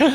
Yo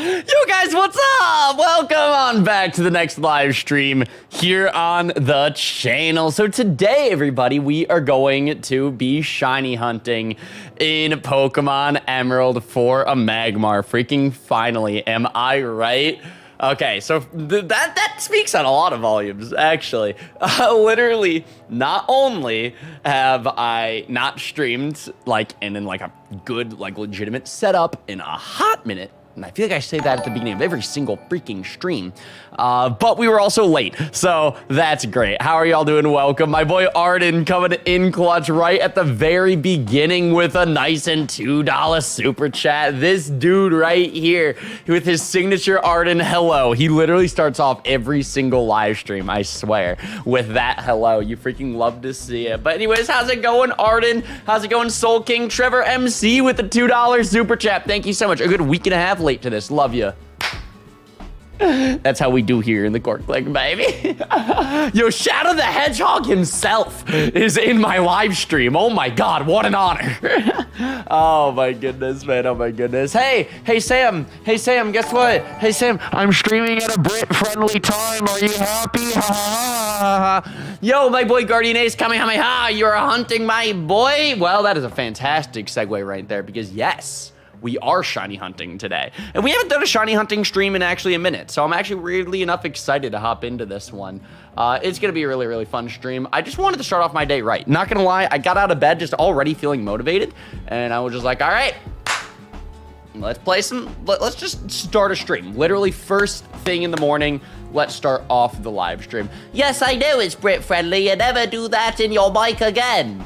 guys, what's up? Welcome on back to the next live stream here on the channel. So today, everybody, we are going to be shiny hunting in Pokemon Emerald for a Magmar. Freaking finally, am I right? Okay, so that speaks on a lot of volumes, actually. Literally, not only have I not streamed in a good, legitimate setup in a hot minute, and I feel like I say that at the beginning of every single freaking stream, but we were also late, so that's great. How are y'all doing? Welcome. My boy Arden coming in clutch right at the very beginning with a nice and $2 super chat. This dude right here with his signature Arden hello. He literally starts off every single live stream, I swear, with that hello. You freaking love to see it. But anyways, how's it going, Arden? How's it going, Soul King? Trevor MC with the $2 super chat. Thank you so much. A good week and a half late to this. Love you. That's how we do here in the Cork Click, baby. Yo, Shadow the Hedgehog himself is in my live stream. Oh my God, what an honor. Oh my goodness, man. Oh my goodness. Hey Sam, guess what? Hey Sam, I'm streaming at a Brit-friendly time. Are you happy? Yo, my boy Guardian Ace Kamehameha, you're hunting my boy. Well, that is a fantastic segue right there because yes, we are shiny hunting today. And we haven't done a shiny hunting stream in actually a minute, so I'm actually weirdly enough excited to hop into this one. It's gonna be a really, really fun stream. I just wanted to start off my day right. Not gonna lie, I got out of bed just already feeling motivated, and I was just like, all right, let's play some, let's just start a stream. Literally first thing in the morning, let's start off the live stream. Yes, I know it's Brit friendly. You never do that in your mic again.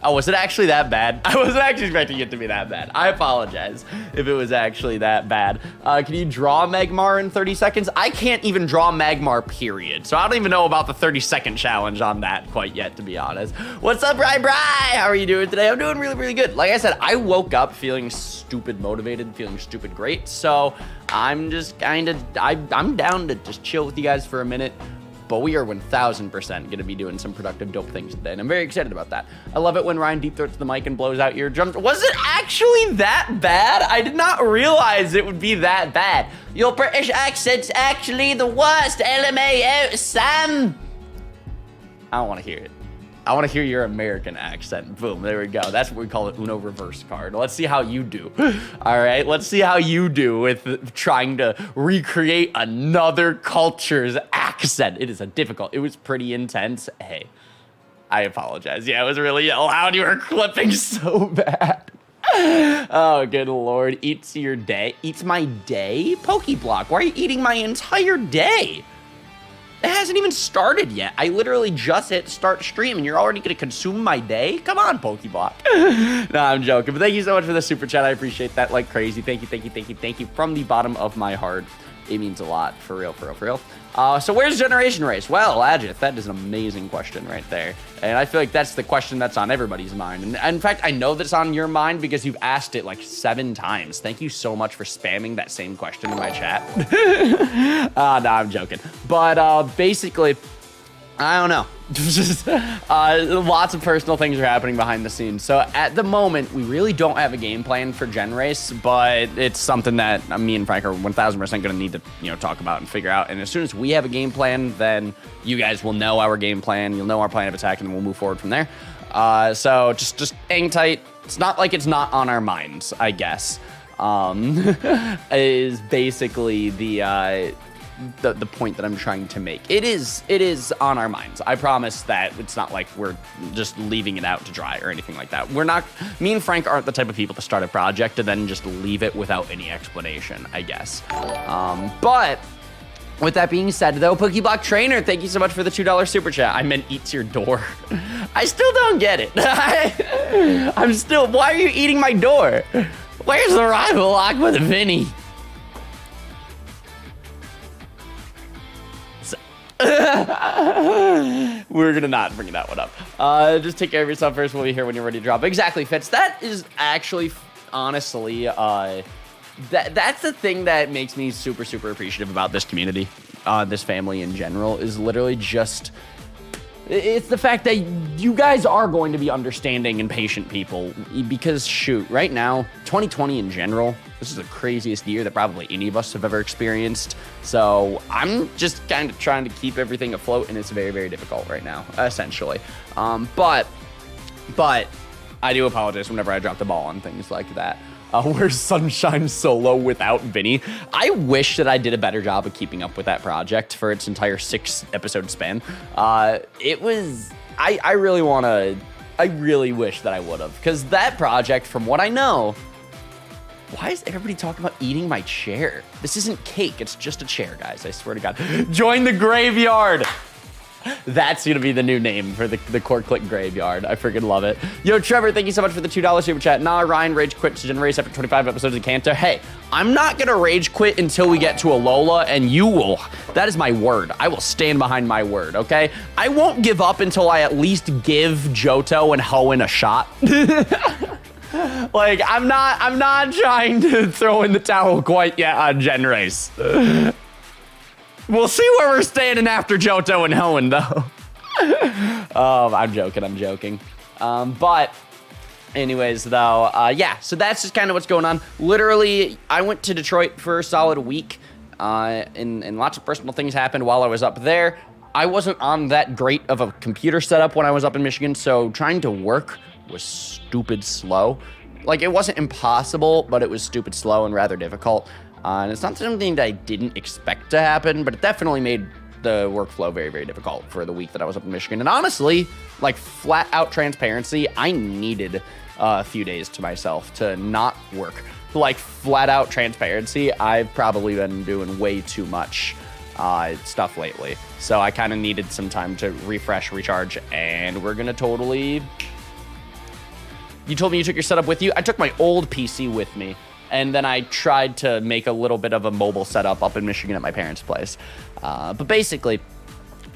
Oh, was it actually that bad? I wasn't actually expecting it to be that bad. I apologize if it was actually that bad. Can you draw Magmar in 30 seconds? I can't even draw Magmar, period. So I don't even know about the 30-second challenge on that quite yet, to be honest. What's up, Bri? How are you doing today? I'm doing really, really good. Like I said, I woke up feeling stupid motivated, feeling stupid great. So I'm just I'm down to just chill with you guys for a minute. But we are 1000% going to be doing some productive, dope things today, and I'm very excited about that. I love it when Ryan deep throats the mic and blows out eardrums. Was it actually that bad? I did not realize it would be that bad. Your British accent's actually the worst. LMAO, Sam. I don't want to hear it. I want to hear your American accent. Boom, there we go. That's what we call it, Uno reverse card. Let's see how you do. All right, let's see how you do with trying to recreate another culture's accent. It is it was pretty intense. Hey, I apologize. Yeah, it was really loud. You were clipping so bad. Oh, good Lord. Eats your day. Eats my day? Pokeblock, why are you eating my entire day? It hasn't even started yet. I literally just hit start stream and you're already gonna consume my day? Come on, Pokeblock. No, I'm joking. But thank you so much for the super chat. I appreciate that like crazy. Thank you from the bottom of my heart. It means a lot. For real. So where's Generation Race? Well, Adjith, that is an amazing question right there. And I feel like that's the question that's on everybody's mind. And in fact, I know that's on your mind because you've asked it like 7 times. Thank you so much for spamming that same question in my chat. No, I'm joking. But basically, I don't know. Lots of personal things are happening behind the scenes. So at the moment, we really don't have a game plan for Gen Race, but it's something that me and Frank are 1000% going to need to, talk about and figure out. And as soon as we have a game plan, then you guys will know our game plan. You'll know our plan of attack, and then we'll move forward from there. So just hang tight. It's not like it's not on our minds, I guess. Is basically the point that I'm trying to make. It is on our minds. I promise that it's not like we're just leaving it out to dry or anything like that. Me and Frank aren't the type of people to start a project and then just leave it without any explanation, I guess. But with that being said, though, Pokeblock Trainer, thank you so much for the $2 super chat. I meant eats your door. I still don't get it. Why are you eating my door? Where's the rival lock with Vinny? We're gonna not bring that one up. Just take care of yourself first. We'll be here when you're ready to drop. Exactly, Fitz. That is actually, honestly, that's the thing that makes me super appreciative about this community, this family in general, is literally just It's the fact that you guys are going to be understanding and patient people because, shoot, right now, 2020 in general, this is the craziest year that probably any of us have ever experienced. So I'm just kind of trying to keep everything afloat, and it's very, very difficult right now, essentially. But I do apologize whenever I drop the ball on things like that. Where's Sunshine Solo without Vinny? I wish that I did a better job of keeping up with that project for its entire 6-episode span. It was, I really wish that I would have, because that project, from what I know, why is everybody talking about eating my chair? This isn't cake, it's just a chair, guys, I swear to God. Join the graveyard. That's gonna be the new name for the Cord Click Graveyard. I freaking love it. Yo, Trevor, thank you so much for the $2 super chat. Nah, Ryan rage quit to generate after 25 episodes of Kanto. Hey, I'm not gonna rage quit until we get to Alola, and you will. That is my word. I will stand behind my word, okay? I won't give up until I at least give Johto and Hoenn a shot. Like, I'm not trying to throw in the towel quite yet on Gen Race. We'll see where we're standing after Johto and Hoenn, though. I'm joking. But anyways, though, yeah, so that's just kind of what's going on. Literally, I went to Detroit for a solid week, and lots of personal things happened while I was up there. I wasn't on that great of a computer setup when I was up in Michigan, so trying to work was stupid slow. Like, it wasn't impossible, but it was stupid slow and rather difficult. And it's not something that I didn't expect to happen, but it definitely made the workflow very, very difficult for the week that I was up in Michigan. And honestly, like, flat out transparency, I needed a few days to myself to not work. Like, flat out transparency, I've probably been doing way too much stuff lately. So I kind of needed some time to refresh, recharge, and we're gonna totally... You told me you took your setup with you? I took my old PC with me. And then I tried to make a little bit of a mobile setup up in Michigan at my parents' place. But basically,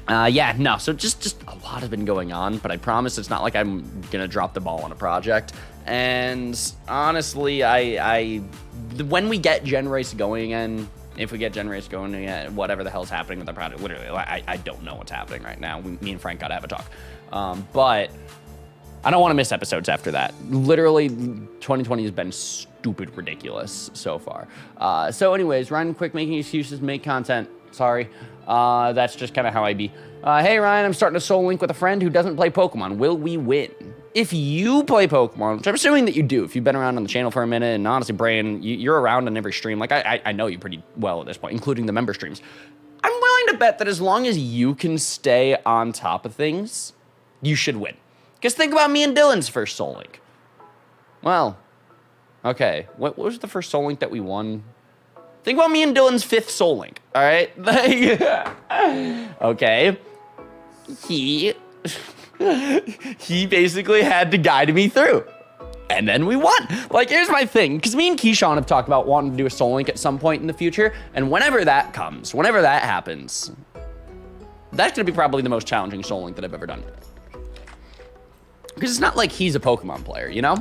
yeah, no. So just a lot has been going on. But I promise it's not like I'm going to drop the ball on a project. And honestly, when we get Gen Race going again, if we get Gen Race going again, whatever the hell's happening with the project, literally, I don't know what's happening right now. Me and Frank got to have a talk. But I don't want to miss episodes after that. Literally, 2020 has been stupid ridiculous so far. So anyways, Ryan, quick making excuses, make content. Sorry. That's just kind of how I be. Hey, Ryan, I'm starting a Soul Link with a friend who doesn't play Pokemon. Will we win? If you play Pokemon, which I'm assuming that you do, if you've been around on the channel for a minute, and honestly, Brian, you're around on every stream. Like, I know you pretty well at this point, including the member streams. I'm willing to bet that as long as you can stay on top of things, you should win. Because think about me and Dylan's first Soul Link. Well, okay. What was the first Soul Link that we won? Think about me and Dylan's 5th Soul Link, all right? Okay. He basically had to guide me through. And then we won. Like, here's my thing. Because me and Keyshawn have talked about wanting to do a Soul Link at some point in the future. And whenever that comes, whenever that happens, that's going to be probably the most challenging Soul Link that I've ever done. Because it's not like he's a Pokemon player, you know?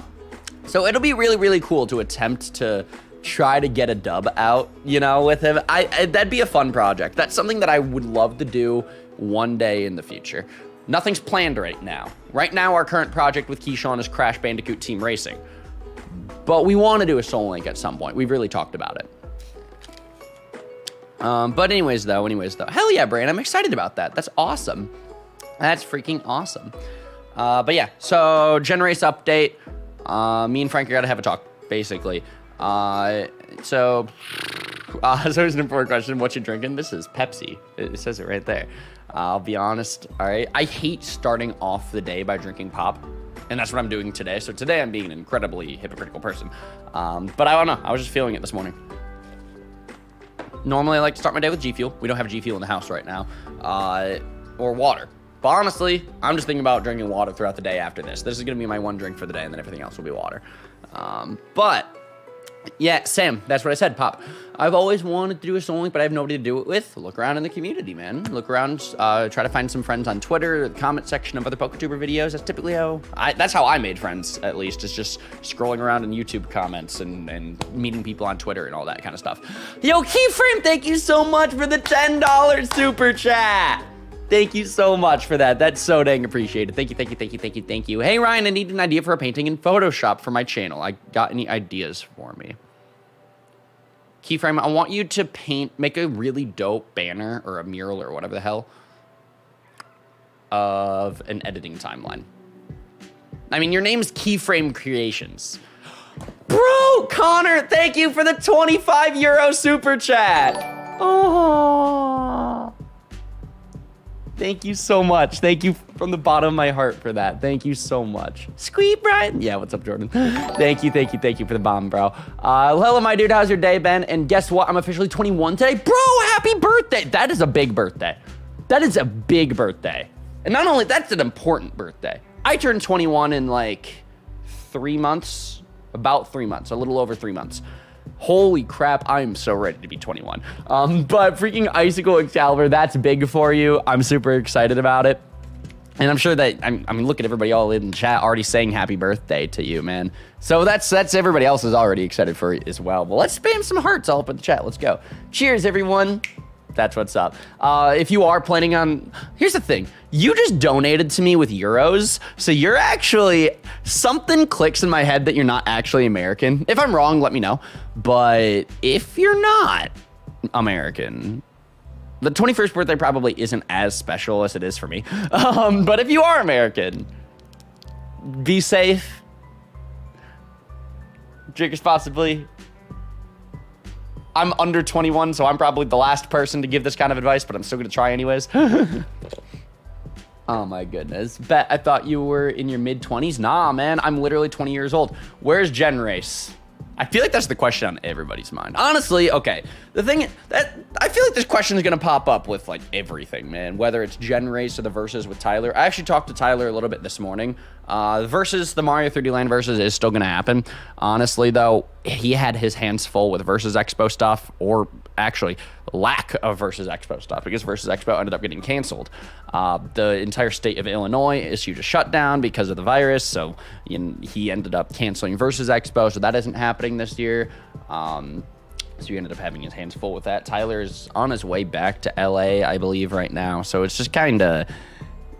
So it'll be really, really cool to attempt to try to get a dub out, you know, with him. That'd be a fun project. That's something that I would love to do one day in the future. Nothing's planned right now. Right now, our current project with Keyshawn is Crash Bandicoot Team Racing. But we want to do a Soul Link at some point. We've really talked about it. But anyways, though. Hell yeah, Brain. I'm excited about that. That's awesome. That's freaking awesome. But yeah, so Gen Race update. Me and Frank are gonna have a talk, basically. So there's an important question. What you drinking? This is Pepsi. It says it right there. I'll be honest, all right? I hate starting off the day by drinking pop, and that's what I'm doing today. So today I'm being an incredibly hypocritical person. But I don't know. I was just feeling it this morning. Normally I like to start my day with G Fuel. We don't have G Fuel in the house right now. Or water. But honestly, I'm just thinking about drinking water throughout the day after this. This is going to be my one drink for the day, and then everything else will be water. But, yeah, Sam, that's what I said, Pop. I've always wanted to do a Soul Link, but I have nobody to do it with. Look around in the community, man. Look around, try to find some friends on Twitter, the comment section of other PokeTuber videos. That's typically that's how I made friends, at least. It's just scrolling around in YouTube comments and meeting people on Twitter and all that kind of stuff. Yo, Keyframe, thank you so much for the $10 super chat. Thank you so much for that. That's so dang appreciated. Thank you, thank you, thank you, thank you, thank you. Hey, Ryan, I need an idea for a painting in Photoshop for my channel. I got any ideas for me? Keyframe, I want you to make a really dope banner or a mural or whatever the hell of an editing timeline. I mean, your name's Keyframe Creations. Bro, Connor, thank you for the 25 euro super chat. Oh, thank you so much. Thank you from the bottom of my heart for that. Thank you so much. Squeak, Brian. Yeah, what's up, Jordan? Thank you for the bomb, bro. Hello, my dude. How's your day, Ben? And guess what? I'm officially 21 today. Bro, happy birthday. That is a big birthday. That is a big birthday. And not only that's an important birthday. I turned 21 in like 3 months, about 3 months, a little over 3 months. Holy crap, I'm so ready to be 21. But freaking Icicle Excalibur, that's big for you. I'm super excited about it. And I'm sure that, I mean, look at everybody all in chat already saying happy birthday to you, man. So that's everybody else is already excited for it as well. Well, let's spam some hearts all up in the chat. Let's go. Cheers, everyone. That's what's up. If you are planning on, here's the thing. You just donated to me with euros. So you're actually, something clicks in my head that you're not actually American. If I'm wrong, let me know. But if you're not American, the 21st birthday probably isn't as special as it is for me. But if you are American, be safe. Drink responsibly. I'm under 21, so I'm probably the last person to give this kind of advice, but I'm still gonna try anyways. Oh my goodness. Bet I thought you were in your mid-20s. Nah, man, I'm literally 20 years old. Where's Gen Race? I feel like that's the question on everybody's mind. Honestly, okay. The thing that I feel like this question is gonna pop up with like everything, man. Whether it's Gen Race or the versus with Tyler. I actually talked to Tyler a little bit this morning. The Mario 3D Land versus is still gonna happen. Honestly, though, he had his hands full with Versus Expo stuff, or actually lack of Versus Expo stuff, because Versus Expo ended up getting canceled. The entire state of Illinois issued a shutdown because of the virus, so he ended up canceling Versus Expo, so that isn't happening this year. So he ended up having his hands full with that. Tyler's on his way back to LA, I believe, right now, so it's just kind of,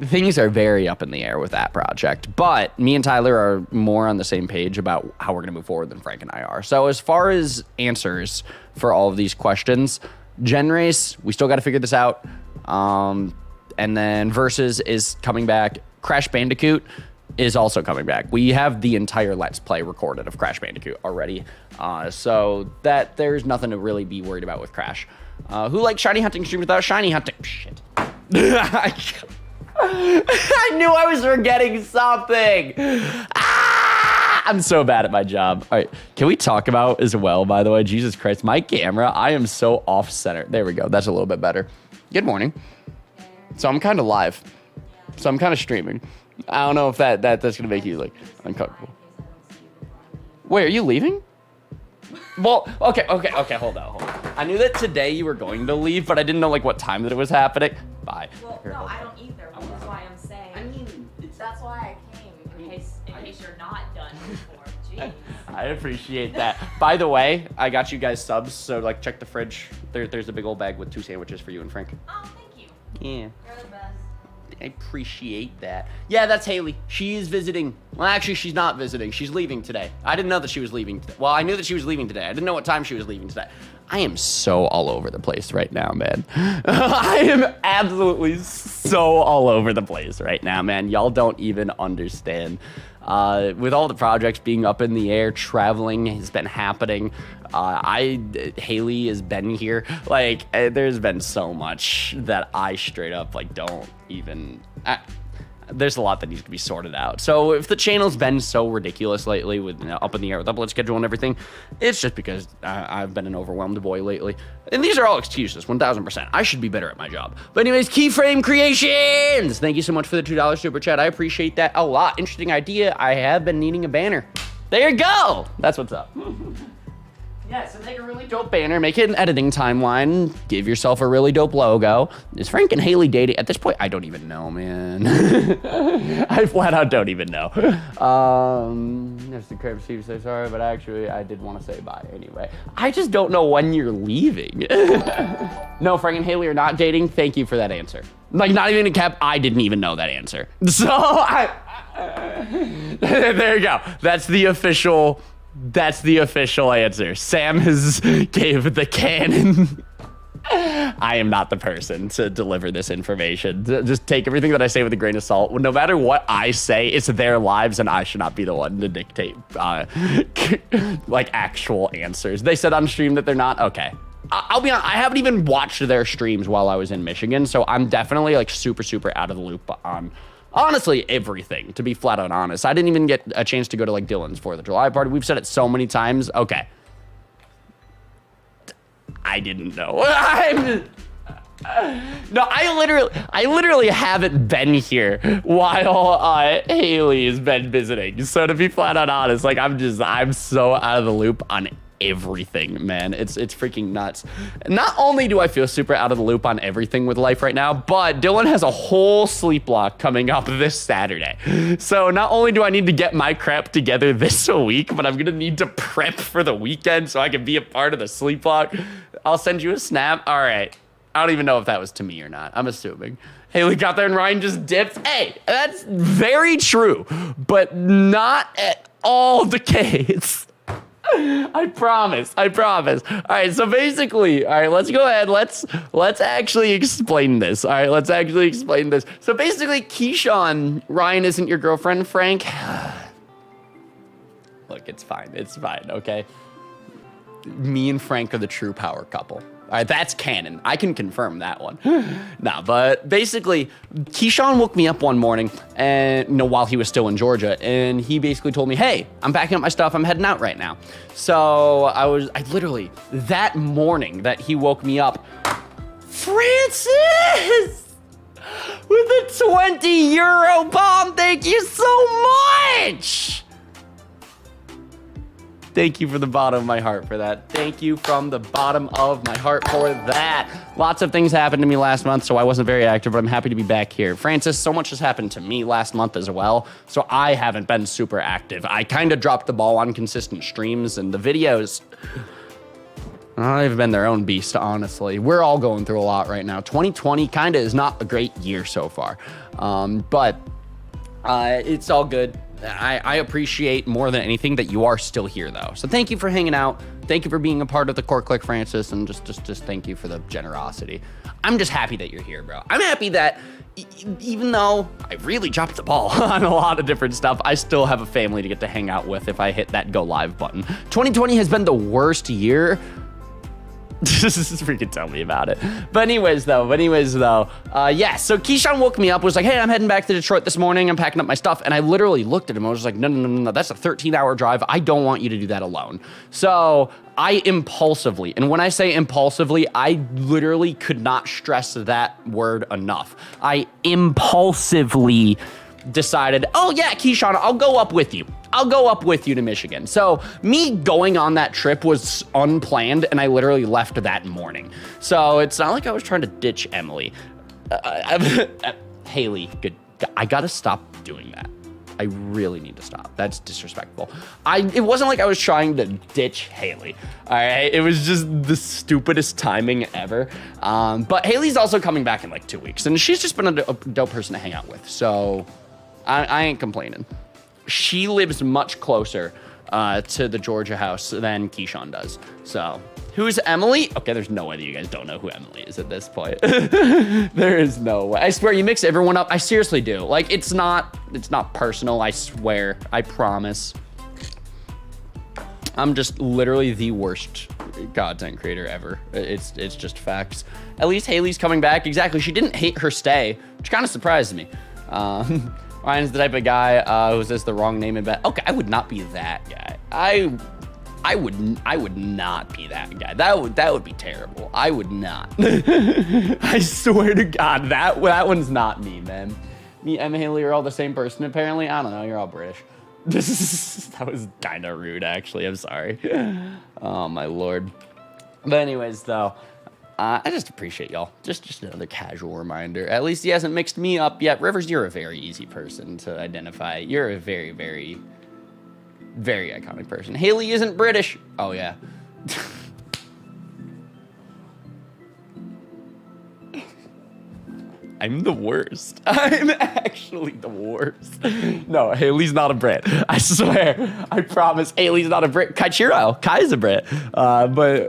things are very up in the air with that project. But me and Tyler are more on the same page about how we're going to move forward than Frank and I are. So as far as answers for all of these questions, Gen Race, we still got to figure this out. And then Versus is coming back. Crash Bandicoot is also coming back. We have the entire Let's Play recorded of Crash Bandicoot already. So that there's nothing to really be worried about with Crash. Who likes shiny hunting stream without shiny hunting? Shit. I knew I was forgetting something. I'm so bad at my job. All right, can we talk about as well, by the way, Jesus Christ, my camera, I am so off center. There we go, that's a little bit better. Good morning. So I'm kind of live. So I'm kind of streaming. I don't know if that's gonna make you like uncomfortable. Wait, are you leaving? Well, okay, hold on. I knew that today you were going to leave, but I didn't know like what time that it was happening. Bye. Well, no, I don't either. That's why I'm saying. I mean, that's why I came in case you're not done before. Jeez. I appreciate that. By the way, I got you guys subs, so like check the fridge. There's a big old bag with 2 sandwiches for you and Frank. Oh, thank you. Yeah. You're the best. I appreciate that. Yeah, that's Haley. She is visiting. Well, actually, she's not visiting. She's leaving today. I didn't know that she was leaving today. Well, I knew that she was leaving today. I didn't know what time she was leaving today. I am so all over the place right now, man. I am absolutely so all over the place right now, man. Y'all don't even understand. With all the projects being up in the air, traveling has been happening. Haley has been here. Like, there's been so much that I straight up, like, don't even... there's a lot that needs to be sorted out. So if the channel's been so ridiculous lately with up in the air with upload schedule and everything, it's just because I've been an overwhelmed boy lately. And these are all excuses, 1000%. I should be better at my job. But anyways, Keyframe Creations! Thank you so much for the $2 super chat. I appreciate that a lot. Interesting idea. I have been needing a banner. There you go! That's what's up. Yeah, so make a really dope banner, make it an editing timeline, give yourself a really dope logo. Is Frank and Haley dating? At this point, I don't even know, man. I flat out don't even know. Mr. Crab Steve, so sorry, but actually, I did want to say bye anyway. I just don't know when you're leaving. No, Frank and Haley are not dating. Thank you for that answer. Like, not even a cap, I didn't even know that answer. So, there you go. That's the official answer. Sam gave the canon. I am not the person to deliver this information. Just take everything that I say with a grain of salt. No matter what I say, it's their lives, and I should not be the one to dictate, like, actual answers. They said on stream that they're not. Okay. I'll be honest, I haven't even watched their streams while I was in Michigan, so I'm definitely, like, super, super out of the loop on, honestly, everything, to be flat out honest. I didn't even get a chance to go to, like, Dylan's 4th of July party. We've said it so many times. Okay. I didn't know. No, I literally haven't been here while Haley has been visiting. So to be flat out honest, like, I'm so out of the loop on everything, man. It's freaking nuts. Not only do I feel super out of the loop on everything with life right now, but Dylan has a whole sleep block coming up this Saturday. So not only do I need to get my crap together this week, but I'm gonna need to prep for the weekend so I can be a part of the sleep block. I'll send you a snap. All right. I don't even know if that was to me or not. I'm assuming. Haley got there and Ryan just dipped. Hey, that's very true, but not at all the case. I promise. All right, so basically, all right, let's go ahead. Let's actually explain this. All right, let's actually explain this. So basically, Keyshawn, Ryan isn't your girlfriend, Frank. Look, it's fine, okay? Me and Frank are the true power couple. All right, that's canon. I can confirm that one. Nah, but basically, Keyshawn woke me up one morning, and while he was still in Georgia, and he basically told me, "Hey, I'm packing up my stuff. I'm heading out right now." So I literally, that morning that he woke me up, Francis, with a 20 euro bomb. Thank you so much. Thank you from the bottom of my heart for that. Thank you from the bottom of my heart for that. Lots of things happened to me last month, so I wasn't very active, but I'm happy to be back here. Francis, so much has happened to me last month as well, so I haven't been super active. I kind of dropped the ball on consistent streams, and the videos, they've been their own beast, honestly. We're all going through a lot right now. 2020 kind of is not a great year so far, but it's all good. I appreciate more than anything that you are still here, though. So thank you for hanging out. Thank you for being a part of the Core Click, Francis, and just thank you for the generosity. I'm just happy that you're here, bro. I'm happy that even though I really dropped the ball on a lot of different stuff, I still have a family to get to hang out with if I hit that go live button. 2020 has been the worst year. Just freaking tell me about it. But anyways though, yeah, so Keyshawn woke me up, was like, "Hey, I'm heading back to Detroit this morning. I'm packing up my stuff." And I literally looked at him. I was like, no, that's a 13-hour drive. I don't want you to do that alone. So I impulsively, and when I say impulsively, I literally could not stress that word enough. I impulsively decided, "Oh yeah, Keyshawn, I'll go up with you. I'll go up with you to Michigan." So me going on that trip was unplanned, and I literally left that morning. So it's not like I was trying to ditch Emily. Haley, good. I gotta stop doing that. I really need to stop. That's disrespectful. It wasn't like I was trying to ditch Haley. All right, it was just the stupidest timing ever. But Haley's also coming back in like 2 weeks, and she's just been a dope person to hang out with. So I ain't complaining. She lives much closer to the Georgia house than Keyshawn does. So, who's Emily? Okay, there's no way that you guys don't know who Emily is at this point. There is no way. I swear, you mix everyone up. I seriously do. Like, it's not personal. I swear. I promise. I'm just literally the worst content creator ever. It's just facts. At least Haley's coming back. Exactly. She didn't hate her stay, which kind of surprised me. Ryan's the type of guy who says the wrong name in bed. Okay, I would not be that guy. I would not be that guy. That would be terrible. I would not. I swear to God, that one's not me, man. Me and Haley are all the same person, apparently. I don't know. You're all British. That was kind of rude, actually. I'm sorry. Oh, my Lord. But anyways, though, I just appreciate y'all. Just another casual reminder. At least he hasn't mixed me up yet. Rivers, you're a very easy person to identify. You're a very, very, very iconic person. Haley isn't British. Oh, yeah. I'm the worst. I'm actually the worst. No, Haley's not a Brit. I swear. I promise. Haley's not a Brit. Kaichiro. Kai's a Brit. But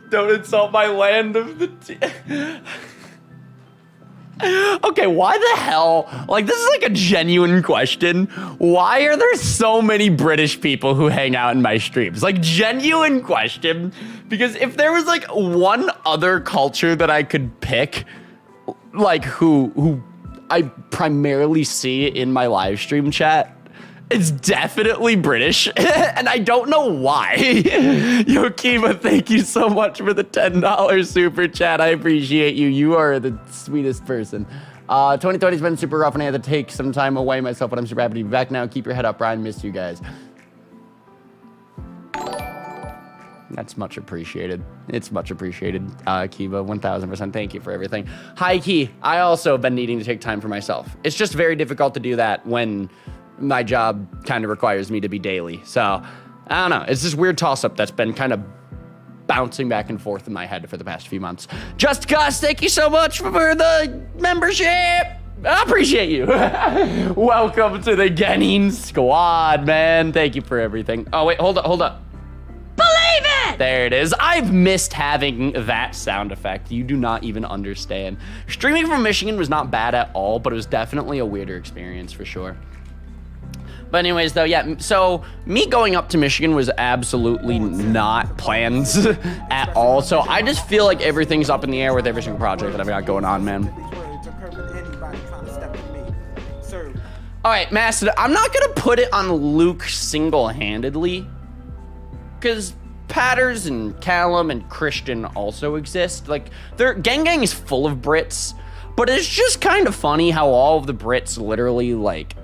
don't insult my land of the Okay, why the hell? Like, this is like a genuine question. Why are there so many British people who hang out in my streams? Like, genuine question. Because if there was like one other culture that I could pick, like who I primarily see in my live stream chat, it's definitely British, and I don't know why. Yo, Kiva, thank you so much for the $10 super chat. I appreciate you. You are the sweetest person. 2020's been super rough, and I had to take some time away myself, but I'm super happy to be back now. Keep your head up, Brian. Miss you guys. That's much appreciated. It's much appreciated, Kiva. 1000%. Thank you for everything. Hi, Key. I also have been needing to take time for myself. It's just very difficult to do that when my job kind of requires me to be daily. So, I don't know. It's this weird toss-up that's been kind of bouncing back and forth in my head for the past few months. Just Gus, thank you so much for the membership. I appreciate you. Welcome to the Genin Squad, man. Thank you for everything. Oh, wait, hold up. Believe it! There it is. I've missed having that sound effect. You do not even understand. Streaming from Michigan was not bad at all, but it was definitely a weirder experience for sure. But anyways, though, yeah, so me going up to Michigan was absolutely not planned at all. So I just feel like everything's up in the air with every single project that I've got going on, man. All right, Mastodon, I'm not going to put it on Luke single-handedly, because Patters and Callum and Christian also exist. Like, Gang is full of Brits, but it's just kind of funny how all of the Brits literally, like,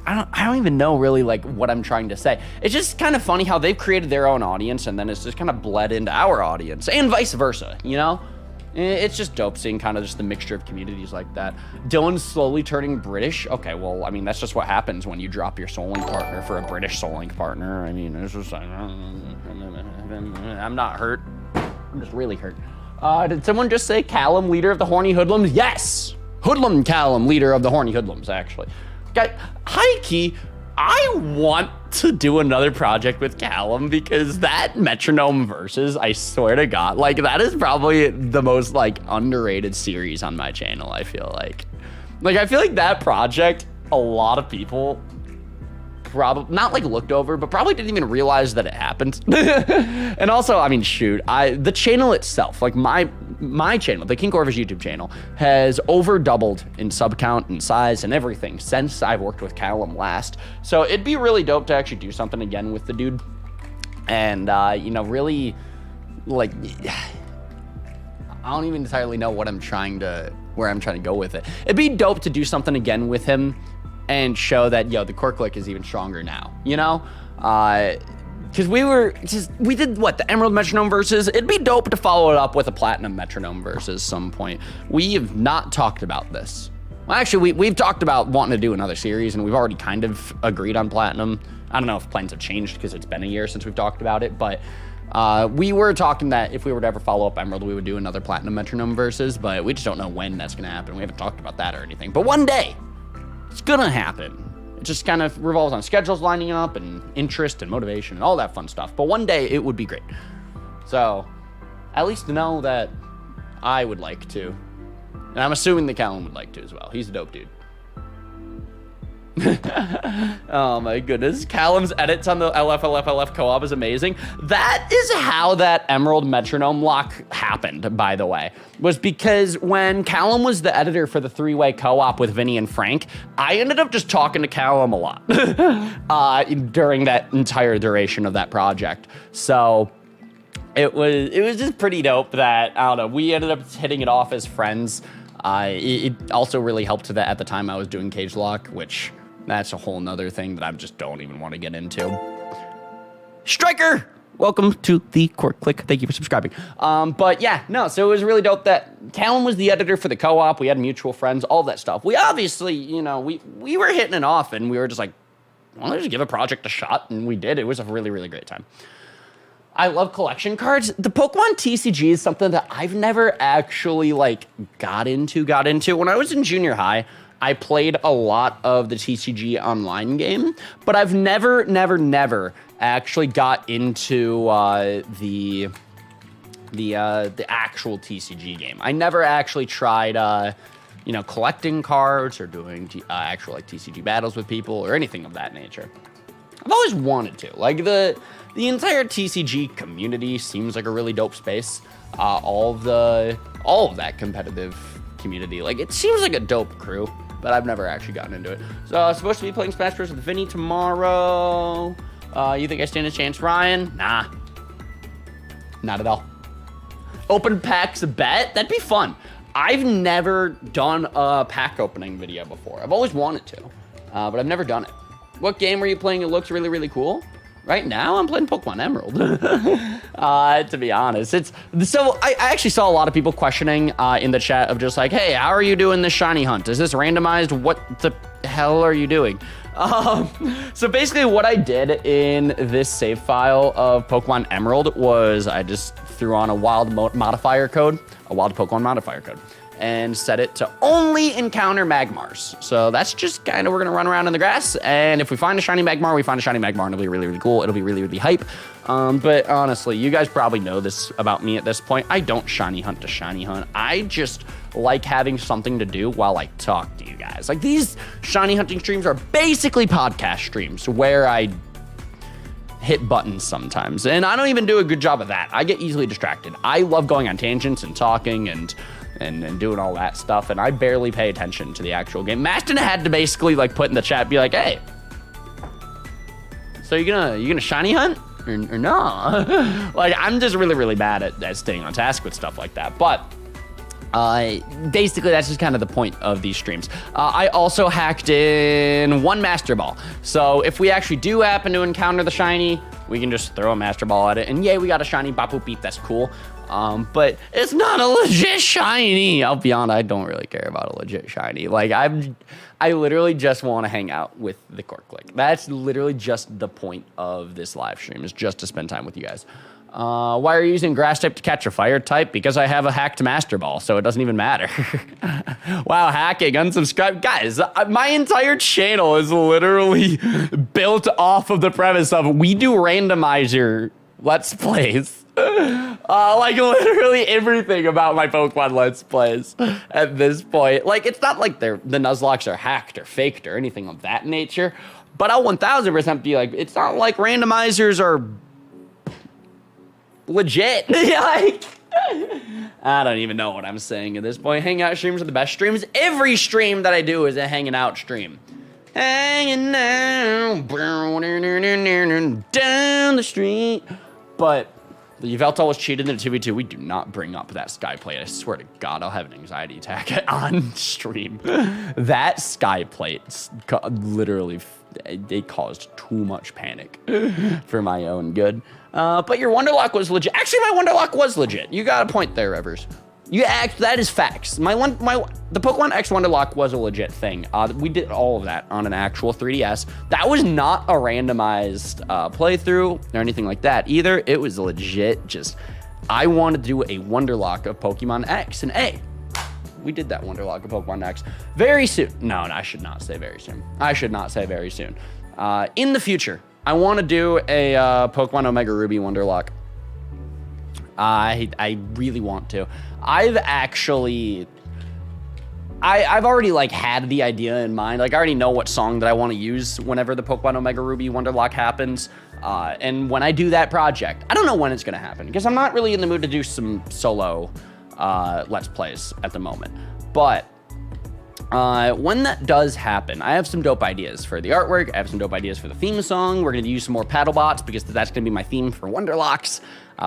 I don't even know really like what I'm trying to say. It's just kind of funny how they've created their own audience and then it's just kind of bled into our audience and vice versa, you know? It's just dope seeing kind of just the mixture of communities like that. Dylan's slowly turning British. Okay, well, I mean, that's just what happens when you drop your Soul Link partner for a British Soul Link partner. I mean, it's just like, I'm not hurt. I'm just really hurt. Did someone just say Callum, leader of the Horny Hoodlums? Yes! Hoodlum Callum, leader of the Horny Hoodlums, actually. Guy, high-key, I want to do another project with Callum because that Metronome Versus, I swear to God, like, that is probably the most, like, underrated series on my channel, I feel like. Like, I feel like that project, a lot of people probably, not, like, looked over, but probably didn't even realize that it happened. And also, I mean, shoot, the channel itself, like, my channel, the King Corvus YouTube channel, has over doubled in sub count and size and everything since I've worked with Callum last. So it'd be really dope to actually do something again with the dude. And, you know, really, like, I don't even entirely know what where I'm trying to go with it. It'd be dope to do something again with him and show that, yo, the core click is even stronger now, you know? Because we did, what, the Emerald Metronome Versus? It'd be dope to follow it up with a Platinum Metronome Versus some point. We have not talked about this. Well, actually, we've talked about wanting to do another series, and we've already kind of agreed on Platinum. I don't know if plans have changed because it's been a year since we've talked about it, but we were talking that if we were to ever follow up Emerald, we would do another Platinum Metronome Versus, but we just don't know when that's going to happen. We haven't talked about that or anything. But one day, it's going to happen. It just kind of revolves on schedules lining up and interest and motivation and all that fun stuff. But one day it would be great. So at least to know that I would like to. And I'm assuming that Callum would like to as well. He's a dope dude. Oh my goodness. Callum's edits on the LF co-op is amazing. That is how that Emerald Metronome lock happened, by the way. Was because when Callum was the editor for the three-way co-op with Vinny and Frank, I ended up just talking to Callum a lot during that entire duration of that project. So it was just pretty dope that, I don't know, we ended up hitting it off as friends. It also really helped that at the time I was doing Cage Lock, which that's a whole nother thing that I just don't even want to get into. Striker! Welcome to the Court Click. Thank you for subscribing. But yeah, no, so it was really dope that Callum was the editor for the co-op. We had mutual friends, all that stuff. We obviously, you know, we were hitting it off and we were just like, why don't we just give a project a shot? And we did. It was a really, really great time. I love collection cards. The Pokemon TCG is something that I've never actually like got into. When I was in junior high, I played a lot of the TCG online game, but I've never actually got into the actual TCG game. I never actually tried, collecting cards or doing actual like TCG battles with people or anything of that nature. I've always wanted to. Like the entire TCG community seems like a really dope space. All of that competitive community, like it seems like a dope crew, but I've never actually gotten into it. So I'm supposed to be playing Smash Bros with Vinny tomorrow. You think I stand a chance, Ryan? Nah, not at all. Open packs a bet? That'd be fun. I've never done a pack opening video before. I've always wanted to, but I've never done it. What game are you playing? It looks really, really cool. Right now, I'm playing Pokemon Emerald. To be honest, I actually saw a lot of people questioning in the chat of just like, hey, how are you doing this shiny hunt? Is this randomized? What the hell are you doing? So basically what I did in this save file of Pokemon Emerald was I just threw on a wild Pokemon modifier code, and set it to only encounter Magmars. So that's just kind of, we're gonna run around in the grass, and if we find a shiny Magmar, we find a shiny Magmar, and it'll be really, really cool. It'll be really, really hype. But honestly, you guys probably know this about me at this point. I don't shiny hunt to shiny hunt. I just like having something to do while I talk to you guys. Like these shiny hunting streams are basically podcast streams where I hit buttons sometimes, and I don't even do a good job of that. I get easily distracted. I love going on tangents and talking and doing all that stuff, and I barely pay attention to the actual game. Maston had to basically like put in the chat, be like, hey, so you gonna shiny hunt or no? Like I'm just really, really bad at staying on task with stuff like that. But basically that's just kind of the point of these streams. I also hacked in one Master Ball. So if we actually do happen to encounter the shiny, we can just throw a Master Ball at it, and yay, we got a shiny Bop Boop Beep, that's cool. But it's not a legit shiny. I'll be honest, I don't really care about a legit shiny. Like I literally just want to hang out with the Corklick. That's literally just the point of this live stream, is just to spend time with you guys. Why are you using grass type to catch a fire type? Because I have a hacked Master Ball, so it doesn't even matter. Wow, hacking, unsubscribe. Guys, my entire channel is literally built off of the premise of we do randomizer Let's Plays. Like literally everything about my Pokemon Let's Plays at this point. Like it's not like the Nuzlocke are hacked or faked or anything of that nature, but I'll 1000% be like, it's not like randomizers are legit. Like, I don't even know what I'm saying at this point. Hangout streams are the best streams. Every stream that I do is a hanging out stream. Hanging out down the street. But the Yveltal was cheated in the 2v2. We do not bring up that Sky Plate. I swear to God, I'll have an anxiety attack on stream. That Sky Plate literally, it caused too much panic for my own good. But your Wonderlock was legit. Actually, my Wonderlock was legit. You got a point there, Rivers. That is facts. The Pokemon X Wonderlock was a legit thing. We did all of that on an actual 3DS. That was not a randomized playthrough or anything like that either. It was legit. Just, I wanted to do a Wonderlock of Pokemon X, and A. We did that Wonderlock of Pokemon X very soon. No, I should not say very soon. In the future, I want to do a Pokemon Omega Ruby Wonderlock. I really want to. I've already like had the idea in mind. Like I already know what song that I want to use whenever the Pokemon Omega Ruby Wonderlock happens. And when I do that project, I don't know when it's going to happen because I'm not really in the mood to do some solo Let's Plays at the moment. But when that does happen, I have some dope ideas for the artwork. I have some dope ideas for the theme song. We're going to use some more paddle bots because that's going to be my theme for Wonderlocks,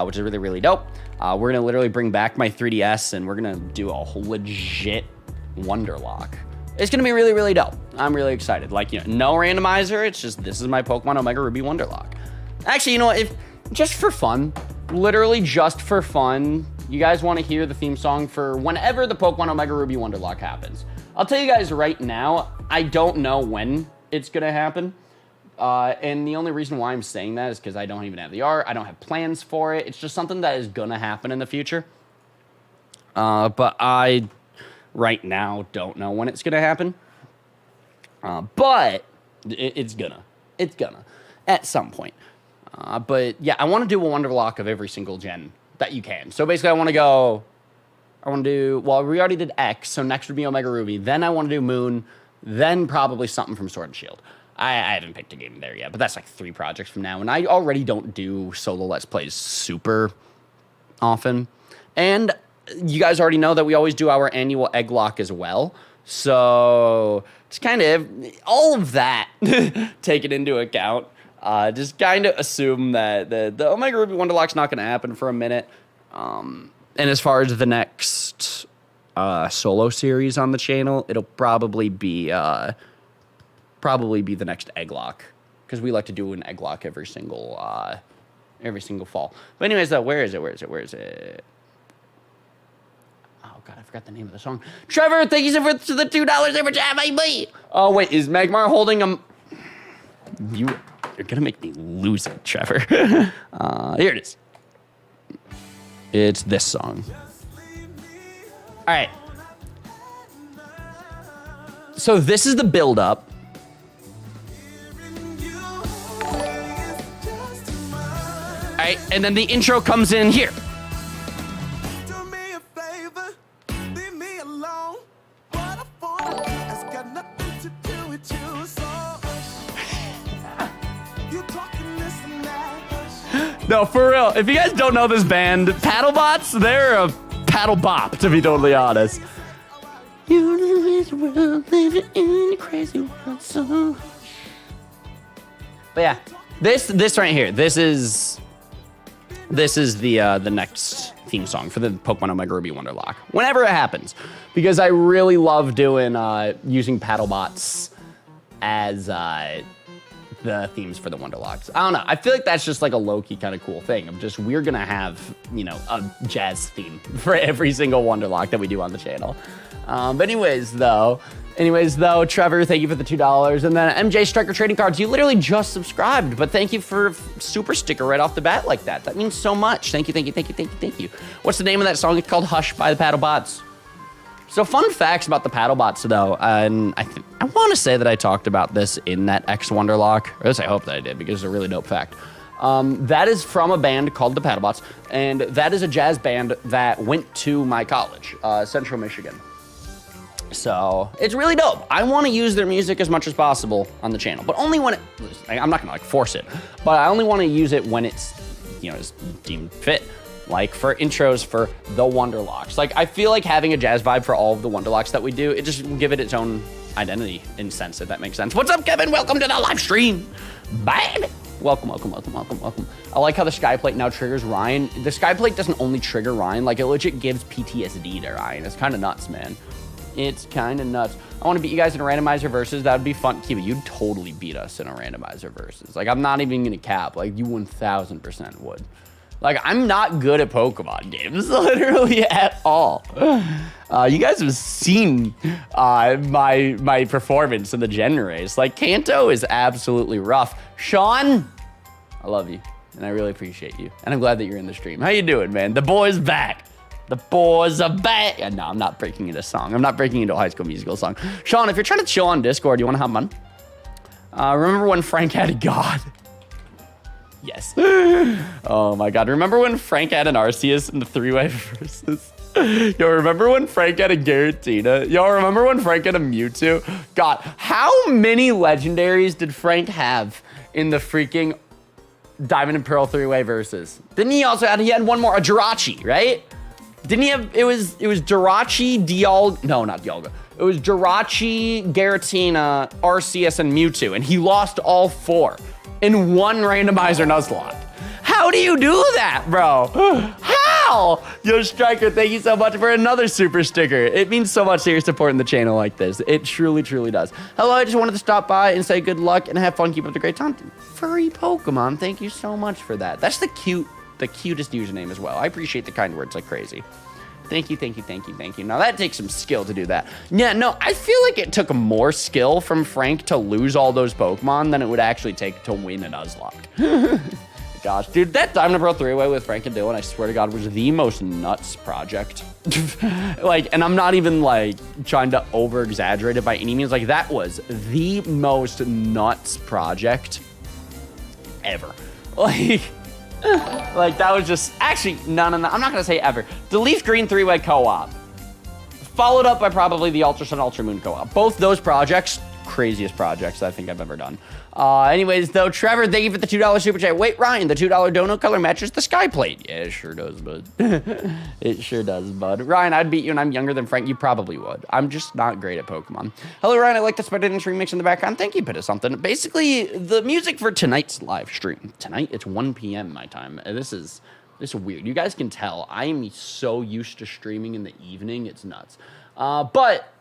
which is really, really dope. We're going to literally bring back my 3DS and we're going to do a legit Wonderlock. It's going to be really, really dope. I'm really excited. Like, no randomizer. It's just, this is my Pokemon Omega Ruby Wonderlock. Actually, you know what? If just for fun, literally just for fun, you guys want to hear the theme song for whenever the Pokemon Omega Ruby Wonderlock happens. I'll tell you guys right now, I don't know when it's going to happen, And the only reason why I'm saying that is because I don't even have the art. I don't have plans for it. It's just something that is going to happen in the future. But I, right now, don't know when it's going to happen. But it's gonna. It's gonna. At some point. But yeah, I want to do a Wonderlock of every single gen that you can. So basically, I want to do, well, we already did X, so next would be Omega Ruby. Then I want to do Moon, then probably something from Sword and Shield. I haven't picked a game there yet, but that's like 3 projects from now. And I already don't do solo Let's Plays super often. And you guys already know that we always do our annual Egg Lock as well. So it's kind of all of that taken into account. Just kind of assume that the Omega Ruby Wonderlock's not going to happen for a minute. And as far as the next solo series on the channel, it'll probably be the next Egg Lock, because we like to do an Egg Lock every single fall. But anyways, though, where is it? Oh god, I forgot the name of the song. Trevor, thank you so much for the $2 every time, baby. Oh wait, is Magmar holding him? You're gonna make me lose it, Trevor. Here it is. It's this song. All right. So this is the build-up. All right, and then the intro comes in here. No, for real. If you guys don't know this band, Paddlebots, they're a paddle bop, to be totally honest. You live the world, living in a crazy world, so. But yeah, this right here, this is the next theme song for the Pokemon Omega Ruby Wonderlock. Whenever it happens, because I really love doing using Paddlebots as the themes for the Wonderlocks. I don't know. I feel like that's just like a low-key kind of cool thing of just we're gonna have, you know, a jazz theme for every single Wonderlock that we do on the channel. But anyways though, Trevor, thank you for the $2. And then MJ Striker Trading Cards, you literally just subscribed, but thank you for super sticker right off the bat like that. That means so much. Thank you. What's the name of that song? It's called Hush by the Paddlebots. So fun facts about the Paddlebots, though, and I want to say that I talked about this in that X Wonderlock, or at least I hope that I did, because it's a really dope fact. That is from a band called the Paddlebots, and that is a jazz band that went to my college, Central Michigan. So it's really dope. I want to use their music as much as possible on the channel, but only when I'm not gonna like force it, but I only want to use it when it's, you know, is deemed fit. Like for intros for the Wonderlocks. Like I feel like having a jazz vibe for all of the Wonderlocks that we do, it just will give it its own identity in sense, if that makes sense. What's up, Kevin? Welcome to the live stream. Bye. Welcome. I like how the Skyplate now triggers Ryan. The Skyplate doesn't only trigger Ryan, like it legit gives PTSD to Ryan. It's kind of nuts, man. It's kind of nuts. I want to beat you guys in a randomizer versus. That would be fun. Kiba, you'd totally beat us in a randomizer versus. Like I'm not even gonna cap. Like you 1000% would. Like, I'm not good at Pokemon games, literally at all. You guys have seen my performance in the Gen race. Like, Kanto is absolutely rough. Sean, I love you, and I really appreciate you. And I'm glad that you're in the stream. How you doing, man? The boys back. The boys are back. And no, I'm not breaking into a song. I'm not breaking into a High School Musical song. Sean, if you're trying to chill on Discord, you want to have fun? Remember when Frank had a god? Yes. Oh my god. Remember when Frank had an Arceus in the 3-way versus? Yo, remember when Frank had a Giratina? Yo, remember when Frank had a Mewtwo? God, how many legendaries did Frank have in the freaking Diamond and Pearl 3-way versus? Didn't he also he had one more, a Jirachi, right? Didn't he have, it was Jirachi, no, not Dialga. It was Jirachi, Giratina, Arceus, and Mewtwo, and he lost all 4. In one randomizer Nuzlocke. How do you do that, bro? How? Yo, Striker, thank you so much for another super sticker. It means so much that you're supporting the channel like this. It truly, truly does. Hello, I just wanted to stop by and say good luck and have fun. Keep up the great content. Furry Pokemon, thank you so much for that. That's the cutest username as well. I appreciate the kind words like crazy. Thank you, thank you, thank you, thank you. Now that takes some skill to do that. Yeah, no, I feel like it took more skill from Frank to lose all those Pokemon than it would actually take to win a Nuzlocke. Gosh, dude, that Diamond and Pearl 3-way with Frank and Dylan, I swear to God, was the most nuts project. Like, and I'm not even like trying to over exaggerate it by any means. Like, that was the most nuts project ever. Like that was just, actually, no, I'm not gonna say ever. The Leaf Green 3-way co-op, followed up by probably the Ultra Sun, Ultra Moon co-op. Both those projects, craziest projects I think I've ever done. Anyways, though, Trevor, thank you for the $2 super chat. Wait, Ryan, the $2 donut color matches the sky plate. Yeah, it sure does, bud. It sure does, bud. Ryan, I'd beat you and I'm younger than Frank. You probably would. I'm just not great at Pokemon. Hello, Ryan. I like the spectating remix in the background. Thank you, bit of something. Basically, the music for tonight's live stream. Tonight, it's 1 p.m. my time. This is weird. You guys can tell I am so used to streaming in the evening. It's nuts. But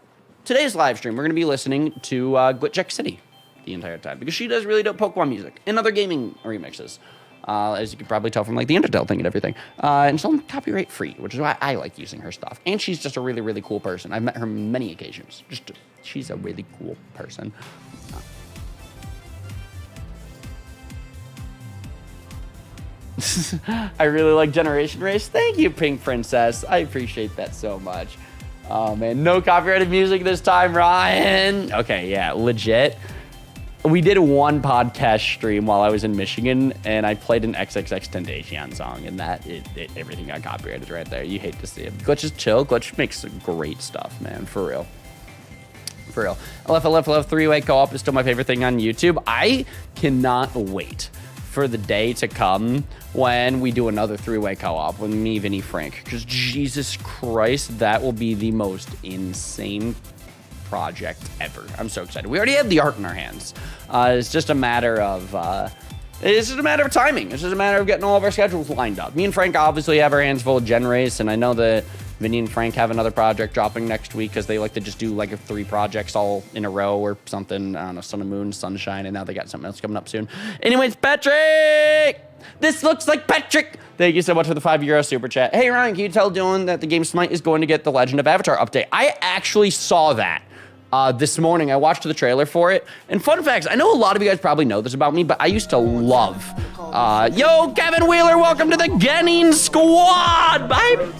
today's live stream, we're going to be listening to Glitch City the entire time because she does really dope Pokemon music and other gaming remixes, as you can probably tell from like the Undertale thing and everything. And it's all copyright free, which is why I like using her stuff. And she's just a really, really cool person. I've met her on many occasions. She's a really cool person. I really like Generation Race. Thank you, Pink Princess. I appreciate that so much. Oh man, no copyrighted music this time, Ryan. Okay, yeah, legit. We did one podcast stream while I was in Michigan, and I played an XXXTentacion song, and everything got copyrighted right there. You hate to see it. Glitch is chill. Glitch makes some great stuff, man, for real. For real. LF 3-way co-op is still my favorite thing on YouTube. I cannot wait for the day to come when we do another 3-way co-op with me, Vinny, Frank. Because Jesus Christ, that will be the most insane project ever. I'm so excited. We already have the art in our hands. It's just a matter of timing. It's just a matter of getting all of our schedules lined up. Me and Frank obviously have our hands full of Gen Race, and I know that Vinny and Frank have another project dropping next week because they like to just do like 3 projects all in a row or something. I don't know, Sun and Moon, Sunshine, and now they got something else coming up soon. Anyways, Patrick! This looks like Patrick! Thank you so much for the €5 super chat. Hey, Ryan, can you tell Dylan that the game Smite is going to get the Legend of Avatar update? I actually saw that this morning. I watched the trailer for it. And fun facts, I know a lot of you guys probably know this about me, but I used to love... yo, Kevin Wheeler, welcome to the Genning Squad, baby!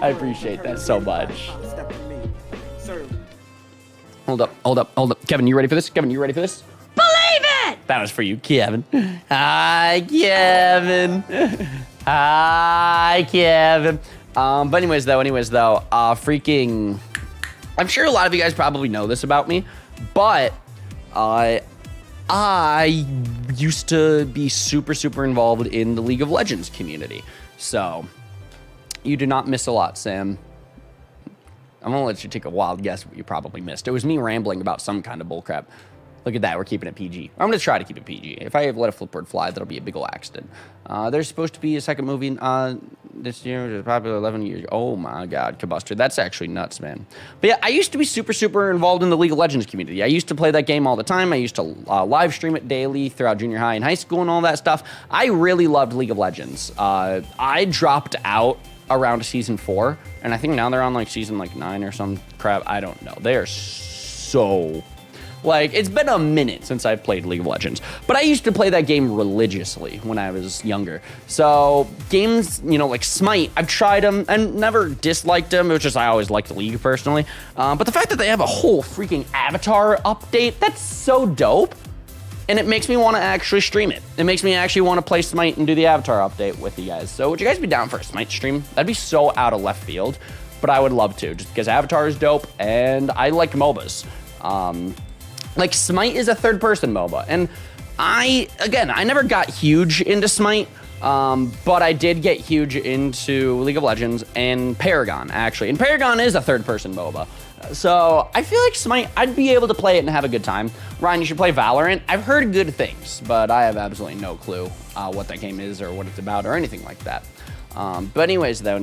I appreciate that so much. Hold up. Kevin, you ready for this? Believe it! That was for you, Kevin. Hi, Kevin. But anyways, though, freaking... I'm sure a lot of you guys probably know this about me, but I used to be super, super involved in the League of Legends community. So you do not miss a lot, Sam. I'm gonna let you take a wild guess what you probably missed. It was me rambling about some kind of bullcrap. Look at that, we're keeping it PG. I'm gonna try to keep it PG. If I let a flipboard fly, that'll be a big ol' accident. There's supposed to be a second movie this year, probably 11 years. Oh my God, Cobuster, that's actually nuts, man. But yeah, I used to be super, super involved in the League of Legends community. I used to play that game all the time. I used to live stream it daily throughout junior high and high school and all that stuff. I really loved League of Legends. I dropped out around season 4, and I think now they're on like season 9 or some crap. I don't know. They are so... it's been a minute since I've played League of Legends, but I used to play that game religiously when I was younger. So games, like Smite, I've tried them and never disliked them. It was just I always liked League personally. But the fact that they have a whole freaking Avatar update, that's so dope. And it makes me want to actually stream it. It makes me actually want to play Smite and do the Avatar update with you guys. So would you guys be down for a Smite stream? That'd be so out of left field, but I would love to, just because Avatar is dope and I like MOBAs. Smite is a third-person MOBA, and I never got huge into Smite, but I did get huge into League of Legends and Paragon, actually. And Paragon is a third-person MOBA. So I feel like Smite, I'd be able to play it and have a good time. Ryan, you should play Valorant. I've heard good things, but I have absolutely no clue what that game is or what it's about or anything like that. But anyways, though,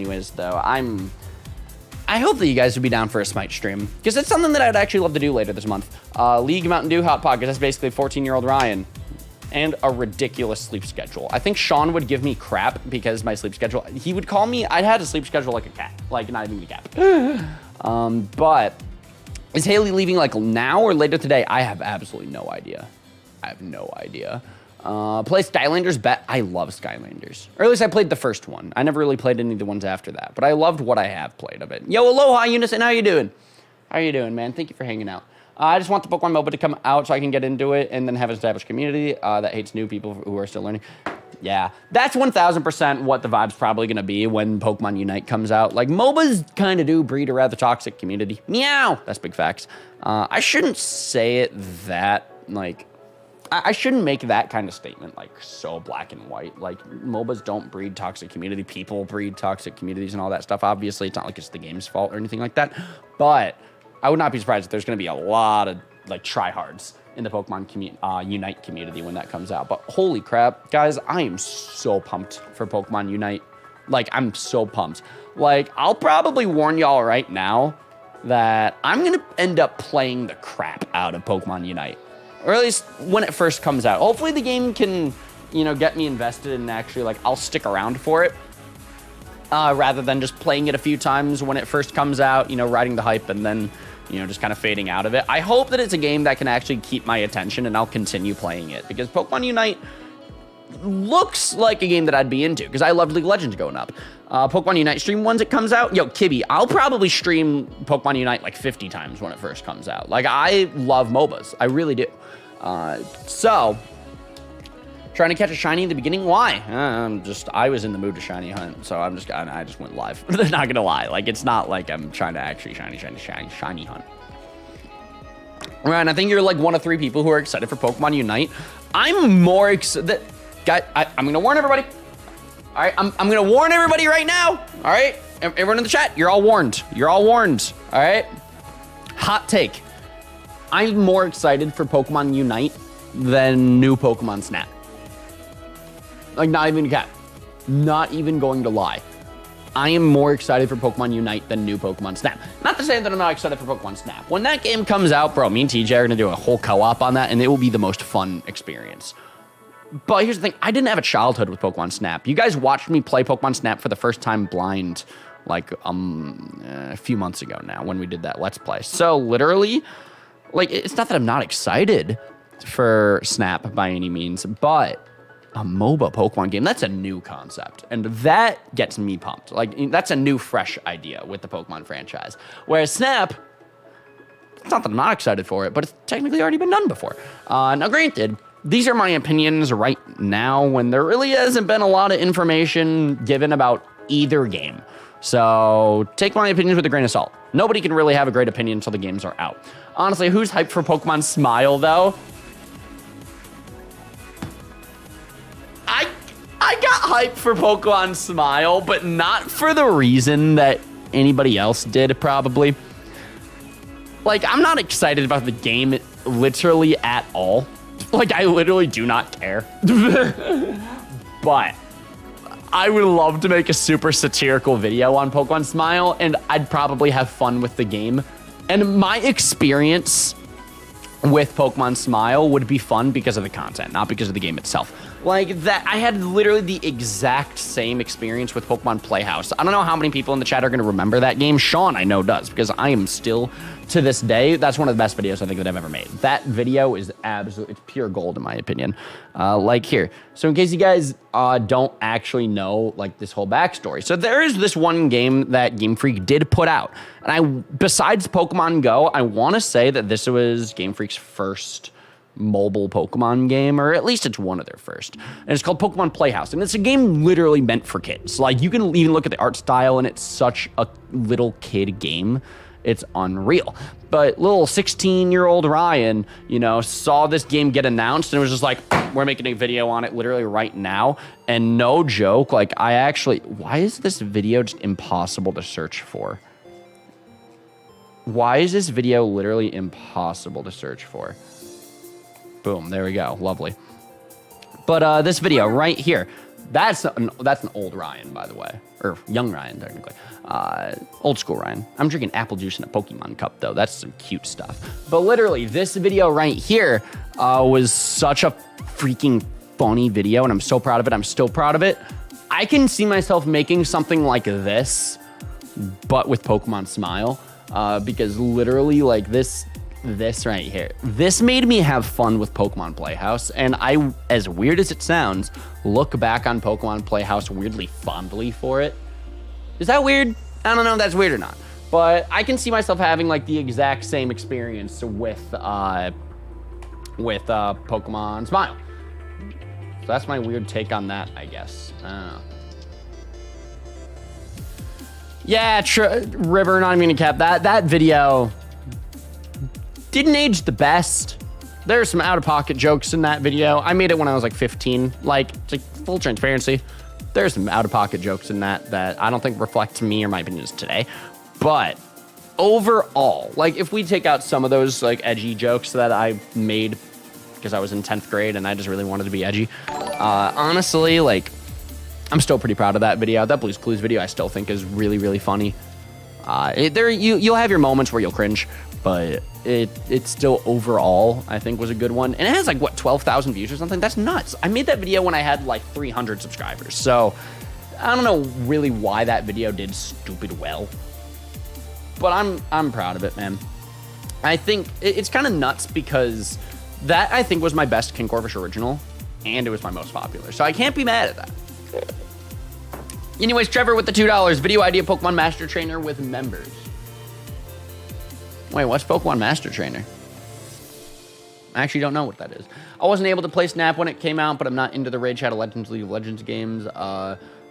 I hope that you guys would be down for a Smite stream, because it's something that I'd actually love to do later this month. League Mountain Dew Hot Pocket. That's basically 14-year-old Ryan. and a ridiculous sleep schedule. I think Sean would give me crap because my sleep schedule, he would call me, I'd had a sleep schedule like a cat, like not even a cat. But is Haley leaving like now or later today? I have absolutely no idea. I have no idea. Play Skylanders bet. I love Skylanders. Or at least I played the first one. I never really played any of the ones after that, but I loved what I have played of it. Yo, aloha, Unison. How you doing? How you doing, man? Thank you for hanging out. I just want the Pokemon MOBA to come out so I can get into it and then have an established community that hates new people who are still learning. Yeah, that's 1000% what the vibe's probably going to be when Pokemon Unite comes out. Like, MOBAs kind of do breed a rather toxic community. Meow! That's big facts. I shouldn't say it that, like... I shouldn't make that kind of statement, like, so black and white. Like, MOBAs don't breed toxic community. People breed toxic communities and all that stuff. Obviously, it's not like it's the game's fault or anything like that. But I would not be surprised if there's going to be a lot of, like, tryhards in the Pokemon Unite community when that comes out. But holy crap, guys, I am so pumped for Pokemon Unite. Like, I'm so pumped. Like, I'll probably warn y'all right now that I'm going to end up playing the crap out of Pokemon Unite. Or at least when it first comes out. Hopefully the game can, you know, get me invested and actually, like, I'll stick around for it. Rather than just playing it a few times when it first comes out, you know, riding the hype and then, you know, just kind of fading out of it. I hope that it's a game that can actually keep my attention and I'll continue playing it. Because Pokemon Unite looks like a game that I'd be into. Because I love League of Legends going up. Pokemon Unite stream once it comes out. Yo, Kibby, I'll probably stream Pokemon Unite like 50 times when it first comes out. Like, I love MOBAs. I really do. So, trying to catch a shiny in the beginning? Why? I was in the mood to shiny hunt, so I just went live. Not gonna lie. Like, it's not like I'm trying to actually shiny hunt. Ryan, I think you're like one of 3 people who are excited for Pokemon Unite. I'm more excited. Guys, I'm gonna warn everybody. All right, I'm gonna warn everybody right now. All right, everyone in the chat, you're all warned. You're all warned. All right. Hot take. I'm more excited for Pokemon Unite than new Pokemon Snap. Like, not even a cat. Not even going to lie. I am more excited for Pokemon Unite than new Pokemon Snap. Not to say that I'm not excited for Pokemon Snap. When that game comes out, bro, me and TJ are going to do a whole co-op on that, and it will be the most fun experience. But here's the thing. I didn't have a childhood with Pokemon Snap. You guys watched me play Pokemon Snap for the first time blind, like, a few months ago now when we did that Let's Play. So, literally... Like, it's not that I'm not excited for Snap by any means, but a MOBA Pokemon game, that's a new concept. And that gets me pumped. Like, that's a new, fresh idea with the Pokemon franchise. Whereas Snap, it's not that I'm not excited for it, but it's technically already been done before. Now, granted, these are my opinions right now when there really hasn't been a lot of information given about either game. So take my opinions with a grain of salt. Nobody can really have a great opinion until the games are out. Honestly, who's hyped for Pokemon Smile, though? I got hyped for Pokemon Smile, but not for the reason that anybody else did, probably. Like, I'm not excited about the game literally at all. Like, I literally do not care. But I would love to make a super satirical video on Pokemon Smile, and I'd probably have fun with the game. And my experience with Pokemon Smile would be fun because of the content, not because of the game itself. Like, that, I had literally the exact same experience with Pokemon Playhouse. I don't know how many people in the chat are going to remember that game. Sean, I know, does, because I am still, to this day, that's one of the best videos I think that I've ever made. That video is absolutely, it's pure gold in my opinion. Like here. So in case you guys don't actually know, like, this whole backstory. So there is this one game that Game Freak did put out. And besides Pokemon Go, I want to say that this was Game Freak's first mobile Pokemon game, or at least it's one of their first. And it's called Pokemon Playhouse. And it's a game literally meant for kids. Like, you can even look at the art style, and it's such a little kid game. It's unreal. But little 16-year-old Ryan, you know, saw this game get announced and was just like, we're making a video on it literally right now. And no joke, like, why is this video just impossible to search for? Why is this video literally impossible to search for? Boom, there we go. Lovely. But this video right here, that's an old Ryan, by the way. Or young Ryan, technically. Old school Ryan. I'm drinking apple juice in a Pokemon cup, though. That's some cute stuff. But literally, this video right here was such a freaking funny video, and I'm so proud of it. I'm still proud of it. I can see myself making something like this, but with Pokemon Smile, because literally like this right here, this made me have fun with Pokemon Playhouse, and I, as weird as it sounds, look back on Pokemon Playhouse weirdly fondly for it. Is that weird? I don't know if that's weird or not, but I can see myself having like the exact same experience with Pokemon Smile. So that's my weird take on that, I guess. Yeah, River, not even gonna cap that. That video didn't age the best. There's some out-of-pocket jokes in that video. I made it when I was like 15. Like, it's like full transparency. There's some out-of-pocket jokes in that I don't think reflect me or my opinions today. But overall, like if we take out some of those like edgy jokes that I made because I was in 10th grade and I just really wanted to be edgy, honestly, like I'm still pretty proud of that video. That Blue's Clues video I still think is really, really funny. You'll have your moments where you'll cringe, but it still overall I think was a good one. And it has like what, 12,000 views or something? That's nuts. I made that video when I had like 300 subscribers. So I don't know really why that video did stupid well, but I'm proud of it, man. I think it's kind of nuts because that I think was my best King Corvish original, and it was my most popular. So I can't be mad at that. Anyways, Trevor with the $2. Video idea Pokemon Master Trainer with members. Wait, what's Pokemon Master Trainer? I actually don't know what that is. I wasn't able to play Snap when it came out, but I'm not into the Raid Shadow Legends, League of Legends games.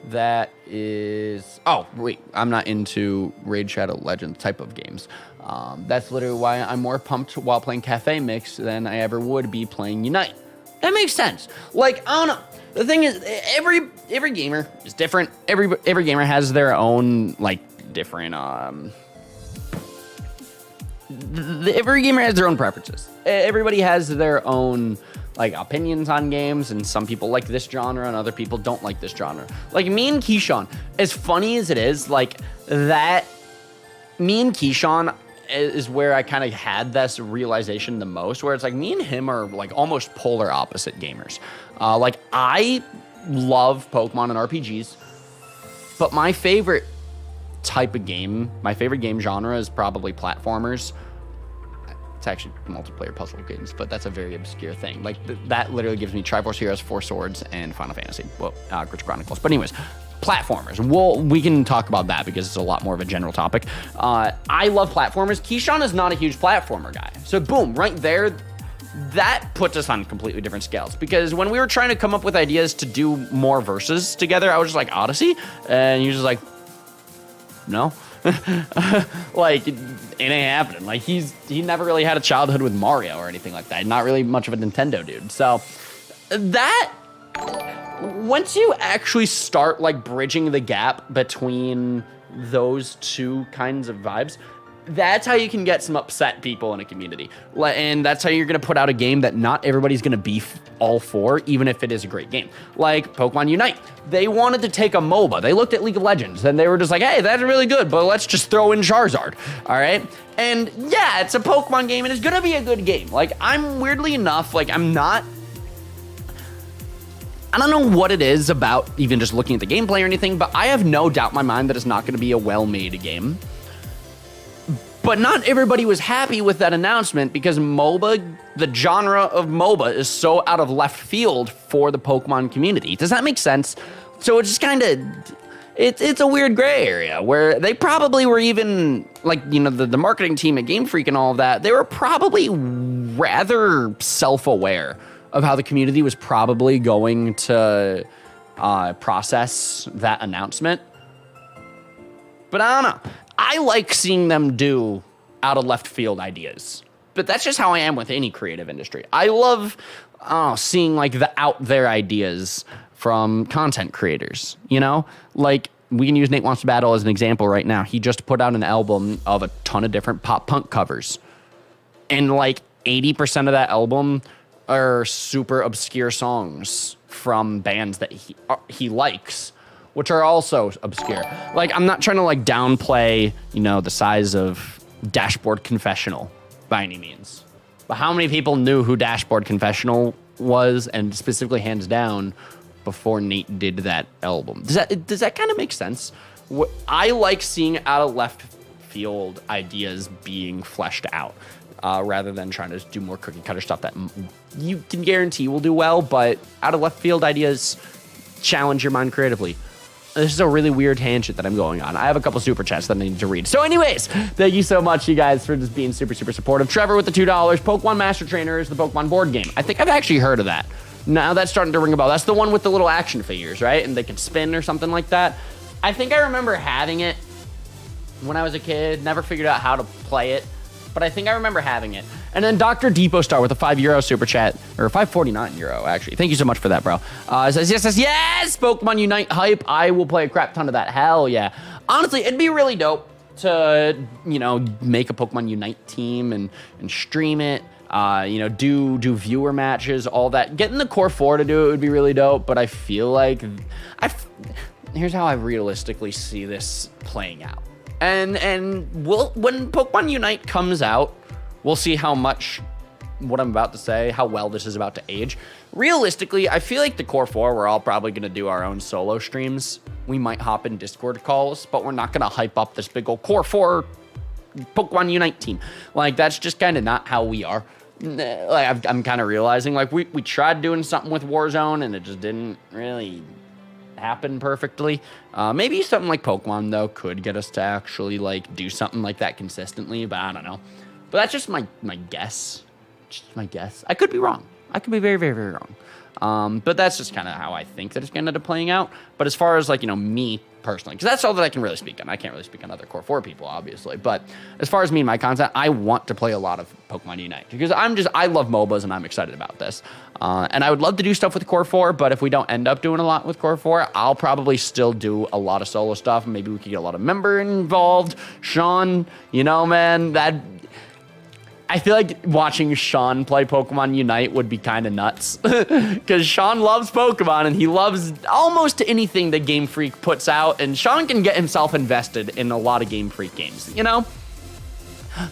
That is... Oh, wait. I'm not into Raid Shadow Legends type of games. That's literally why I'm more pumped while playing Cafe Mix than I ever would be playing Unite. That makes sense. Like, I don't know. The thing is, every gamer is different. Every gamer has their own, like, different... Every gamer has their own preferences. Everybody has their own... like opinions on games, and some people like this genre and other people don't like this genre. Like me and Keyshawn, as funny as it is, like that, me and Keyshawn is where I kind of had this realization the most, where it's like me and him are like almost polar opposite gamers. Like I love Pokemon and RPGs, but my favorite type of game, my favorite game genre is probably platformers. It's actually multiplayer puzzle games, but that's a very obscure thing. Like, that literally gives me Triforce Heroes, Four Swords, and Final Fantasy. Well, Glitch Chronicles. But anyways, platformers. We can talk about that because it's a lot more of a general topic. I love platformers. Keyshawn is not a huge platformer guy. So, boom, right there, that puts us on completely different scales. Because when we were trying to come up with ideas to do more verses together, I was just like, Odyssey? And he was just like, no. Like, it ain't happening. Like, he never really had a childhood with Mario or anything like that. Not really much of a Nintendo dude. So that, once you actually start like bridging the gap between those two kinds of vibes, that's how you can get some upset people in a community. And that's how you're going to put out a game that not everybody's going to be all for, even if it is a great game. Like Pokemon Unite. They wanted to take a MOBA. They looked at League of Legends and they were just like, hey, that's really good, but let's just throw in Charizard. All right? And yeah, it's a Pokemon game and it's going to be a good game. Like, I'm weirdly enough, like, I don't know what it is about even just looking at the gameplay or anything, but I have no doubt in my mind that it's not going to be a well-made game. But not everybody was happy with that announcement because MOBA, the genre of MOBA, is so out of left field for the Pokemon community. Does that make sense? So it's just kind of, it's a weird gray area where they probably were even, like, you know, the marketing team at Game Freak and all of that, they were probably rather self-aware of how the community was probably going to process that announcement. But I don't know. I like seeing them do out of left field ideas, but that's just how I am with any creative industry. I love seeing like the out there ideas from content creators, you know, like we can use Nate Wants to Battle as an example right now. He just put out an album of a ton of different pop punk covers, and like 80% of that album are super obscure songs from bands that he likes, which are also obscure. Like, I'm not trying to like downplay, you know, the size of Dashboard Confessional by any means. But how many people knew who Dashboard Confessional was, and specifically hands down, before Nate did that album. Does that kind of make sense? I like seeing out of left field ideas being fleshed out, rather than trying to do more cookie cutter stuff that you can guarantee will do well, but out of left field ideas challenge your mind creatively. This is a really weird tangent that I'm going on. I have a couple super chats that I need to read. So anyways, thank you so much, you guys, for just being super, super supportive. Trevor with the $2. Pokemon Master Trainer is the Pokemon board game. I think I've actually heard of that. Now that's starting to ring a bell. That's the one with the little action figures, right? And they can spin or something like that. I think I remember having it when I was a kid. Never figured out how to play it, but I think I remember having it. And then Dr. Depot Star with a €5 super chat, or €5.49 actually. Thank you so much for that, bro. Says yes, Pokemon Unite hype. I will play a crap ton of that. Hell yeah. Honestly, it'd be really dope to, make a Pokemon Unite team and stream it. Do viewer matches, all that. Getting the core 4 to do it would be really dope, but I feel like here's how I realistically see this playing out. And when Pokemon Unite comes out, we'll see how much what I'm about to say, how well this is about to age. Realistically, I feel like the core 4, we're all probably going to do our own solo streams. We might hop in Discord calls, but we're not going to hype up this big old core 4 Pokemon Unite team. Like, that's just kind of not how we are. Like, I'm kind of realizing, like, we tried doing something with Warzone, and it just didn't really happen perfectly. Maybe something like Pokemon, though, could get us to actually, like, do something like that consistently, but I don't know. But that's just my guess. Just my guess. I could be wrong. I could be very, very, very wrong. But that's just kind of how I think that it's going to end up playing out. But as far as, like, me personally, because that's all that I can really speak on. I can't really speak on other Core 4 people, obviously. But as far as me and my content, I want to play a lot of Pokemon Unite. Because I love MOBAs, and I'm excited about this. And I would love to do stuff with Core 4, but if we don't end up doing a lot with Core 4, I'll probably still do a lot of solo stuff. Maybe we could get a lot of member involved. Sean, man, I feel like watching Sean play Pokemon Unite would be kind of nuts. Because Sean loves Pokemon, and he loves almost anything that Game Freak puts out. And Sean can get himself invested in a lot of Game Freak games,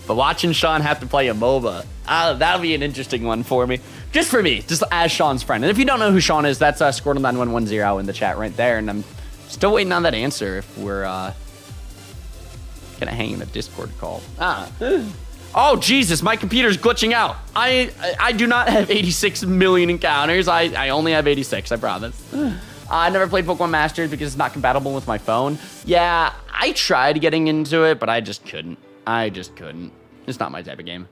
But watching Sean have to play a MOBA, that'll be an interesting one for me. Just for me, just as Sean's friend. And if you don't know who Sean is, that's Squirtle9110 in the chat right there. And I'm still waiting on that answer if we're gonna hang in a Discord call. Oh, Jesus, my computer's glitching out. I do not have 86 million encounters. I only have 86, I promise. I never played Pokemon Masters because it's not compatible with my phone. Yeah, I tried getting into it, but I just couldn't. It's not my type of game.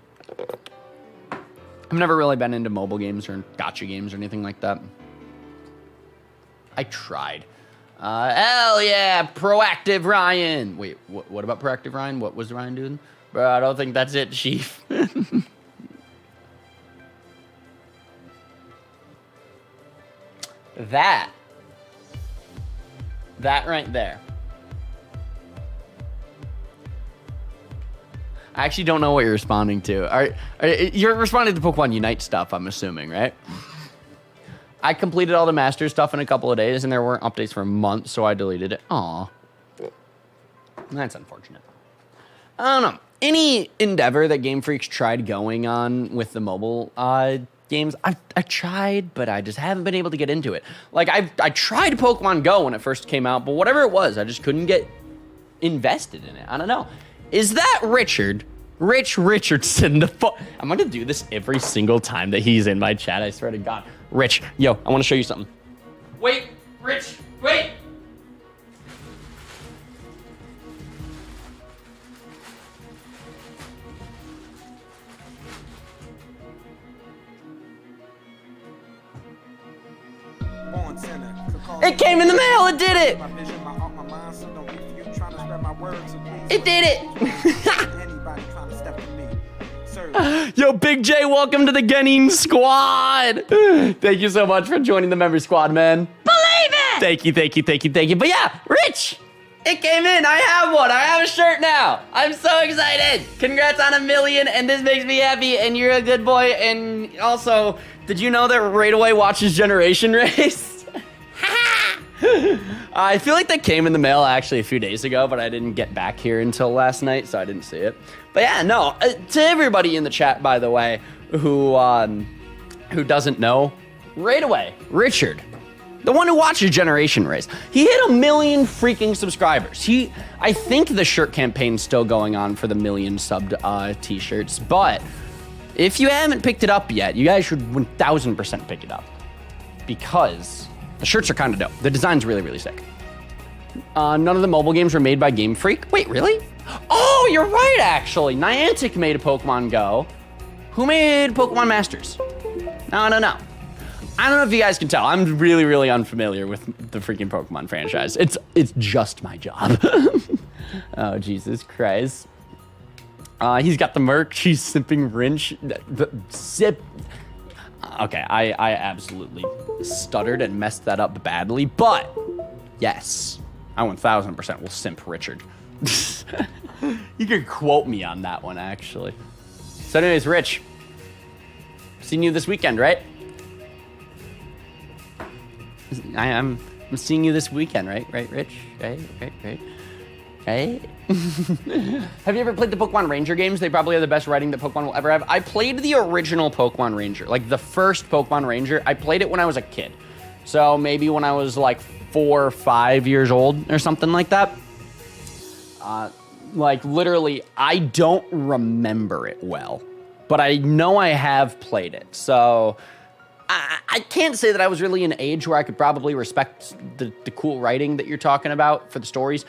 I've never really been into mobile games or gacha games or anything like that. I tried. Hell yeah, Proactive Ryan. Wait, what about Proactive Ryan? What was Ryan doing? Bro, I don't think that's it, Chief. That right there. I actually don't know what you're responding to. You're responding to Pokemon Unite stuff, I'm assuming, right? I completed all the Master stuff in a couple of days, and there weren't updates for months, so I deleted it. Aw. That's unfortunate. I don't know. Any endeavor that Game Freak's tried going on with the mobile games, I tried, but I just haven't been able to get into it. Like, I tried Pokemon Go when it first came out, but whatever it was, I just couldn't get invested in it. I don't know. Is that Richard? Rich Richardson. I'm going to do this every single time that he's in my chat, I swear to God. Rich, yo, I want to show you something. Wait, Rich, wait! It came in the mail, it did it! It did it! Yo, Big J, welcome to the Genin squad! Thank you so much for joining the member squad, man. Believe it! Thank you. But yeah, Rich! It came in, I have one, I have a shirt now. I'm so excited. Congrats on 1 million, and this makes me happy, and you're a good boy, and also, did you know that Right Away watches Generation Race? I feel like that came in the mail actually a few days ago, but I didn't get back here until last night, so I didn't see it. But yeah, no, to everybody in the chat, by the way, who doesn't know, right away, Richard, the one who watches Generation Race, he hit 1 million freaking subscribers. I think the shirt campaign's still going on for the 1 million subbed t-shirts, but if you haven't picked it up yet, you guys should 1000% pick it up because the shirts are kind of dope. The design's really, really sick. None of the mobile games were made by Game Freak. Wait, really? Oh, you're right, actually. Niantic made a Pokemon Go. Who made Pokemon Masters? No, I don't know. I don't know if you guys can tell. I'm really, really unfamiliar with the freaking Pokemon franchise. It's just my job. Oh, Jesus Christ. He's got the merch. He's sipping wrench. Sip. Okay, I absolutely stuttered and messed that up badly, but yes, I 1000% will simp Richard. You can quote me on that one, actually. So anyways, Rich, seeing you this weekend, right? I'm seeing you this weekend, right, Rich? Right? Have you ever played the Pokemon Ranger games? They probably have the best writing that Pokemon will ever have. I played the original Pokemon Ranger, like the first Pokemon Ranger. I played it when I was a kid. So maybe when I was like 4 or 5 years old or something like that. Like literally, I don't remember it well, but I know I have played it. So I can't say that I was really an age where I could probably respect the cool writing that you're talking about for the stories.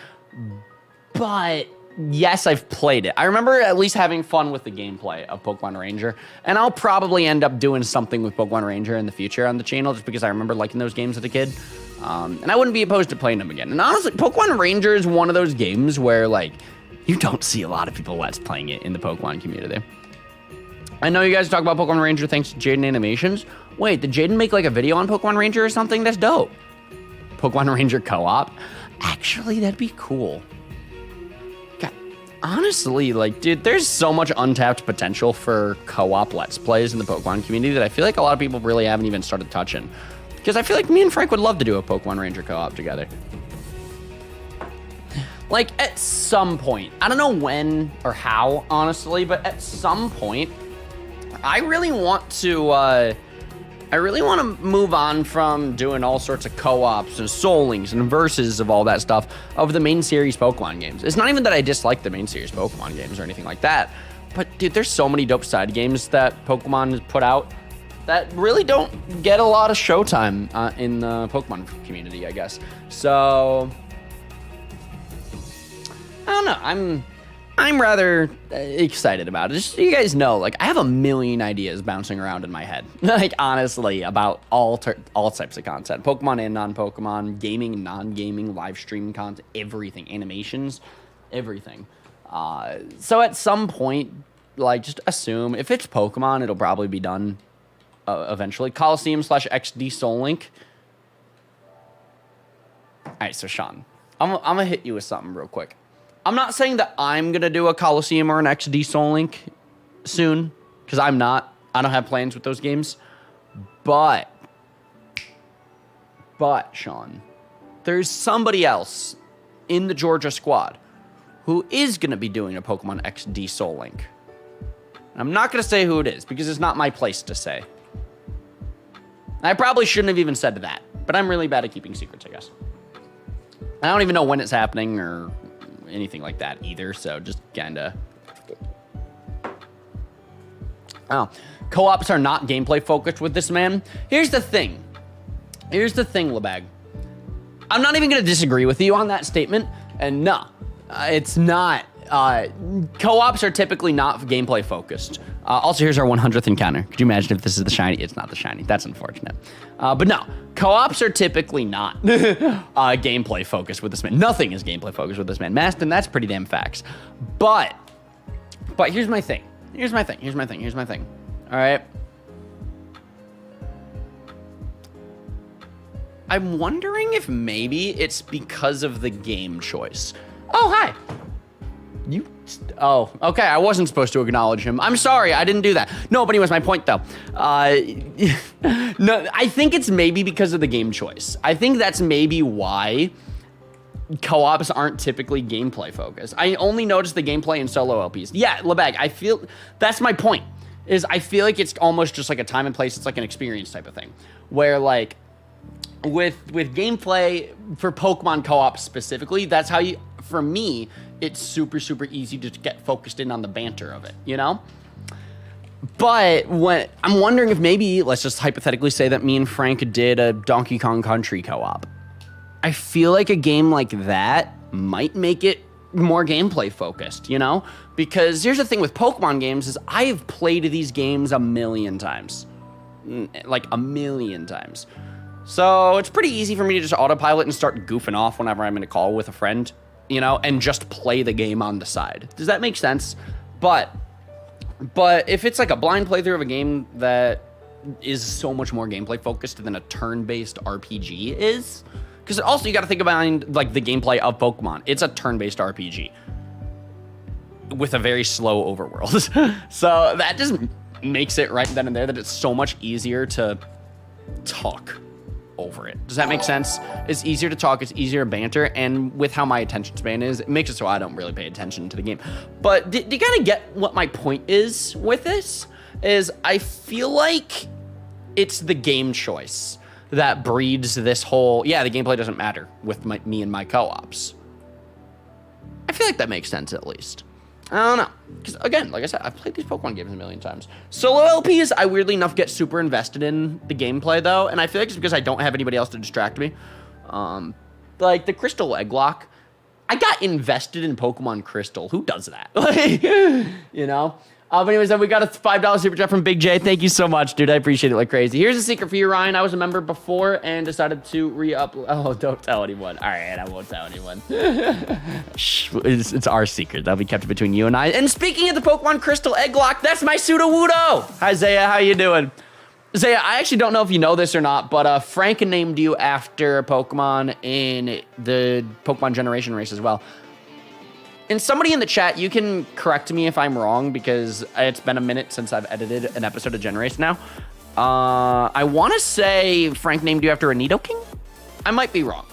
But yes, I've played it. I remember at least having fun with the gameplay of Pokemon Ranger, and I'll probably end up doing something with Pokemon Ranger in the future on the channel just because I remember liking those games as a kid. And I wouldn't be opposed to playing them again. And honestly, Pokemon Ranger is one of those games where, like, you don't see a lot of people let's playing it in the Pokemon community. I know you guys talk about Pokemon Ranger thanks to Jaden Animations. Wait, did Jaden make, like, a video on Pokemon Ranger or something? That's dope. Pokemon Ranger co-op? Actually, that'd be cool. Honestly, like, dude, there's so much untapped potential for co-op Let's Plays in the Pokemon community that I feel like a lot of people really haven't even started touching. Because I feel like me and Frank would love to do a Pokemon Ranger co-op together. Like, at some point. I don't know when or how, honestly, but at some point, I really want to move on from doing all sorts of co-ops and soul links and verses of all that stuff of the main series Pokemon games. It's not even that I dislike the main series Pokemon games or anything like that, but dude, there's so many dope side games that Pokemon has put out that really don't get a lot of showtime in the Pokemon community, I guess. So, I don't know. I'm rather excited about it. Just so you guys know, like, I have 1 million ideas bouncing around in my head. Like, honestly, about all types of content. Pokemon and non-Pokemon, gaming, non-gaming, live stream content, everything. Animations, everything. So at some point, like, just assume, if it's Pokemon, it'll probably be done eventually. Coliseum/XD Soul Link. All right, so Sean, I'm going to hit you with something real quick. I'm not saying that I'm going to do a Coliseum or an XD Soul Link soon, because I'm not. I don't have plans with those games. But, Sean, there's somebody else in the Georgia squad who is going to be doing a Pokemon XD Soul Link. I'm not going to say who it is, because it's not my place to say. I probably shouldn't have even said that, but I'm really bad at keeping secrets, I guess. I don't even know when it's happening or anything like that either, so just kinda. Oh, co-ops are not gameplay focused with this man. Here's the thing, Lebag. I'm not even gonna disagree with you on that statement, and no, it's not. Co-ops are typically not gameplay focused. Also, here's our 100th encounter. Could you imagine if this is the shiny? It's not the shiny. That's unfortunate. But no, co-ops are typically not gameplay focused with this man. Nothing is gameplay focused with this man. Maston, that's pretty damn facts. But here's my thing. Here's my thing. All right. I'm wondering if maybe it's because of the game choice. Oh, hi. Oh, okay, I wasn't supposed to acknowledge him. I'm sorry, I didn't do that. No, but anyways, my point though. No, I think it's maybe because of the game choice. I think that's maybe why co-ops aren't typically gameplay focused. I only noticed the gameplay in solo LPs. Yeah, Lebag, I feel, that's my point. is I feel like it's almost just like a time and place. It's like an experience type of thing, where like with gameplay for Pokemon co-op specifically, that's how you, for me, it's super easy to get focused in on the banter of it, you know? But when I'm wondering if maybe, let's just hypothetically say that me and Frank did a Donkey Kong Country co-op. I feel like a game like that might make it more gameplay focused, you know? Because here's the thing with Pokemon games is I've played these games a million times. Like a million times. So it's pretty easy for me to just autopilot and start goofing off whenever I'm in a call with a friend, you know, and just play the game on the side. Does that make sense? But if it's like a blind playthrough of a game that is so much more gameplay focused than a turn-based RPG is, because also you got to think about like the gameplay of Pokemon. It's a turn-based RPG with a very slow overworld. So that just makes it right then and there that it's so much easier to talk over it. Does that make sense? It's easier to talk, it's easier to banter, and with how my attention span is, it makes it so I don't really pay attention to the game. But do you kind of get what my point is with this? Is I feel like it's the game choice that breeds this whole, yeah, the gameplay doesn't matter with me and my co-ops. I feel like that makes sense at least. I don't know. Because again, like I said, I've played these Pokemon games a million times. Solo LPs, I weirdly enough get super invested in the gameplay though, and I feel like it's because I don't have anybody else to distract me. Like the Crystal Egglock, I got invested in Pokemon Crystal. Who does that? Like, you know? But anyways, then we got a $5 super chat from Big J. Thank you so much, dude. I appreciate it like crazy. Here's a secret for you, Ryan. I was a member before and decided to re-upload. Oh, don't tell anyone. All right, I won't tell anyone. Shh, it's our secret. That'll be kept between you and I. And speaking of the Pokemon Crystal Egglock, that's my Sudowoodo. Hi, Zaya. How you doing? Zaya, I actually don't know if you know this or not, but Frank named you after a Pokemon in the Pokemon Generation race as well. And somebody in the chat, you can correct me if I'm wrong, because it's been a minute since I've edited an episode of Gen Race now. I want to say Frank named you after a Nidoking? I might be wrong,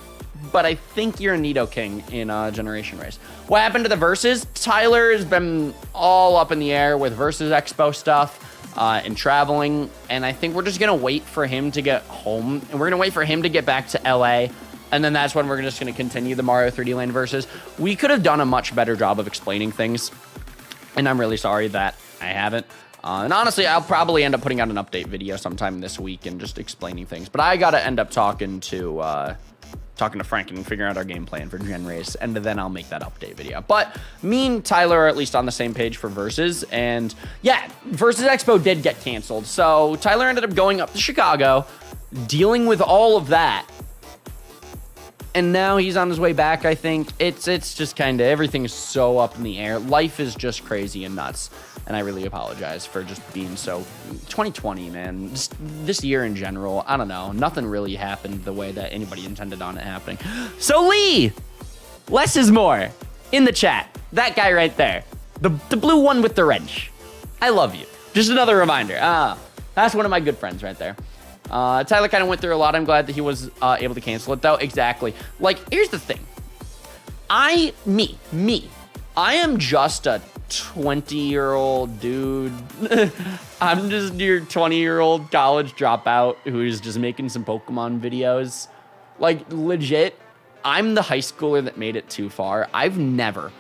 but I think you're a Nidoking in Generation Race. What happened to the Versus? Tyler has been all up in the air with Versus Expo stuff and traveling, and I think we're just going to wait for him to get home, and we're going to wait for him to get back to LA. And then that's when we're just going to continue the Mario 3D Land Versus. We could have done a much better job of explaining things, and I'm really sorry that I haven't. And honestly, I'll probably end up putting out an update video sometime this week and just explaining things. But I got to end up talking to Frank and figuring out our game plan for Gen Race, and then I'll make that update video. But me and Tyler are at least on the same page for Versus, and yeah, Versus Expo did get canceled. So Tyler ended up going up to Chicago, dealing with all of that. And now he's on his way back, I think. It's just kind of, everything is so up in the air. Life is just crazy and nuts. And I really apologize for just being so... 2020, man. Just this year in general, I don't know. Nothing really happened the way that anybody intended on it happening. So Lee! Less is more. In the chat. That guy right there. The blue one with the wrench. I love you. Just another reminder. That's one of my good friends right there. Tyler kind of went through a lot. I'm glad that he was able to cancel it, though. Exactly. Like, here's the thing. I am just a 20-year-old dude. I'm just your 20-year-old college dropout who's just making some Pokemon videos. Like, legit, I'm the high schooler that made it too far. I've never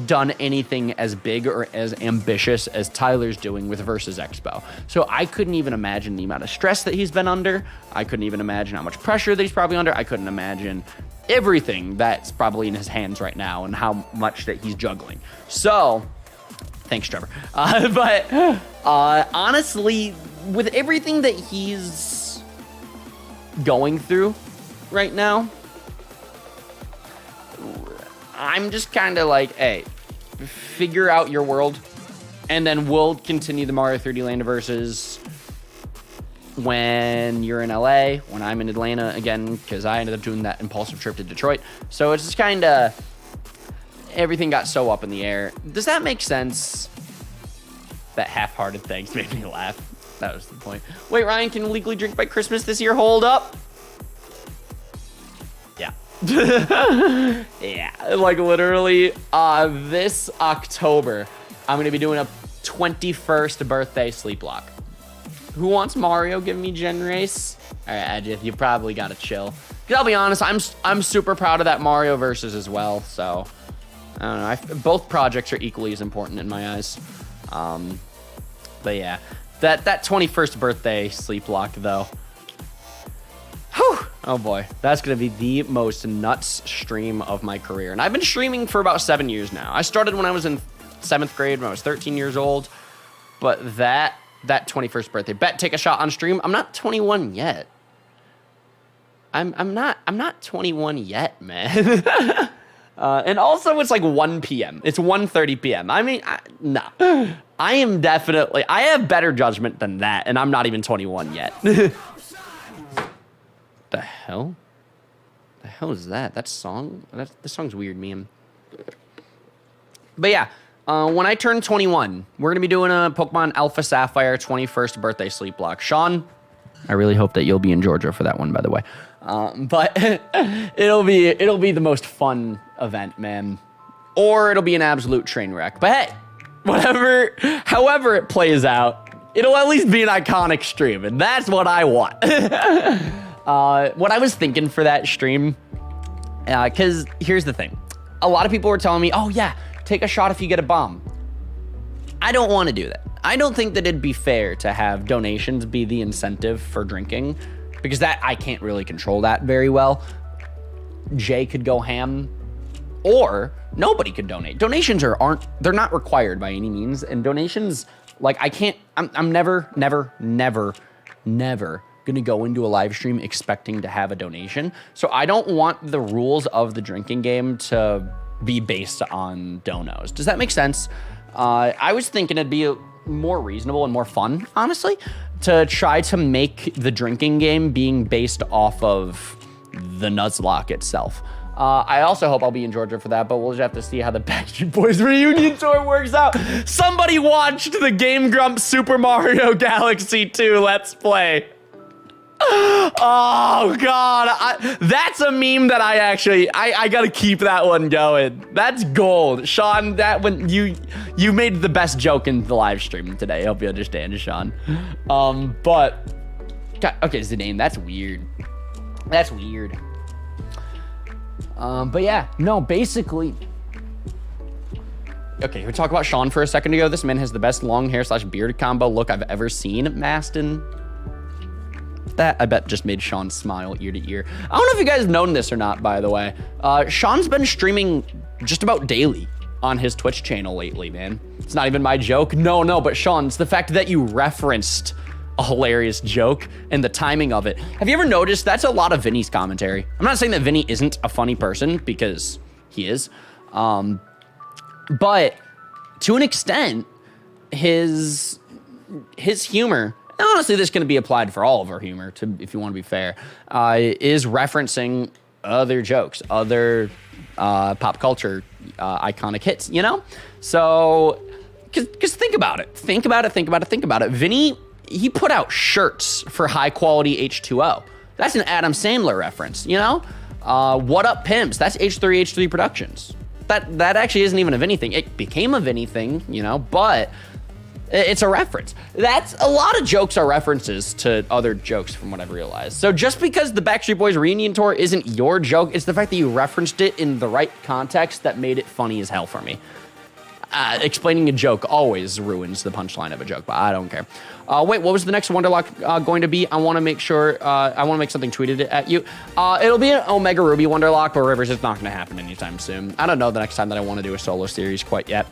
done anything as big or as ambitious as Tyler's doing with Versus Expo. So I couldn't even imagine the amount of stress that he's been under. I couldn't even imagine how much pressure that he's probably under. I couldn't imagine everything that's probably in his hands right now and how much that he's juggling. So, thanks, Trevor. But honestly, with everything that he's going through right now, I'm just kind of like, hey, figure out your world, and then we'll continue the Mario 3D Land Versus when you're in LA, when I'm in Atlanta again, because I ended up doing that impulsive trip to Detroit. So it's just kind of, everything got so up in the air. Does that make sense? That half-hearted thanks made me laugh. That was the point. Wait, Ryan can legally drink by Christmas this year? Hold up. Yeah. Yeah, like literally this October, I'm gonna be doing a 21st birthday sleep lock. Who wants Mario? Give me Gen Race. All right, Edgith, you probably gotta chill. Cause I'll be honest, I'm super proud of that Mario versus as well. So I don't know. Both projects are equally as important in my eyes. But yeah, that 21st birthday sleep lock though. Whew. Oh boy, that's gonna be the most nuts stream of my career. And I've been streaming for about 7 years now. I started when I was in 7th grade, when I was 13 years old. But that 21st birthday, bet take a shot on stream. I'm not 21 yet. I'm not 21 yet, man. And also it's like 1 p.m. It's 1:30 p.m. I mean, no. I have better judgment than that, and I'm not even 21 yet. The hell? The hell is that? That song? This song's weird, man. But yeah, when I turn 21, we're gonna be doing a Pokemon Alpha Sapphire 21st birthday sleep block. Sean, I really hope that you'll be in Georgia for that one, by the way. But it'll be the most fun event, man. Or it'll be an absolute train wreck. But hey, however it plays out, it'll at least be an iconic stream, and that's what I want. What I was thinking for that stream, because here's the thing. A lot of people were telling me, oh yeah, take a shot if you get a bomb. I don't want to do that. I don't think that it'd be fair to have donations be the incentive for drinking, because that I can't really control that very well. Jay could go ham, or nobody could donate. Donations they're not required by any means, and donations, like I'm never gonna go into a live stream expecting to have a donation. So I don't want the rules of the drinking game to be based on donos. Does that make sense? I was thinking it'd be more reasonable and more fun, honestly, to try to make the drinking game being based off of the Nuzlocke itself. I also hope I'll be in Georgia for that, but we'll just have to see how the Backstreet Boys reunion tour works out. Somebody watched the Game Grumps Super Mario Galaxy 2 Let's Play. Oh God, that's a meme that I gotta keep that one going. That's gold. Sean, that one, you made the best joke in the live stream today. I hope you understand, Sean. But, God, okay, Zidane, that's weird. That's weird. But yeah, no, basically, okay, we talk about Sean for a second ago. This man has the best long hair / beard combo look I've ever seen, Maston. That, I bet, just made Sean smile ear to ear. I don't know if you guys have known this or not, by the way. Sean's been streaming just about daily on his Twitch channel lately, man. It's not even my joke. No, but Sean, it's the fact that you referenced a hilarious joke and the timing of it. Have you ever noticed that's a lot of Vinny's commentary? I'm not saying that Vinny isn't a funny person, because he is. But to an extent, his humor, and honestly, this can be applied for all of our humor, if you want to be fair, is referencing other jokes, other pop culture iconic hits, you know? So, because think about it. Think about it. Vinny, he put out shirts for high quality H2O. That's an Adam Sandler reference, you know? What Up Pimps, that's H3H3 Productions. That actually isn't even a Vinny thing. It became a Vinny thing, you know, but it's a reference. That's a lot of jokes are references to other jokes from what I've realized. So just because the Backstreet Boys reunion tour isn't your joke, it's the fact that you referenced it in the right context that made it funny as hell for me. Explaining a joke always ruins the punchline of a joke, but I don't care. Wait, what was the next Wonderlock going to be? I want to make sure, I want to make something tweeted at you. It'll be an Omega Ruby Wonderlock, but Rivers is not going to happen anytime soon. I don't know the next time that I want to do a solo series quite yet.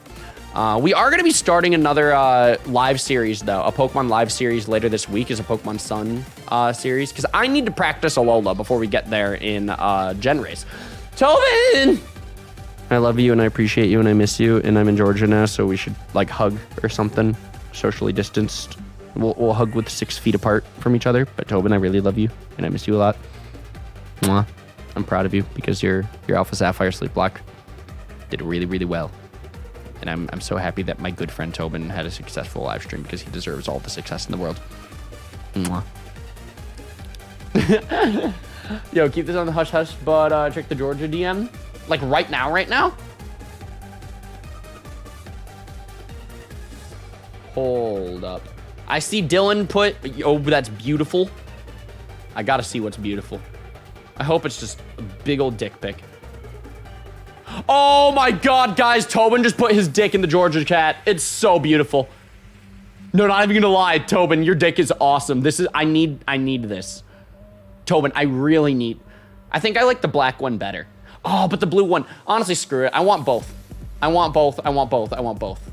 We are going to be starting another live series, though. A Pokemon live series later this week is a Pokemon Sun series, because I need to practice Alola before we get there in Gen Race. Tobin! I love you, and I appreciate you, and I miss you, and I'm in Georgia now, so we should, like, hug or something, socially distanced. We'll hug with 6 feet apart from each other, but Tobin, I really love you, and I miss you a lot. Mwah. I'm proud of you, because your Alpha Sapphire Sleep Block did really, really well. And I'm so happy that my good friend Tobin had a successful live stream, because he deserves all the success in the world. Mwah. Yo, keep this on the hush-hush, but check the Georgia DM. Like right now? Hold up. I see Dylan put, oh, that's beautiful. I gotta see what's beautiful. I hope it's just a big old dick pic. Oh my God, guys, Tobin just put his dick in the Georgia chat. It's so beautiful. No, not even gonna lie, Tobin, your dick is awesome. This is, I need this. Tobin, I really need, I think I like the black one better. Oh, but the blue one, honestly, screw it. I want both. I want both, I want both, I want both.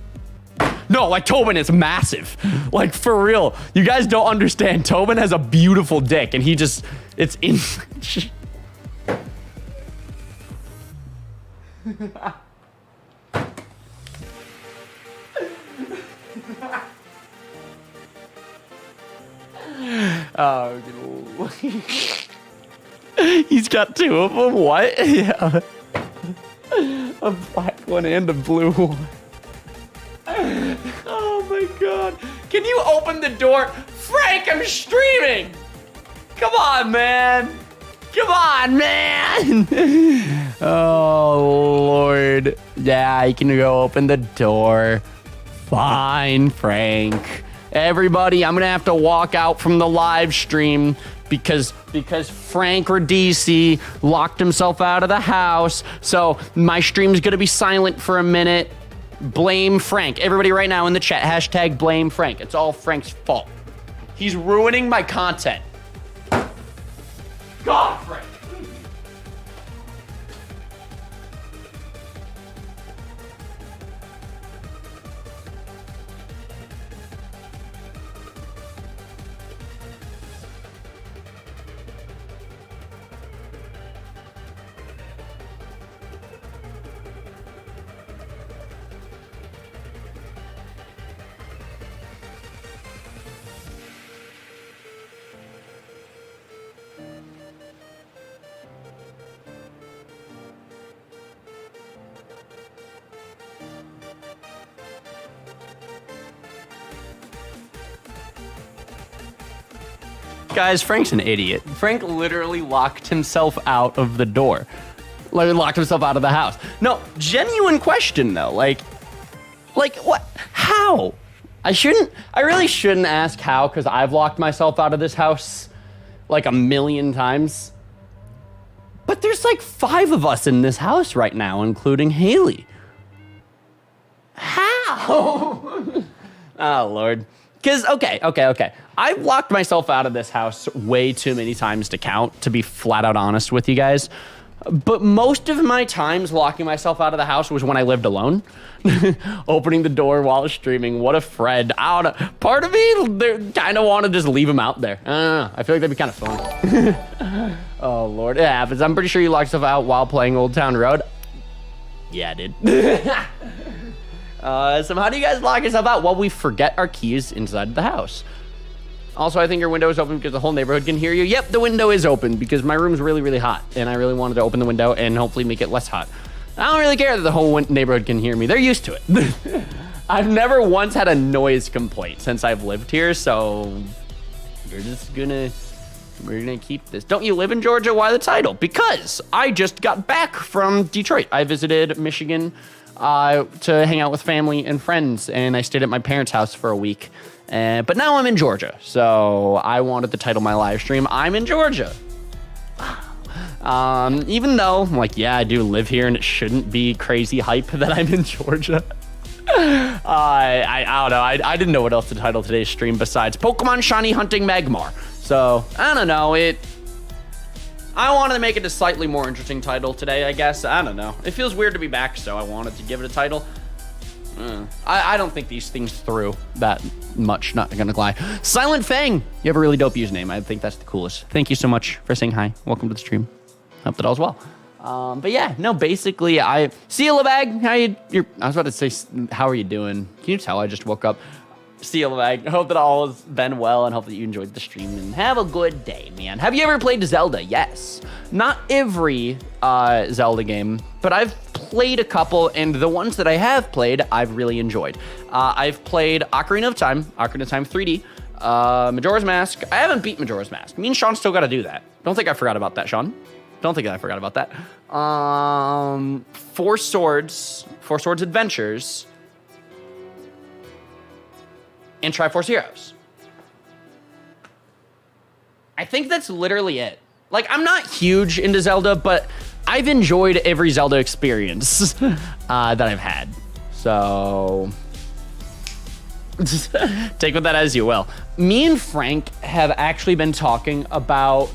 No, like Tobin is massive. Like for real. You guys don't understand. Tobin has a beautiful dick and he just, it's in. Oh, he's got two of them. What? Yeah. A black one and a blue one. Oh my God. Can you open the door? Frank, I'm streaming. Come on, man. Come on, man. Oh, Lord. Yeah, you can go open the door. Fine, Frank. Everybody, I'm going to have to walk out from the live stream because Frank Radici locked himself out of the house. So my stream's going to be silent for a minute. Blame Frank. Everybody right now in the chat, hashtag blame Frank. It's all Frank's fault. He's ruining my content. God, Frank. Guys, Frank's an idiot. Frank literally locked himself out of the door. Like, locked himself out of the house. No, genuine question though. Like what? How? I really shouldn't ask how, because I've locked myself out of this house like a million times. But there's like 5 of us in this house right now, including Haley. How? Oh, Lord. Because, okay. I've locked myself out of this house way too many times to count, to be flat out honest with you guys. But most of my times locking myself out of the house was when I lived alone. Opening the door while streaming. What a friend. I don't know. Part of me kind of want to just leave him out there. I don't know. I feel like that'd be kind of fun. Oh, Lord. It happens. I'm pretty sure you locked yourself out while playing Old Town Road. Yeah, I did. So how do you guys lock yourself out? Well, we forget our keys inside the house. Also, I think your window is open because the whole neighborhood can hear you. Yep, the window is open because my room's really, really hot. And I really wanted to open the window and hopefully make it less hot. I don't really care that the whole neighborhood can hear me. They're used to it. I've never once had a noise complaint since I've lived here. So we're gonna keep this. Don't you live in Georgia? Why the title? Because I just got back from Detroit. I visited Michigan to hang out with family and friends, and I stayed at my parents' house for a week. But now I'm in Georgia, so I wanted to title my live stream, I'm in Georgia. Even though, like, yeah, I do live here, and it shouldn't be crazy hype that I'm in Georgia. I don't know. I didn't know what else to title today's stream besides Pokemon Shiny Hunting Magmar. So, I don't know. I wanted to make it a slightly more interesting title today, I guess. I don't know. It feels weird to be back, so I wanted to give it a title. I don't think these things through that much, not gonna lie. Silent Fang, you have a really dope username. I think that's the coolest. Thank you so much for saying hi. Welcome to the stream. Hope that all's well. But yeah, no, basically, see you, Labag. I was about to say, how are you doing? Can you tell I just woke up? See you, Labag. Hope that all has been well and hope that you enjoyed the stream and have a good day, man. Have you ever played Zelda? Yes. Not every Zelda game, but I've played a couple, and the ones that I have played, I've really enjoyed. I've played Ocarina of Time 3D, Majora's Mask. I haven't beat Majora's Mask. Me and Sean still got to do that. Don't think I forgot about that, Sean. Don't think I forgot about that. Four Swords Adventures. and Triforce Heroes. I think that's literally it. Like, I'm not huge into Zelda, but I've enjoyed every Zelda experience that I've had. So take with that as you will. Me and Frank have actually been talking about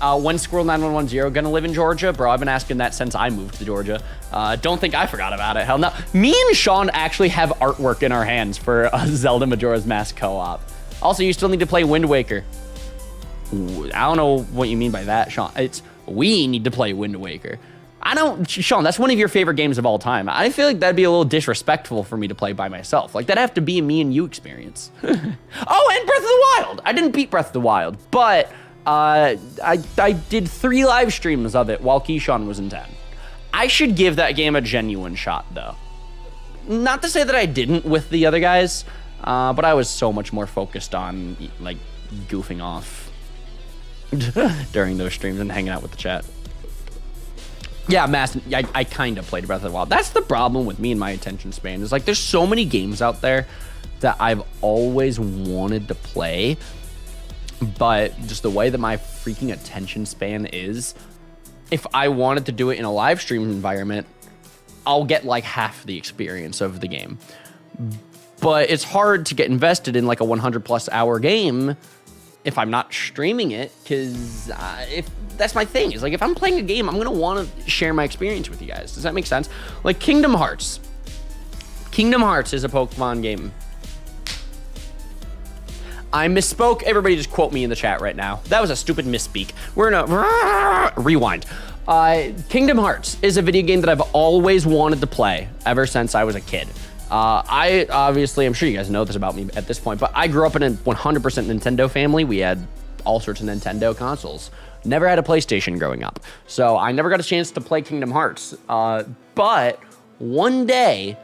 when Squirrel 9110 gonna live in Georgia. Bro, I've been asking that since I moved to Georgia. Don't think I forgot about it. Hell no. Me and Sean actually have artwork in our hands for Zelda Majora's Mask co-op. Also, you still need to play Wind Waker. Ooh, I don't know what you mean by that, Sean. We need to play Wind Waker. Sean, that's one of your favorite games of all time. I feel like that'd be a little disrespectful for me to play by myself. Like, that'd have to be a me and you experience. Oh, and Breath of the Wild. I didn't beat Breath of the Wild, but I did 3 live streams of it while Keyshawn was in town. I should give that game a genuine shot, though. Not to say that I didn't with the other guys, but I was so much more focused on, like, goofing off during those streams and hanging out with the chat. Yeah, I kind of played Breath of the Wild. That's the problem with me and my attention span. Is like, there's so many games out there that I've always wanted to play, but just the way that my freaking attention span is, if I wanted to do it in a live stream environment, I'll get like half the experience of the game. But it's hard to get invested in like a 100+ hour game if I'm not streaming it, because if that's my thing, is like, if I'm playing a game, I'm gonna want to share my experience with you guys. Does that make sense? Like Kingdom Hearts. Kingdom Hearts is a Pokemon game. I misspoke. Everybody just quote me in the chat right now. That was a stupid misspeak. We're gonna rewind. Kingdom Hearts is a video game that I've always wanted to play ever since I was a kid. I obviously, I'm sure you guys know this about me at this point, but I grew up in a 100% Nintendo family. We had all sorts of Nintendo consoles. Never had a PlayStation growing up. So I never got a chance to play Kingdom Hearts. But one day,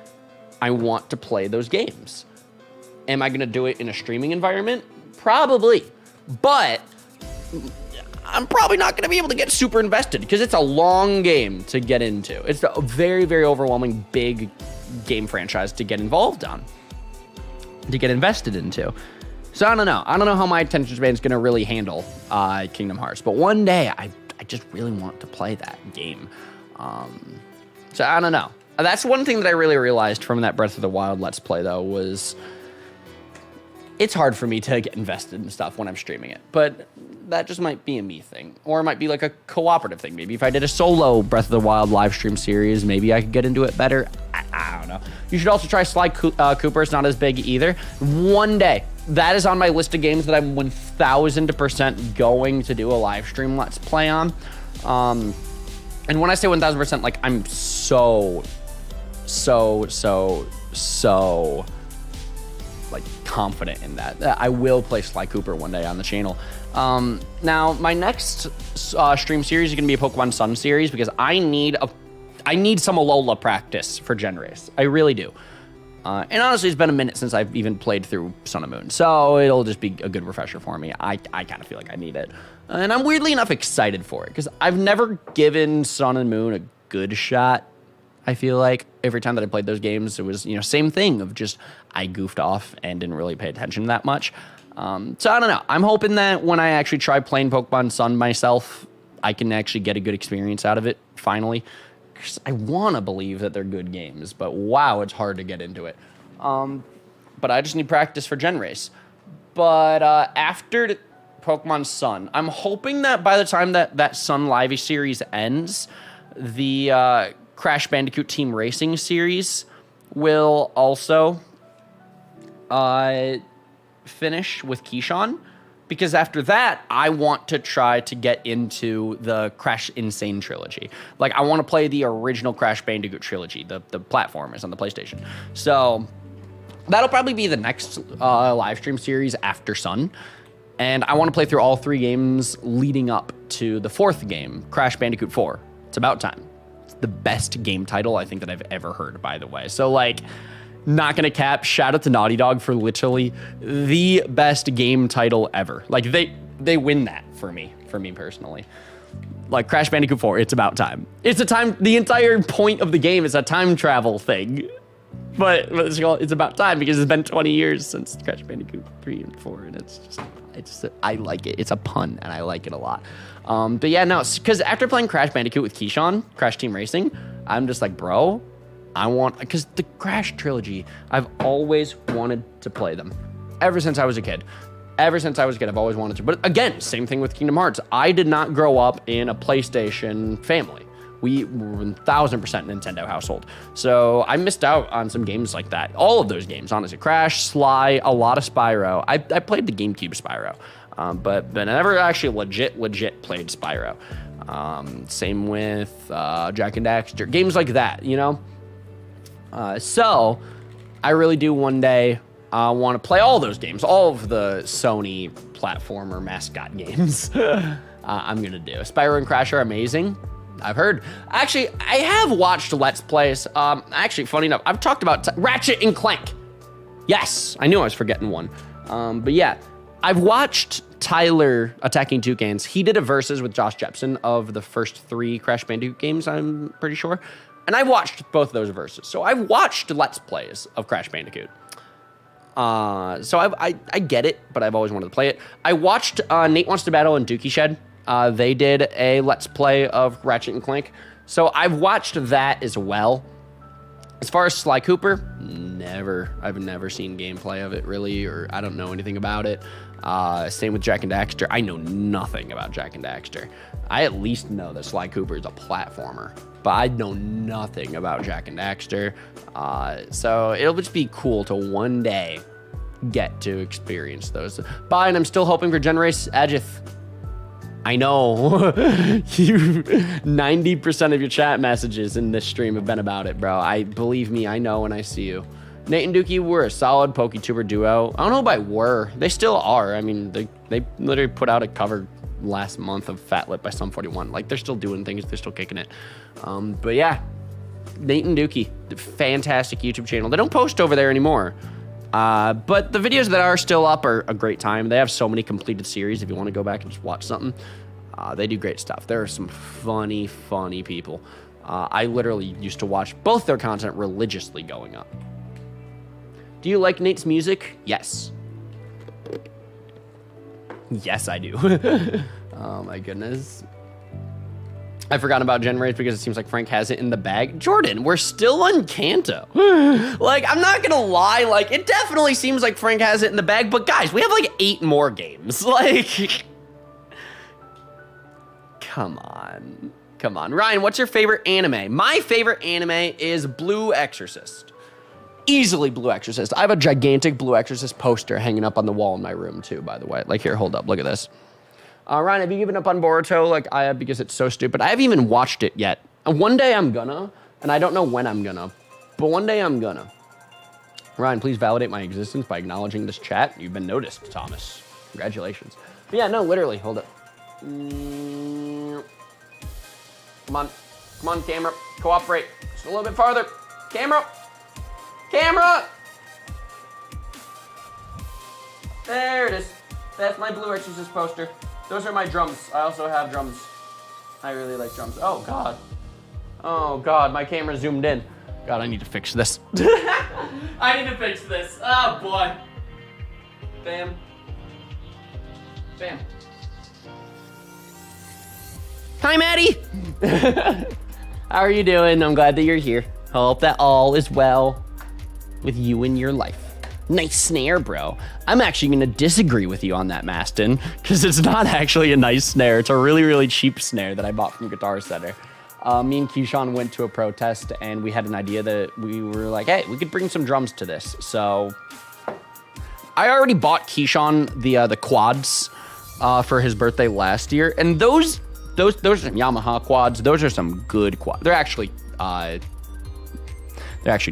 I want to play those games. Am I going to do it in a streaming environment? Probably. But I'm probably not going to be able to get super invested because it's a long game to get into. It's a very, very overwhelming, big game franchise to get involved on, to get invested into. So I don't know. I don't know how my attention span is going to really handle Kingdom Hearts. But one day, I just really want to play that game. So I don't know. That's one thing that I really realized from that Breath of the Wild Let's Play, though, was it's hard for me to get invested in stuff when I'm streaming it. But that just might be a me thing. Or it might be like a cooperative thing. Maybe if I did a solo Breath of the Wild live stream series, maybe I could get into it better. I don't know. You should also try Sly Cooper. It's not as big either. One day. That is on my list of games that I'm 1000% going to do a live stream Let's Play on. And when I say 1000%, like, I'm so like confident in that I will play Sly Cooper one day on the channel. Now my next stream series is gonna be a Pokemon Sun series because I need some Alola practice for Gen Race. I really do. And honestly, it's been a minute since I've even played through Sun and Moon, so it'll just be a good refresher for me. I kind of feel like I need it, and I'm weirdly enough excited for it because I've never given Sun and Moon a good shot. I feel like every time that I played those games, it was, same thing of just I goofed off and didn't really pay attention that much. So I don't know. I'm hoping that when I actually try playing Pokemon Sun myself, I can actually get a good experience out of it finally. I want to believe that they're good games, but wow, it's hard to get into it. But I just need practice for Gen Race. But after Pokemon Sun, I'm hoping that by the time that Sun Live series ends, the Crash Bandicoot Team Racing series will also finish with Keyshawn. Because after that, I want to try to get into the Crash Insane trilogy. Like, I want to play the original Crash Bandicoot trilogy, the platformers on the PlayStation. So that'll probably be the next live stream series after Sun. And I want to play through all 3 games leading up to the 4th game, Crash Bandicoot 4. It's about time. It's the best game title I think that I've ever heard, by the way. So, like, not gonna cap, shout out to Naughty Dog for literally the best game title ever. Like, they win that for me personally. Like, Crash Bandicoot 4, it's about time. The entire point of the game is a time travel thing. But it's about time because it's been 20 years since Crash Bandicoot 3 and 4, and I like it. It's a pun, and I like it a lot. But yeah, no, because after playing Crash Bandicoot with Keyshawn, Crash Team Racing, I'm just like, bro, because the Crash trilogy, I've always wanted to play them ever since I was a kid. Ever since I was a kid, I've always wanted to. But again, same thing with Kingdom Hearts. I did not grow up in a PlayStation family. We were 1000% Nintendo household. So I missed out on some games like that. All of those games, honestly. Crash, Sly, a lot of Spyro. I played the GameCube Spyro, but I never actually legit played Spyro. Same with Jak and Daxter. Games like that, you know? So I really do one day want to play all those games, all of the Sony platformer mascot games. I'm going to do. Spyro and Crash are amazing. I've heard. Actually, I have watched Let's Plays. Actually, funny enough, I've talked about Ratchet and Clank. Yes, I knew I was forgetting one. But yeah, I've watched Tyler Attacking Toucans. He did a versus with Josh Jepson of the first 3 Crash Bandicoot games, I'm pretty sure. And I watched both of those verses. So I've watched Let's Plays of Crash Bandicoot. So I get it, but I've always wanted to play it. I watched Nate Wants to Battle and Dookie Shed. They did a Let's Play of Ratchet and Clank. So I've watched that as well. As far as Sly Cooper, I've never seen gameplay of it really, or I don't know anything about it. Same with Jak and Daxter. I know nothing about Jak and Daxter. I at least know that Sly Cooper is a platformer, but I know nothing about Jak and Daxter. So it'll just be cool to one day get to experience those. Bye, and I'm still hoping for Generace Edgeth. I know 90% of your chat messages in this stream have been about it, bro. Believe me, I know and I see you. Nate and Dookie were a solid PokeTuber duo. I don't know about were. They still are. I mean, they literally put out a cover last month of Fat Lip by Sum 41. Like, they're still doing things. They're still kicking it. But yeah, Nate and Dookie, fantastic YouTube channel. They don't post over there anymore. But the videos that are still up are a great time. They have so many completed series if you want to go back and just watch something. They do great stuff. There are some funny people. I literally used to watch both their content religiously going up. Do you like Nate's music? Yes. Yes, I do. Oh my goodness. I forgot about Generates because it seems like Frank has it in the bag. Jordan, we're still on Kanto. Like, I'm not gonna lie, like, it definitely seems like Frank has it in the bag, but guys, we have like 8 more games. Like, come on. Ryan, what's your favorite anime? My favorite anime is Blue Exorcist. Easily Blue Exorcist. I have a gigantic Blue Exorcist poster hanging up on the wall in my room too, by the way. Like, here, hold up, look at this. Ryan, have you given up on Boruto like I have because it's so stupid? I haven't even watched it yet. One day I'm gonna, and I don't know when I'm gonna, but one day I'm gonna. Ryan, please validate my existence by acknowledging this chat. You've been noticed, Thomas. Congratulations. But yeah, no, literally, hold up. Come on, camera, cooperate. Just a little bit farther. Camera! There it is. That's my Blue Exorcist poster. Those are my drums. I also have drums. I really like drums. Oh, God. Oh, God. My camera zoomed in. God, I need to fix this. I need to fix this. Oh, boy. Bam. Hi, Maddie. How are you doing? I'm glad that you're here. Hope that all is well with you in your life. Nice snare, bro. I'm actually gonna disagree with you on that, Maston, because it's not actually a nice snare. It's a really cheap snare that I bought from Guitar Center. Me and Keyshawn went to a protest and we had an idea that we were like, hey, we could bring some drums to this. So I already bought Keyshawn the quads for his birthday last year, and those are some Yamaha quads. Those are some good quads. They're actually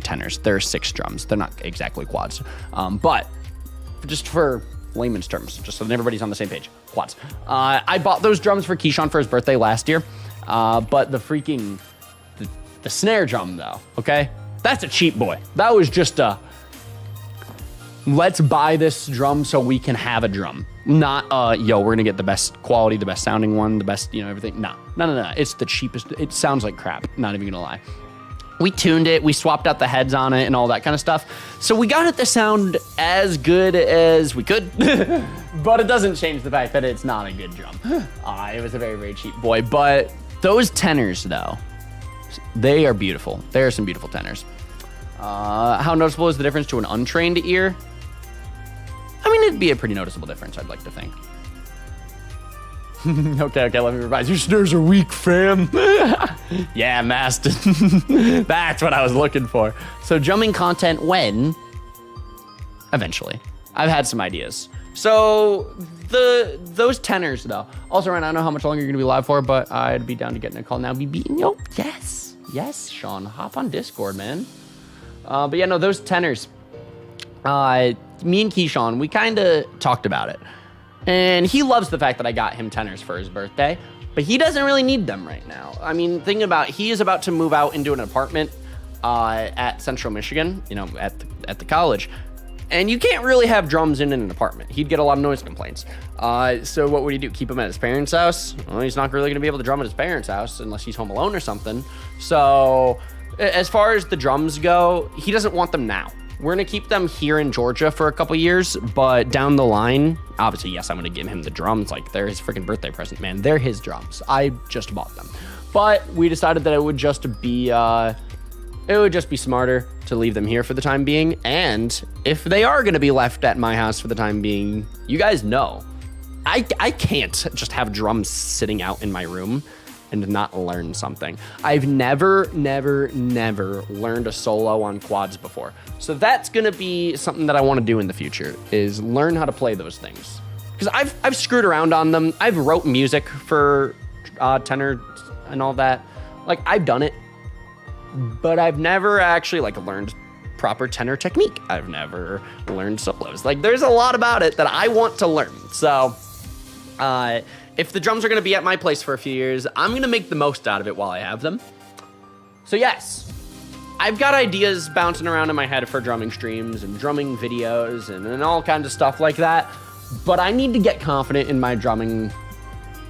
tenors. They're 6 drums. They're not exactly quads. But just for layman's terms, just so that everybody's on the same page, quads. I bought those drums for Keyshawn for his birthday last year. But the snare drum though, okay? That's a cheap boy. That was just let's buy this drum so we can have a drum. Not, yo, we're gonna get the best quality, the best sounding one, the best, everything. No. It's the cheapest. It sounds like crap, not even gonna lie. We tuned it, we swapped out the heads on it and all that kind of stuff. So we got it to sound as good as we could, but it doesn't change the fact that it's not a good drum. It was a very, very cheap boy, but those tenors though, they are beautiful. There are some beautiful tenors. How noticeable is the difference to an untrained ear? I mean, it'd be a pretty noticeable difference, I'd like to think. Okay, let me revise. Your snares are weak, fam. Yeah, Maston. That's what I was looking for. So drumming content when? Eventually. I've had some ideas. So those tenors though. Also, Ryan, I don't know how much longer you're gonna be live for, but I'd be down to getting a call now. Be beating yo. Yes, Sean. Hop on Discord, man. But yeah, no, those tenors. Me and Keyshawn, we kind of talked about it. And he loves the fact that I got him tenors for his birthday, but he doesn't really need them right now. I mean, thinking about, he is about to move out into an apartment at Central Michigan, you know, at the college. And you can't really have drums in an apartment. He'd get a lot of noise complaints. So what would he do? Keep him at his parents' house? Well, he's not really gonna be able to drum at his parents' house unless he's home alone or something. So as far as the drums go, he doesn't want them now. We're gonna keep them here in Georgia for a couple years, but down the line, obviously, yes, I'm gonna give him the drums. Like, they're his freaking birthday present, man. They're his drums. I just bought them. But we decided that it would just be smarter to leave them here for the time being. And if they are gonna be left at my house for the time being, you guys know, I can't just have drums sitting out in my room and not learn something. I've never learned a solo on quads before. So that's gonna be something that I wanna do in the future, is learn how to play those things. Because I've screwed around on them. I've wrote music for tenor and all that. Like, I've done it, but I've never actually like learned proper tenor technique. I've never learned solos. Like, there's a lot about it that I want to learn. So, if the drums are gonna be at my place for a few years, I'm gonna make the most out of it while I have them. So yes, I've got ideas bouncing around in my head for drumming streams and drumming videos and all kinds of stuff like that, but I need to get confident in my drumming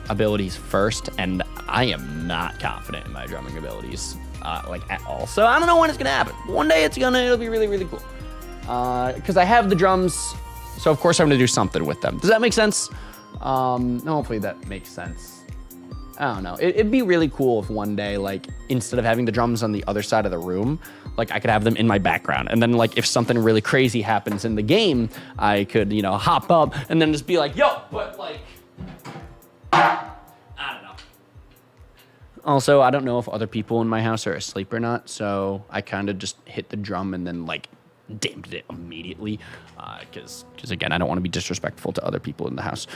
abilities first, and I am not confident in my drumming abilities, like at all. So I don't know when it's gonna happen. One day it'll be really, really cool. Because I have the drums, so of course I'm gonna do something with them. Does that make sense? Hopefully that makes sense. I don't know. It'd be really cool if one day, like, instead of having the drums on the other side of the room, like, I could have them in my background. And then, like, if something really crazy happens in the game, I could, you know, hop up and then just be like, yo, but, like, I don't know. Also, I don't know if other people in my house are asleep or not, so I kind of just hit the drum and then, like, damned it immediately, because again, I don't want to be disrespectful to other people in the house.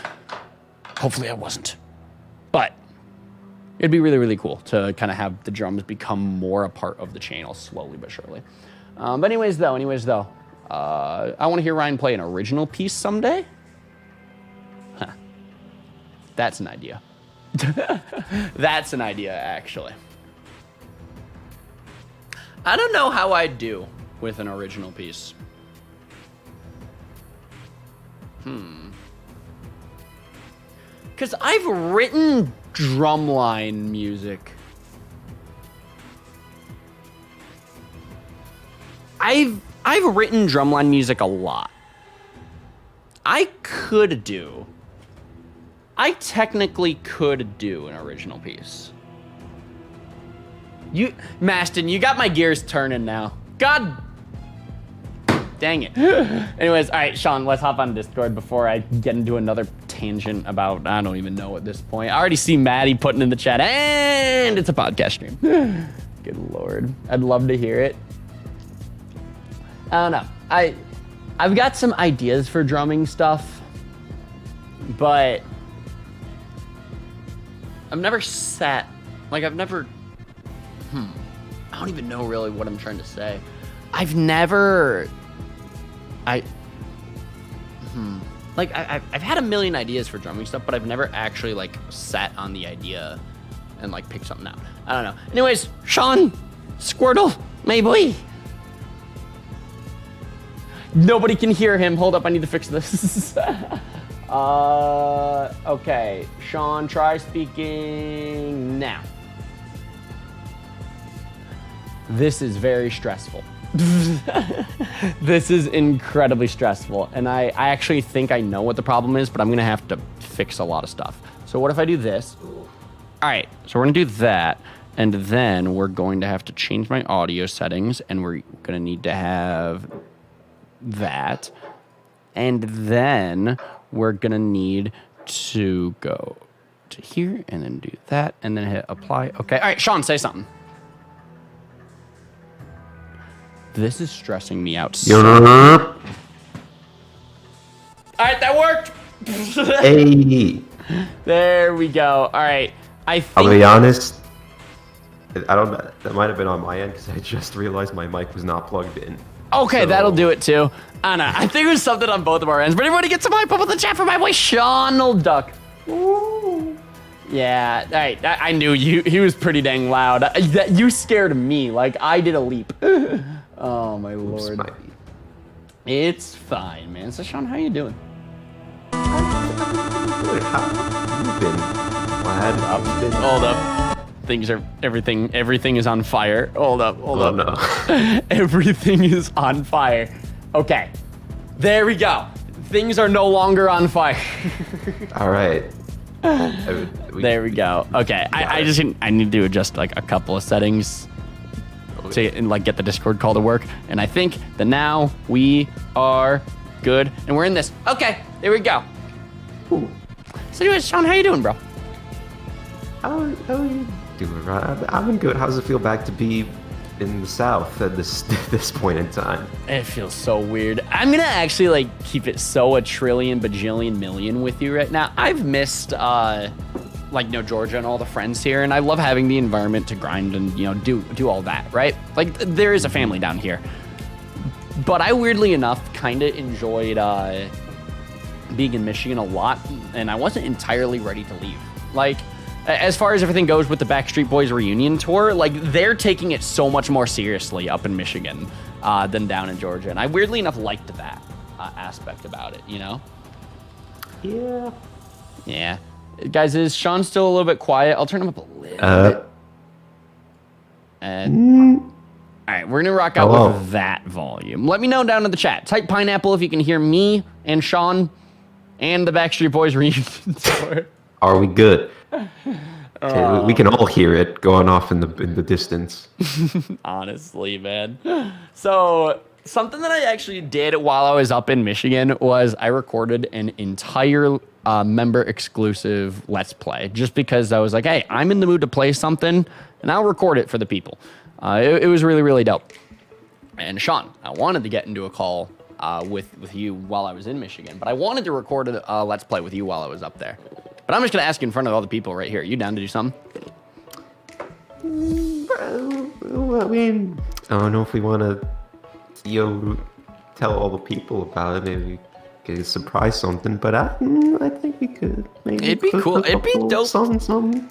Hopefully I wasn't, but it'd be really, really cool to kind of have the drums become more a part of the channel slowly but surely. But anyways though, I want to hear Ryan play an original piece someday. Huh. That's an idea. That's an idea, actually. I don't know how I'd do with an original piece. Because I've written drumline music. I've written drumline music a lot. I technically could do an original piece. Maston, you got my gears turning now. God dang it. Anyways, all right, Sean, let's hop on Discord before I get into another tangent about, I don't even know at this point. I already see Maddie putting in the chat, and it's a podcast stream. Good Lord. I'd love to hear it. I don't know. I've got some ideas for drumming stuff, but I've never sat, like I've never, I don't even know really what I'm trying to say. I've had a million ideas for drumming stuff, but I've never actually like sat on the idea and like picked something out. I don't know. Anyways, Sean, Squirtle, my boy. Nobody can hear him. Hold up, I need to fix this. Okay, Sean, try speaking now. This is very stressful. This is incredibly stressful. And I actually think I know what the problem is, but I'm gonna have to fix a lot of stuff. So what if I do this? All right, so we're gonna do that. And then we're going to have to change my audio settings, and we're gonna need to have that. And then we're gonna need to go to here and then do that and then hit apply. Okay, all right, Sean, say something. This is stressing me out so much. All right, that worked. Hey. There we go. All right, I think. I'll be honest. I don't. That might have been on my end because I just realized my mic was not plugged in. Okay, So- that'll do it too. I don't know. I think it was something on both of our ends. But everybody get some hype up in the chat for my boy Sean Duck. Ooh. Yeah, all right. I knew you. He was pretty dang loud. You scared me. Like I did a leap. Oh my lord. It's fine, man. So Sean, how you doing? Good. How have you been, lad? I've been. Hold up. Everything is on fire. Hold up. Oh no. Everything is on fire. Okay. There we go. Things are no longer on fire. All right. There we go. Okay. I need to adjust like a couple of settings to and like get the Discord call to work. And I think that now we are good and we're in this. Okay. There we go. Ooh. So anyways, Sean, how you doing, bro? How are you doing? I've been good. How does it feel back to be in the South at this point in time? It feels so weird. I'm gonna actually like keep it so a trillion bajillion million with you right now. I've missed Georgia and all the friends here, and I love having the environment to grind and do all that, right? Like there is a family down here. But I weirdly enough kind of enjoyed being in Michigan a lot, and I wasn't entirely ready to leave. Like, as far as everything goes with the Backstreet Boys reunion tour, like they're taking it so much more seriously up in Michigan than down in Georgia, and I weirdly enough liked that aspect about it. Yeah. Guys, is Sean still a little bit quiet? I'll turn him up a little bit. And all right, we're gonna rock out with that volume. Let me know down in the chat. Type pineapple if you can hear me and Sean and the Backstreet Boys reunion tour. Are we good? Okay, we can all hear it going off in the distance. Honestly, man. So something that I actually did while I was up in Michigan was I recorded an entire member exclusive Let's Play just because I was like, hey, I'm in the mood to play something and I'll record it for the people. It was really, really dope. And Sean, I wanted to get into a call with you while I was in Michigan, but I wanted to record a Let's Play with you while I was up there. But I'm just going to ask you in front of all the people right here. Are you down to do something? I mean, I don't know if we want to, tell all the people about it. Maybe we could surprise something, but I think we could. Maybe it'd be cool. It'd be dope. Something.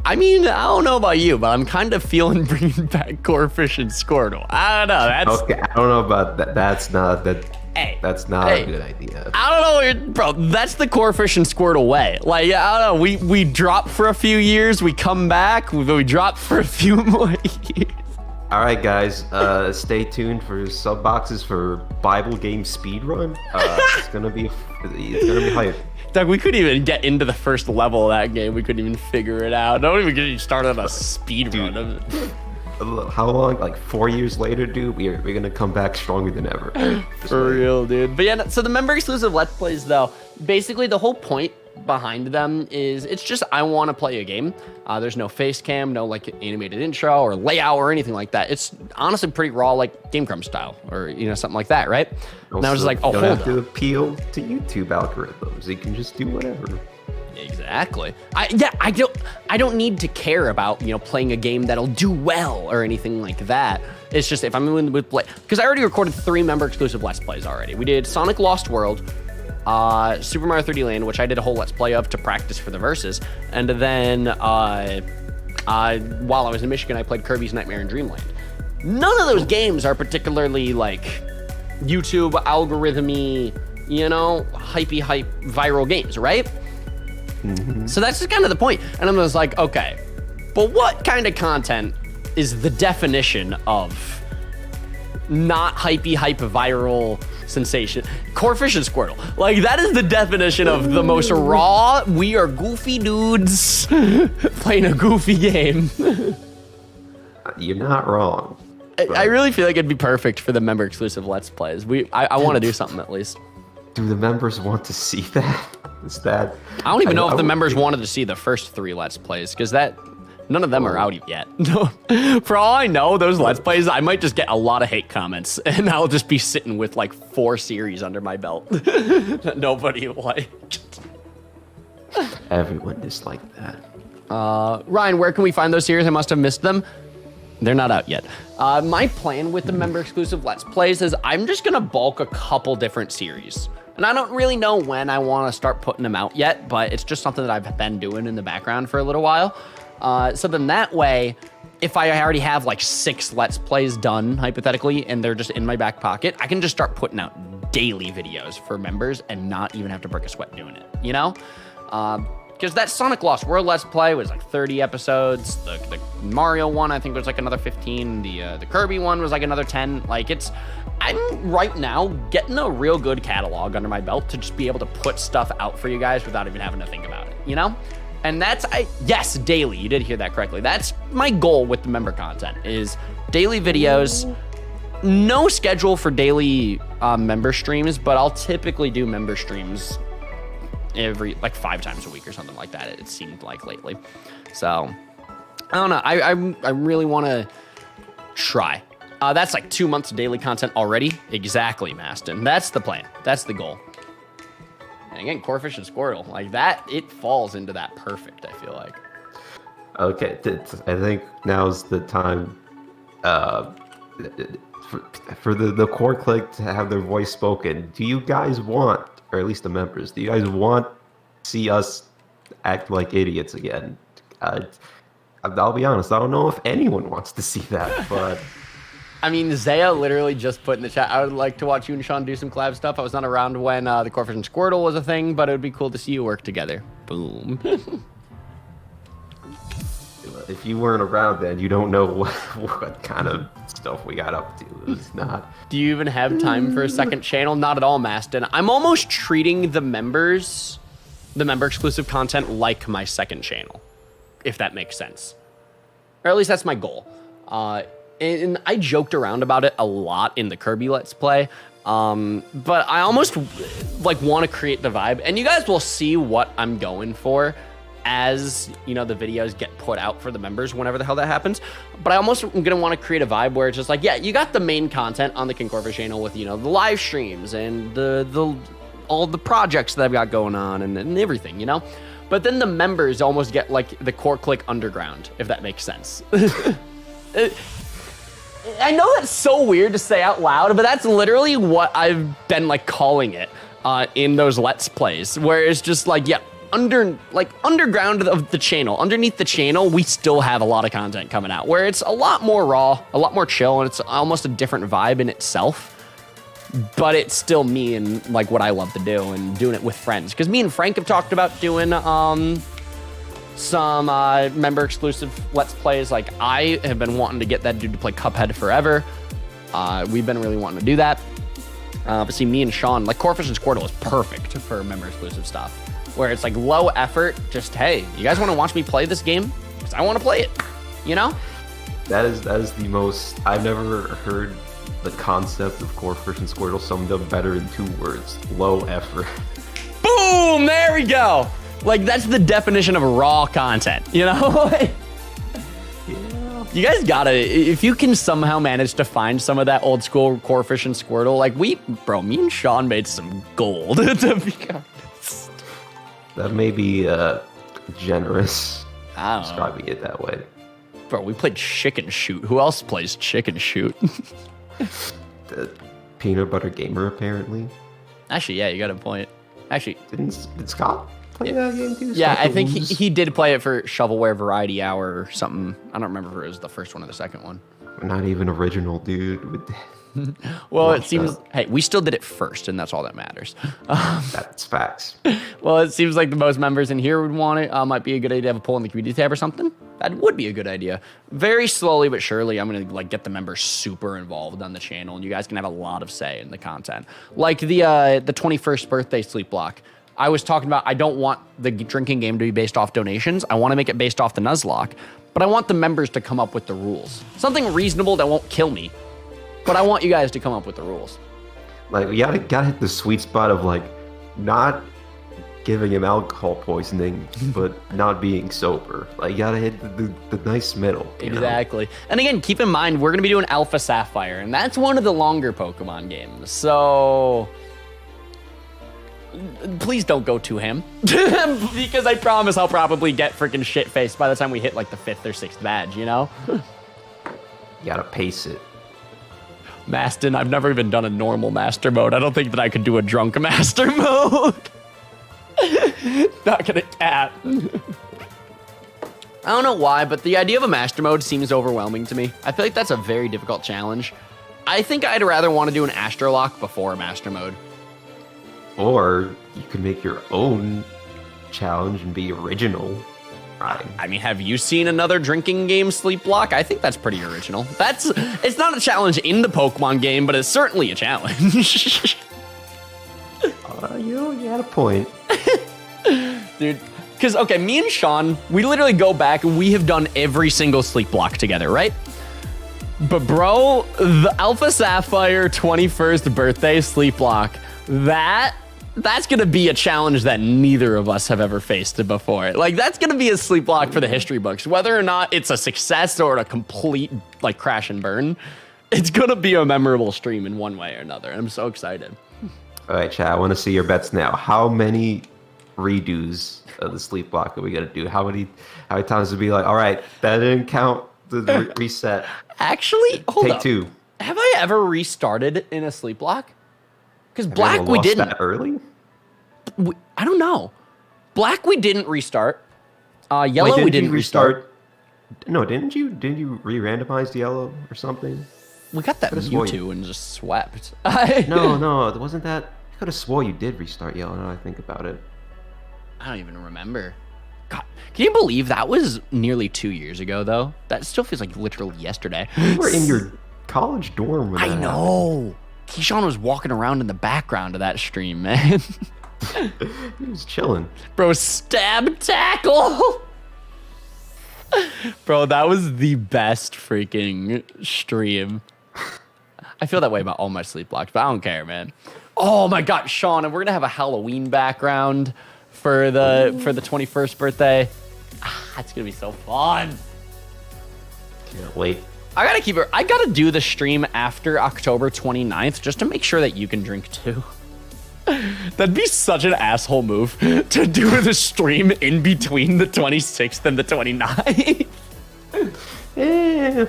I mean, I don't know about you, but I'm kind of feeling bringing back Corfish and Squirtle. I don't know. Okay, I don't know about that. That's not a good idea. I don't know, bro. That's the Corfish and Squirtle way. Like, I don't know. We drop for a few years, we come back, we drop for a few more years. All right, guys. Stay tuned for sub boxes for Bible game speedrun. It's gonna be hype. Doug, we couldn't even get into the first level of that game. We couldn't even figure it out. Don't even get you started on a speed run of it. How long? Like 4 years later, dude. We're gonna come back stronger than ever. For real, dude. But yeah, so the member exclusive Let's Plays, though, basically the whole point behind them is it's just I want to play a game. There's no face cam, no like animated intro or layout or anything like that. It's honestly pretty raw, like Game Crumb style or something like that, right? Also, and I was just like, oh, you hold don't have on. to appeal to YouTube algorithms. You can just do whatever. Exactly. I don't need to care about playing a game that'll do well or anything like that. It's just if I'm in the mood to play, because I already recorded 3 member exclusive Let's Plays already. We did Sonic Lost World, Super Mario 3D Land, which I did a whole Let's Play of to practice for the verses, and then while I was in Michigan, I played Kirby's Nightmare in Dreamland. None of those games are particularly like YouTube algorithm-y, hypey hype viral games, right? Mm-hmm. So that's just kind of the point. And I'm just like, okay, but what kind of content is the definition of not hype viral sensation. Corfish and Squirtle. Like, that is the definition of the most raw, we are goofy dudes playing a goofy game. You're not wrong. I really feel like it'd be perfect for the member exclusive Let's Plays. I want to do something at least. Do the members want to see that? Is that? I don't even know if the members wanted to see the first 3 Let's Plays, because none of them are out yet. For all I know, those Let's Plays, I might just get a lot of hate comments, and I'll just be sitting with like 4 series under my belt that nobody liked. Everyone disliked that. Ryan, where can we find those series? I must have missed them. They're not out yet. My plan with the member exclusive Let's Plays is I'm just gonna bulk a couple different series. And I don't really know when I want to start putting them out yet, but it's just something that I've been doing in the background for a little while. So then that way, if I already have like 6 Let's Plays done, hypothetically, and they're just in my back pocket, I can just start putting out daily videos for members and not even have to break a sweat doing it, you know? Because that Sonic Lost World Let's Play was like 30 episodes. The Mario one, I think, was like another 15. The Kirby one was like another 10. Like, I'm right now getting a real good catalog under my belt to just be able to put stuff out for you guys without even having to think about it, you know? And yes, daily, you did hear that correctly. That's my goal with the member content, is daily videos. No schedule for daily member streams, but I'll typically do member streams every, like 5 times a week or something like that, it seemed like lately. So, I don't know, I really want to try. That's like 2 months of daily content already. Exactly, Maston. That's the plan. That's the goal. And again, Corfish and Squirtle, like that, it falls into that perfect, I feel like. Okay, I think now's the time for the core click to have their voice spoken. Do you guys want, or at least the members, do you guys want to see us act like idiots again? I'll be honest, I don't know if anyone wants to see that, but... I mean, Zaya literally just put in the chat, I would like to watch you and Sean do some collab stuff. I was not around when the Corfish and Squirtle was a thing, but it would be cool to see you work together. Boom. If you weren't around then, you don't know what kind of stuff we got up to. It was not... Do you even have time for a second channel? Not at all, Maston. I'm almost treating the member exclusive content like my second channel, if that makes sense. Or at least that's my goal. And I joked around about it a lot in the Kirby Let's Play, but I almost like want to create the vibe, and you guys will see what I'm going for as, you know, the videos get put out for the members whenever the hell that happens. But I almost am gonna want to create a vibe where it's just like, yeah, you got the main content on the King Corfish channel with, you know, the live streams and the all the projects that I've got going on and everything, you know. But then the members almost get like the Core Click Underground, if that makes sense. I know that's so weird to say out loud, but that's literally what I've been like calling it in those Let's Plays, where it's just like, yeah, underground of the channel, underneath the channel, we still have a lot of content coming out where it's a lot more raw, a lot more chill, and it's almost a different vibe in itself. But it's still me and like what I love to do and doing it with friends. Because me and Frank have talked about doing some member exclusive Let's Plays. Like, I have been wanting to get that dude to play Cuphead forever. We've been really wanting to do that. But see, me and Sean, like Corfish and Squirtle is perfect for member exclusive stuff, where it's like low effort, just, hey, you guys want to watch me play this game? Because I want to play it, you know? That is the most, I've never heard the concept of Corfish and Squirtle summed up better in 2 words: low effort. Boom, there we go. Like, that's the definition of raw content, you know? Yeah. You guys gotta, if you can somehow manage to find some of that old school Corfish and Squirtle, like me and Sean made some gold, to be honest. That may be generous, I don't know, describing it that way. Bro, we played Chicken Shoot. Who else plays Chicken Shoot? The Peanut Butter Gamer, apparently. Actually, yeah, you got a point. Actually, did Scott play that game too? Yeah, Scott I think he did play it for Shovelware Variety Hour or something. I don't remember if it was the first one or the second one. Not even original, dude. Well, it seems, hey, we still did it first, and that's all that matters. That's facts. Well, it seems like the most members in here would want it. Might be a good idea to have a poll in the community tab or something. That would be a good idea. Very slowly but surely, I'm gonna like get the members super involved on the channel, and you guys can have a lot of say in the content. Like the 21st birthday sleep block. I was talking about I don't want the drinking game to be based off donations. I want to make it based off the Nuzlocke, but I want the members to come up with the rules. Something reasonable that won't kill me, but I want you guys to come up with the rules. Like, we gotta hit the sweet spot of, like, not giving him alcohol poisoning, but not being sober. Like, you gotta hit the nice middle. Exactly. And again, keep in mind, we're gonna be doing Alpha Sapphire, and that's one of the longer Pokemon games. So please don't go to him. Because I promise I'll probably get freaking shit-faced by the time we hit, like, the 5th or 6th badge, you know? You gotta pace it. Mastin, I've never even done a normal master mode. I don't think that I could do a drunk master mode. Not gonna cap. I don't know why, but the idea of a master mode seems overwhelming to me. I feel like that's a very difficult challenge. I think I'd rather want to do an Astrolock before a master mode. Or you could make your own challenge and be original. Right. I mean, have you seen another drinking game sleep block? I think that's pretty original. It's not a challenge in the Pokemon game, but it's certainly a challenge. You had a point. Dude, because, okay, me and Sean, we literally go back and we have done every single sleep block together, right? But bro, the Alpha Sapphire 21st birthday sleep block, that's gonna be a challenge that neither of us have ever faced before. Like, that's gonna be a sleep block for the history books. Whether or not it's a success or a complete, like, crash and burn, it's gonna be a memorable stream in one way or another. I'm so excited. All right, chat, I want to see your bets now. How many redos of the sleep block are we gonna do? How many times would be like, all right, that didn't count the reset. Actually, hold Take up. 2. Have I ever restarted in a sleep block? Because Black we didn't. That early? I don't know. Black we didn't restart. Yellow we didn't restart. No, didn't you? Didn't you re-randomize the yellow or something? We got that Mewtwo and just swept. No, it wasn't that. I could have swore you did restart yellow. Now I think about it. I don't even remember. God, can you believe that was nearly 2 years ago, though? That still feels like literally yesterday. You were in your college dorm when I know. Keyshawn was walking around in the background of that stream, man. He was chilling. Bro, stab tackle. Bro, that was the best freaking stream. I feel that way about all my sleep blocks, but I don't care, man. Oh my God, Sean, and we're gonna have a Halloween background for the 21st birthday. It's gonna be so fun. Can't wait. I gotta keep it. I gotta do the stream after October 29th just to make sure that you can drink too. That'd be such an asshole move to do the stream in between the 26th and the 29th. Yeah.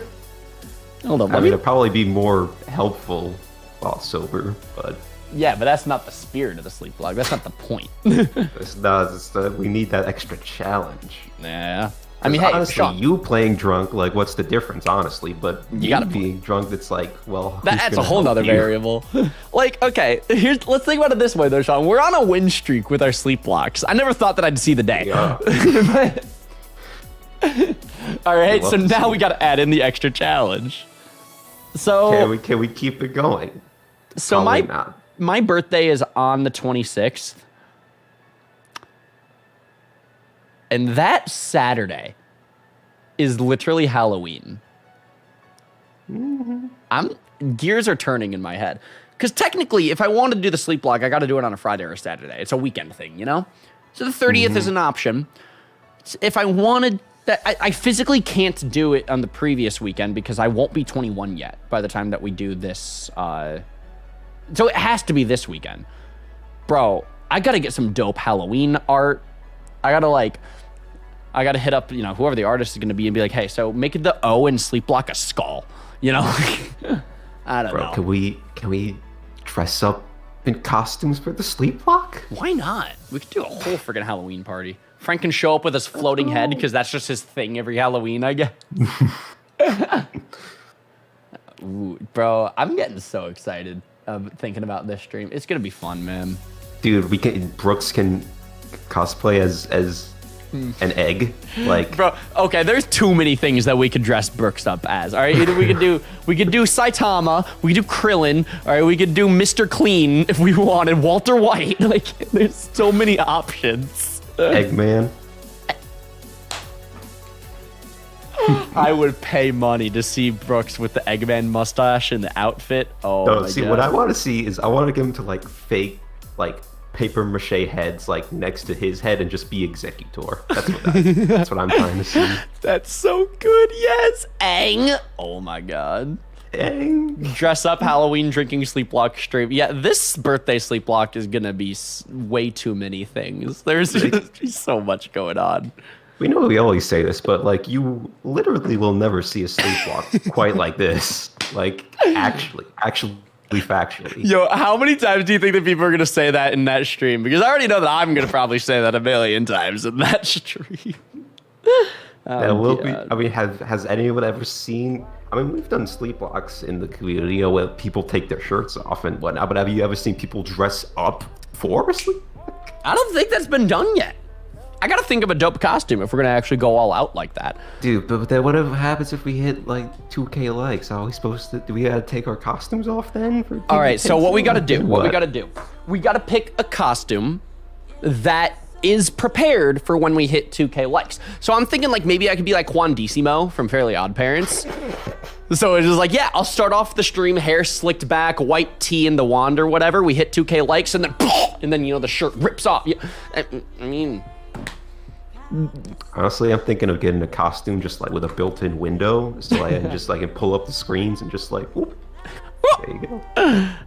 Hold on, I mean, it'd probably be more helpful while sober, but yeah, but that's not the spirit of the sleep block. That's not the point. we need that extra challenge. Yeah. I mean, hey, honestly, Sean, you playing drunk, like, what's the difference, honestly? But you gotta being drunk, that's like, well, that's a whole nother variable. Like, okay, let's think about it this way, though, Sean. We're on a win streak with our sleep blocks. I never thought that I'd see the day. Yeah. All right, so now we got to add in the extra challenge. So can we keep it going? So my birthday is on the 26th. And that Saturday is literally Halloween. Gears are turning in my head. Because technically, if I wanted to do the sleep block, I got to do it on a Friday or a Saturday. It's a weekend thing, you know? So the 30th is an option. If I wanted that, I physically can't do it on the previous weekend because I won't be 21 yet by the time that we do this. So it has to be this weekend. Bro, I got to get some dope Halloween art. I got to hit up, whoever the artist is going to be and be like, hey, so make the O and sleep block a skull, I don't know. Can we dress up in costumes for the sleep block? Why not? We could do a whole freaking Halloween party. Frank can show up with his floating head because that's just his thing every Halloween, I guess. Ooh, bro, I'm getting so excited thinking about this stream. It's going to be fun, man. Dude, Brooks can cosplay as an egg. Like, Bro, okay, there's too many things that we could dress Brooks up as. All right, either we could do Saitama, we could do Krillin, all right, we could do Mr. Clean if we wanted, Walter White. Like, there's so many options. Eggman. I would pay money to see Brooks with the Eggman mustache and the outfit. Oh No, my see, God. what I want to see is I want to get him to like fake like paper mache heads like next to his head and just be Executor. That's what I'm trying to see. That's so good. Yes, Aang. Oh my God. Dang. Dress up Halloween drinking sleepwalk stream. Yeah, this birthday sleepwalk is gonna be way too many things. There's just so much going on. We know we always say this, but like you literally will never see a sleepwalk quite like this. Like actually, factually. Yo, how many times do you think that people are gonna say that in that stream? Because I already know that I'm gonna probably say that a million times in that stream. That will be. I mean, has anyone ever seen? I mean, we've done sleepwalks in the community, you know, where people take their shirts off and whatnot. But have you ever seen people dress up for a sleep? I don't think that's been done yet. I gotta think of a dope costume if we're gonna actually go all out like that. Dude, but then what happens if we hit like 2K likes? How are we supposed to? Do we gotta take our costumes off then? All right, so what we gotta do? We gotta pick a costume that is prepared for when we hit 2K likes. So I'm thinking like maybe I could be like Quandissimo from Fairly Odd Parents. So it's just like, yeah, I'll start off the stream, hair slicked back, white tee in the wand or whatever. We hit 2K likes and then you know the shirt rips off. Yeah, I mean. Honestly, I'm thinking of getting a costume just like with a built-in window, so I can just like can pull up the screens and just like, whoop. There you go.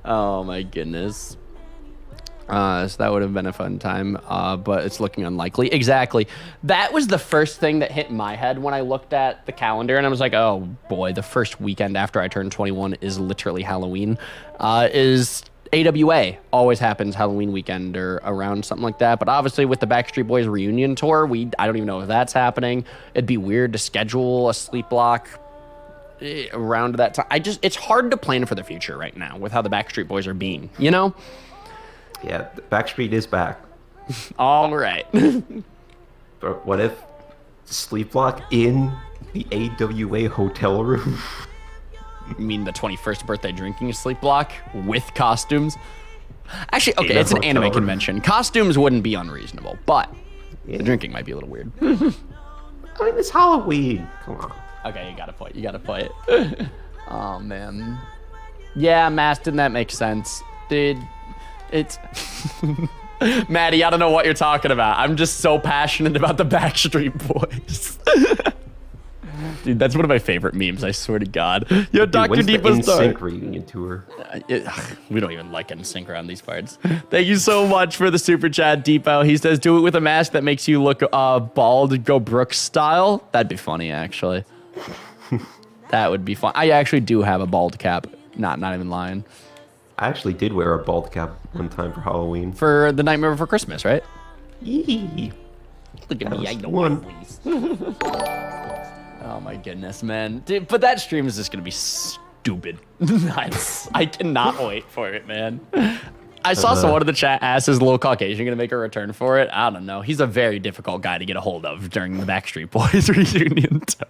Oh my goodness. So that would have been a fun time, but it's looking unlikely. Exactly. That was the first thing that hit my head when I looked at the calendar, and I was like, oh boy, the first weekend after I turned 21 is literally Halloween. Is AWA always happens Halloween weekend or around something like that. But obviously with the Backstreet Boys reunion tour, I don't even know if that's happening. It'd be weird to schedule a sleep block around that time. It's hard to plan for the future right now with how the Backstreet Boys are being, you know? Yeah, Backstreet is back. All right. But what if sleep block in the AWA hotel room? You mean the 21st birthday drinking sleep block with costumes? Actually, okay, it's an anime convention. Costumes wouldn't be unreasonable, but the drinking might be a little weird. I mean, it's Halloween. Come on. Okay, you gotta play it. Oh, man. Yeah, Maston, that makes sense. Dude, it's... Maddie, I don't know what you're talking about. I'm just so passionate about the Backstreet Boys. Dude, that's one of my favorite memes, I swear to God. Yo, Dude, Dr. when's the Deepa's NSYNC reunion tour? We don't even like NSYNC around these parts. Thank you so much for the super chat, Deepo. He says, do it with a mask that makes you look bald, go Brooks style. That'd be funny, actually. That would be fun. I actually do have a bald cap. Not even lying. I actually did wear a bald cap one time for Halloween. For the Nightmare Before Christmas, right? Yee. Look at me, I know one. Oh my goodness, man. Dude, but that stream is just gonna be stupid. I cannot wait for it, man. I saw someone in the chat ask, is Lil Caucasian gonna make a return for it? I don't know. He's a very difficult guy to get a hold of during the Backstreet Boys reunion tour.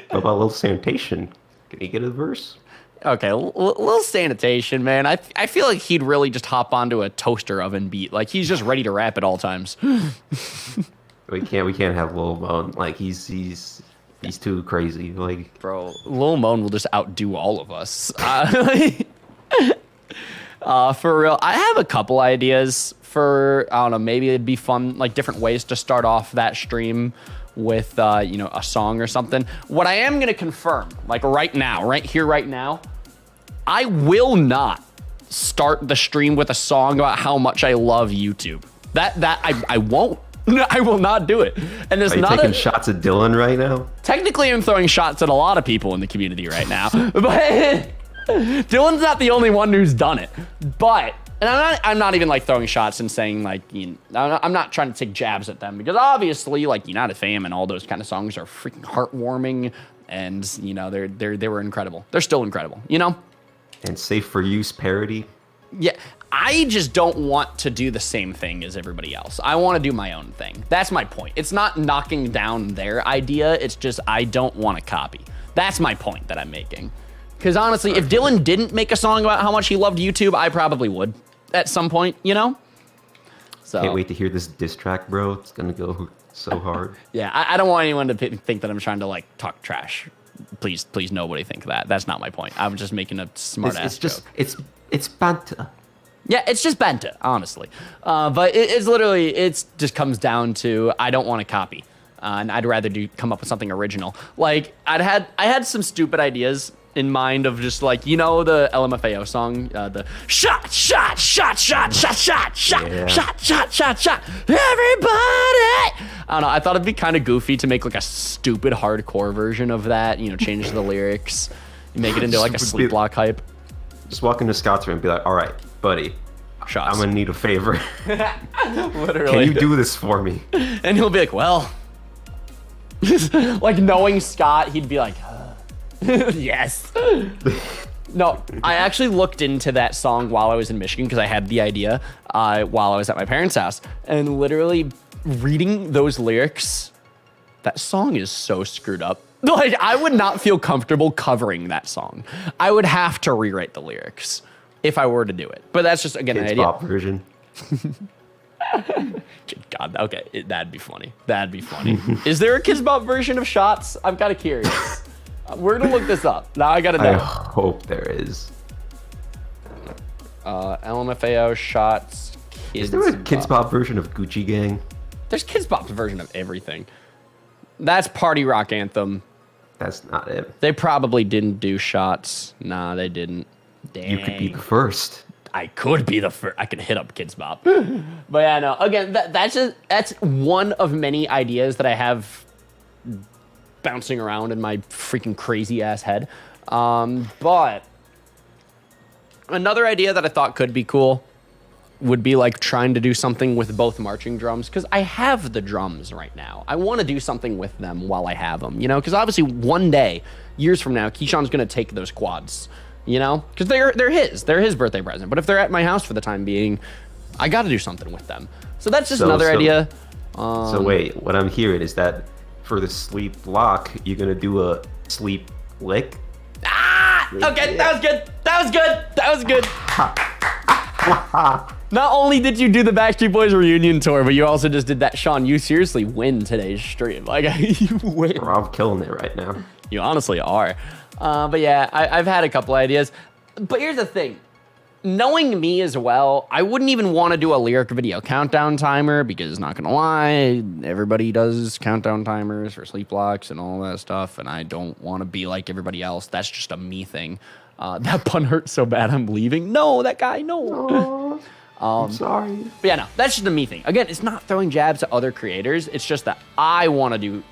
What about Little Sanitation? Can he get a verse? Okay, Little Sanitation, man. I feel like he'd really just hop onto a toaster oven beat. Like, he's just ready to rap at all times. We can't have Lil Moan. Like he's too crazy. Like, bro, Lil Moan will just outdo all of us. For real, I have a couple ideas for, I don't know, maybe it'd be fun, like different ways to start off that stream with, you know, a song or something. What I am gonna confirm, like right now, I will not start the stream with a song about how much I love YouTube. I won't. I will not do it. And it's are you not taking shots at Dylan right now? Technically, I'm throwing shots at a lot of people in the community right now, but Dylan's not the only one who's done it. But, and I'm not even like throwing shots and saying like, you know, I'm not trying to take jabs at them because obviously like United Fam and all those kind of songs are freaking heartwarming, and you know they were incredible. They're still incredible, you know. And safe for use parody. Yeah, I just don't want to do the same thing as everybody else. I want to do my own thing. That's my point. It's not knocking down their idea. It's just I don't want to copy. That's my point that I'm making. Because honestly, if Dylan didn't make a song about how much he loved YouTube, I probably would at some point, you know? So Can't wait to hear this diss track, bro. It's gonna go so hard. Yeah, I don't want anyone to think that I'm trying to like talk trash. Please, nobody think that. That's not my point. I'm just making a smart ass joke. It's banter. Yeah, it's just banter, honestly. But it's literally, it just comes down to I don't want to copy. And I'd rather come up with something original. Like, I had some stupid ideas in mind of just like, you know, the LMFAO song, the shot, everybody. I don't know. I thought it'd be kind of goofy to make like a stupid hardcore version of that, you know, change the lyrics, make it into like a sleep block hype. Just walk into Scott's room and be like, all right, buddy, Shots. I'm gonna need a favor. Literally. Can you do this for me? And he'll be like, well, like knowing Scott, he'd be like, yes. No, I actually looked into that song while I was in Michigan because I had the idea while I was at my parents' house. And literally reading those lyrics, that song is so screwed up. Like, I would not feel comfortable covering that song. I would have to rewrite the lyrics if I were to do it. But that's just, again, an Kids idea. Bop version. God, okay, that'd be funny. That'd be funny. Is there a Kids Bop version of Shots? I'm kind of curious. We're gonna look this up. Now I gotta know. I hope there is. LMFAO Shots. Is there a Kids Bop version of Gucci Gang? There's Kids Bop's version of everything. That's Party Rock Anthem. That's not it. They probably didn't do Shots. Nah, they didn't. Dang. You could be the first. I could be the first. I could hit up Kids Bop. But yeah, no. Again, that's one of many ideas that I have bouncing around in my freaking crazy ass head. But another idea that I thought could be cool would be like trying to do something with both marching drums, because I have the drums right now. I want to do something with them while I have them, you know, because obviously one day, years from now, Keyshawn's going to take those quads, you know, because they're his birthday present. But if they're at my house for the time being, I got to do something with them. So that's just another idea. So wait, what I'm hearing is that for the sleep block, you're gonna do a sleep lick. Okay, that was good. That was good. Not only did you do the Backstreet Boys reunion tour, but you also just did that. Sean, you seriously win today's stream. Like, you win. Bro, I'm killing it right now. You honestly are. But yeah, I've had a couple ideas. But here's the thing. Knowing me as well, I wouldn't even want to do a lyric video countdown timer because, not gonna lie, everybody does countdown timers for sleep blocks and all that stuff, and I don't want to be like everybody else. That's just a me thing. That pun hurt so bad I'm leaving. No, that guy, no. I'm sorry. But yeah, no, that's just a me thing. Again, it's not throwing jabs at other creators. It's just that I want to do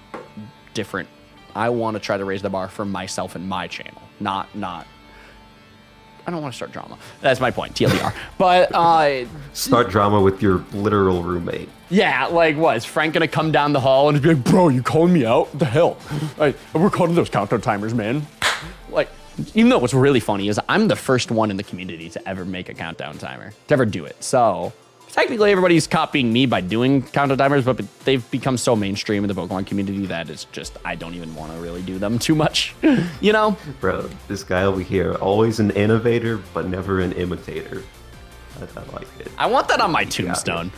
different. I want to try to raise the bar for myself and my channel, not I don't want to start drama. That's my point, TLDR. But start drama with your literal roommate. Yeah, like what? Is Frank gonna come down the hall and be like, bro, you calling me out? What the hell? We're calling those countdown timers, man. Like, even though what's really funny is I'm the first one in the community to ever make a countdown timer, to ever do it. So technically everybody's copying me by doing countdown timers, but they've become so mainstream in the Pokemon community that it's just, I don't even want to really do them too much, you know? Bro, this guy over here, always an innovator, but never an imitator. I like it. I want that on my tombstone.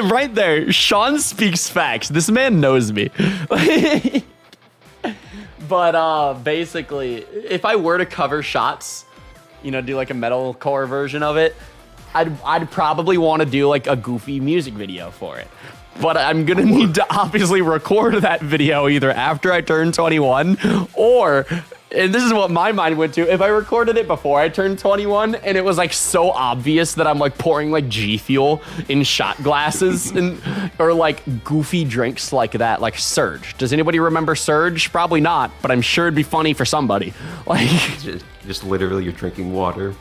Right there, Sean speaks facts. This man knows me. But basically, if I were to cover Shots, you know, do like a metalcore version of it, I'd probably want to do like a goofy music video for it. But I'm gonna need to obviously record that video either after I turn 21 or, and this is what my mind went to, if I recorded it before I turned 21 and it was like so obvious that I'm like pouring like G Fuel in shot glasses and or like goofy drinks like that, like Surge. Does anybody remember Surge? Probably not, but I'm sure it'd be funny for somebody. Like just literally you're drinking water.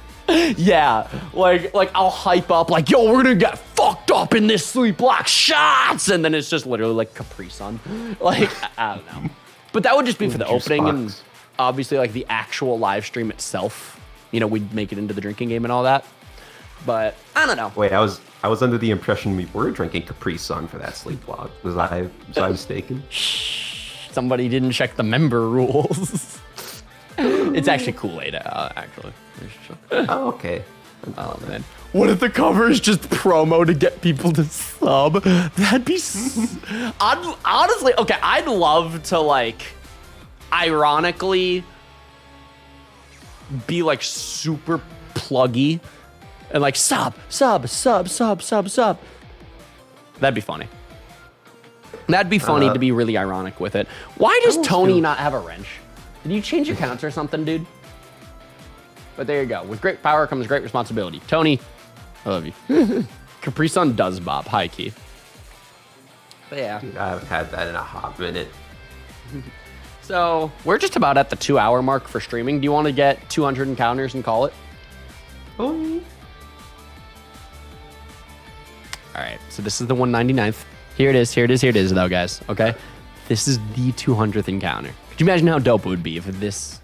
Yeah, like I'll hype up like, yo, we're gonna get fucked up in this sleep block Shots, and then it's just literally like Capri Sun. Like, I don't know. But that would just be for the opening and obviously like the actual live stream itself. you know, we'd make it into the drinking game and all that. But I don't know. Wait, I was under the impression we were drinking Capri Sun for that sleepwalk. Was I mistaken? Somebody didn't check the member rules. It's actually Kool-Aid, actually. Oh, okay. Oh man, what if the cover is just promo to get people to sub? That'd be. Honestly, okay, I'd love to like, ironically, be like super pluggy, and like sub. That'd be funny. That'd be funny to be really ironic with it. Why does Tony not have a wrench? Did you change accounts or something, dude? But there you go. With great power comes great responsibility. Tony, I love you. Capri Sun does bop, high key. But yeah. Dude, I haven't had that in a hot minute. So we're just about at the 2-hour mark for streaming. Do you want to get 200 encounters and call it? Oh. All right. So this is the 199th. Here it is, though, guys. Okay. This is the 200th encounter. Could you imagine how dope it would be if this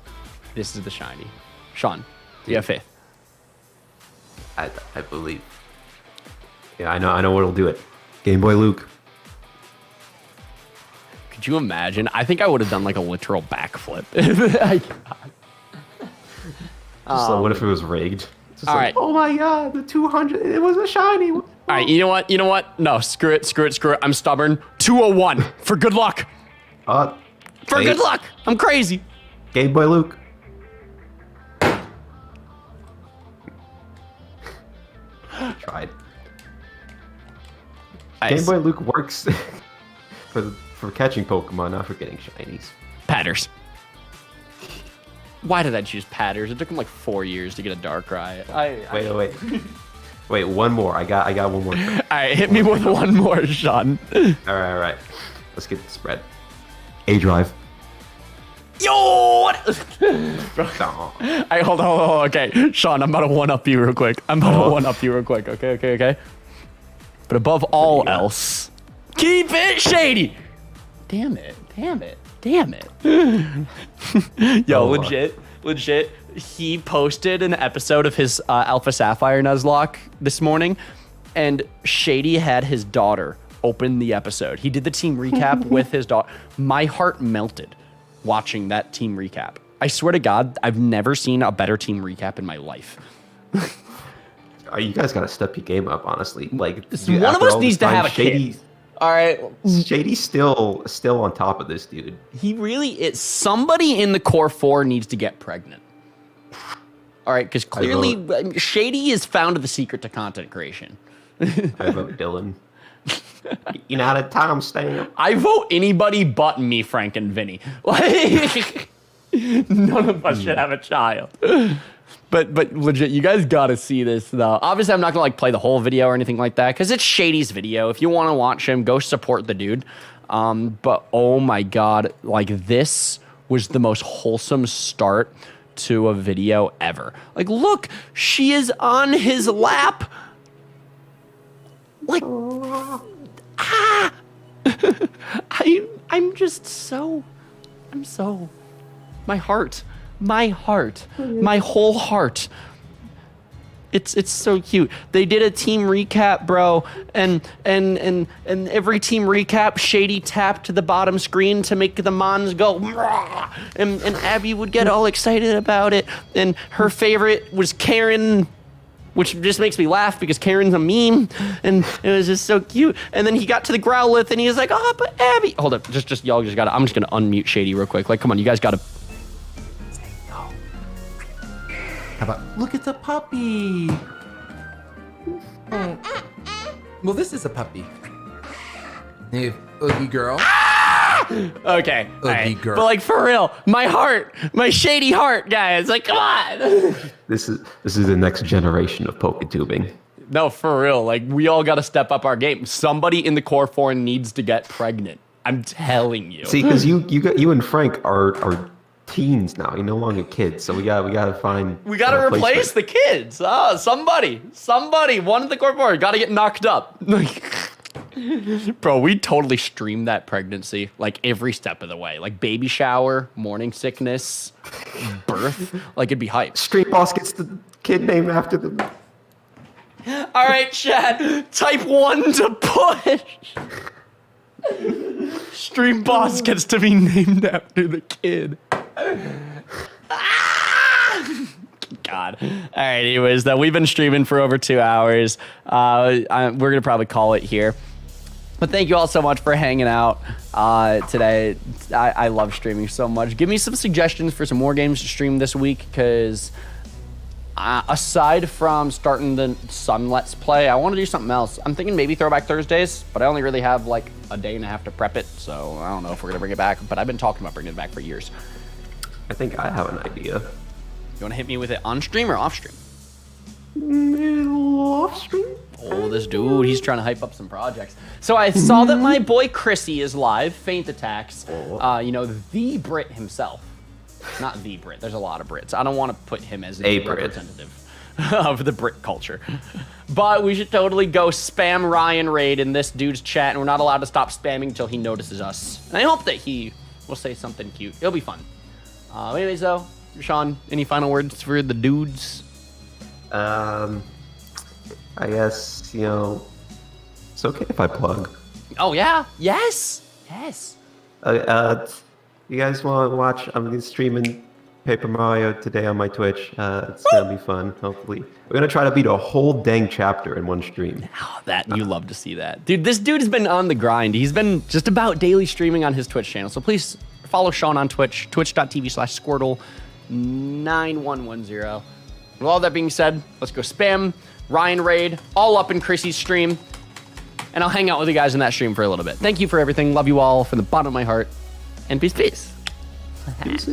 is the shiny? Sean, do you have faith? I believe. Yeah, I know what'll do it. Game Boy Luke. Could you imagine? I think I would have done like a literal backflip. So what if it was rigged? All right. Oh my god, the 200, it was a shiny. All right, you know what? No, screw it. I'm stubborn. 201 for good luck. For good luck. I'm crazy. Game Boy Luke. Tried. Game Boy Luke works for catching Pokemon, not for getting shinies. Patters. Why did I choose Patters? It took him like 4 years to get a Darkrai. Wait, one more. I got one more. All right, hit me with one more, Sean. All right. Let's get the spread. A-Drive. Yo! What? Hold on. Okay, Sean, I'm about to one-up you real quick. Okay. But above all else, keep it shady. Damn it. Yo, legit. He posted an episode of his Alpha Sapphire Nuzlocke this morning, and Shady had his daughter open the episode. He did the team recap with his daughter. My heart melted watching that team recap. I swear to God, I've never seen a better team recap in my life. You guys gotta step your game up, honestly. Like one of us needs to have a kid. All right, Shady's still on top of this, dude. He really is. Somebody in the core 4 needs to get pregnant. All right, because clearly Shady has found the secret to content creation. I vote Dylan. You're not a timestamp. I vote anybody but me, Frank and Vinny. Like, none of us should have a child. But legit, you guys gotta see this though. Obviously, I'm not gonna like play the whole video or anything like that because it's Shady's video. If you want to watch him, go support the dude. But oh my God, like this was the most wholesome start to a video ever. Like, look, she is on his lap. Like, I'm so, my heart, my whole heart. It's so cute. They did a team recap, bro, and every team recap, Shady tapped to the bottom screen to make the Mons go, and Abby would get all excited about it, and her favorite was Karen, which just makes me laugh because Karen's a meme, and it was just so cute. And then he got to the Growlithe, and he was like, "Oh, but Abby." Hold up, just y'all just gotta. I'm just gonna unmute Shady real quick. Like, come on, you guys gotta. How about, look at the puppy. Well, this is a puppy. Hey, Oogie girl. Okay, Oogie girl. but like for real, my heart, my Shady heart, guys. Like, come on. This is the next generation of PokeTubing. No, for real. Like, we all got to step up our game. Somebody in the core 4 needs to get pregnant. I'm telling you. See, because you and Frank are teens now. You're no longer kids, so we gotta find. We gotta replace the kids. Somebody, one of the core 4 got to get knocked up. Bro, we totally streamed that pregnancy, like every step of the way. Like baby shower, morning sickness, birth. Like it'd be hype. Street Boss gets the kid named after them. All right, chat. Type 1 to push. Stream Boss gets to be named after the kid. God. All right, anyways, we've been streaming for over 2 hours. We're going to probably call it here. But thank you all so much for hanging out today. I love streaming so much. Give me some suggestions for some more games to stream this week, because aside from starting the Sun Let's Play, I want to do something else. I'm thinking maybe Throwback Thursdays, but I only really have like a day and a half to prep it, so I don't know if we're going to bring it back. But I've been talking about bringing it back for years. I think I have an idea. You want to hit me with it on stream or off stream? Off stream? Oh, this dude, he's trying to hype up some projects. So I saw that my boy Chrissy is live, Faint Attacks. You know, the Brit himself. Not the Brit, there's a lot of Brits. I don't want to put him as a representative of the Brit culture. But we should totally go spam Ryan Raid in this dude's chat, and we're not allowed to stop spamming until he notices us. And I hope that he will say something cute. It'll be fun. Anyways, though, Sean, any final words for the dudes? I guess, you know, it's okay if I plug. Oh, yeah? Yes! Yes. You guys want to watch? I'm streaming Paper Mario today on my Twitch. It's gonna be fun, hopefully. We're gonna try to beat a whole dang chapter in one stream. Oh, you love to see that. Dude, this dude has been on the grind. He's been just about daily streaming on his Twitch channel. So please follow Sean on Twitch, twitch.tv/Squirtle9110. With all that being said, let's go spam Ryan Raid all up in Chrissy's stream. And I'll hang out with you guys in that stream for a little bit. Thank you for everything. Love you all from the bottom of my heart. And peace, peace. Peace.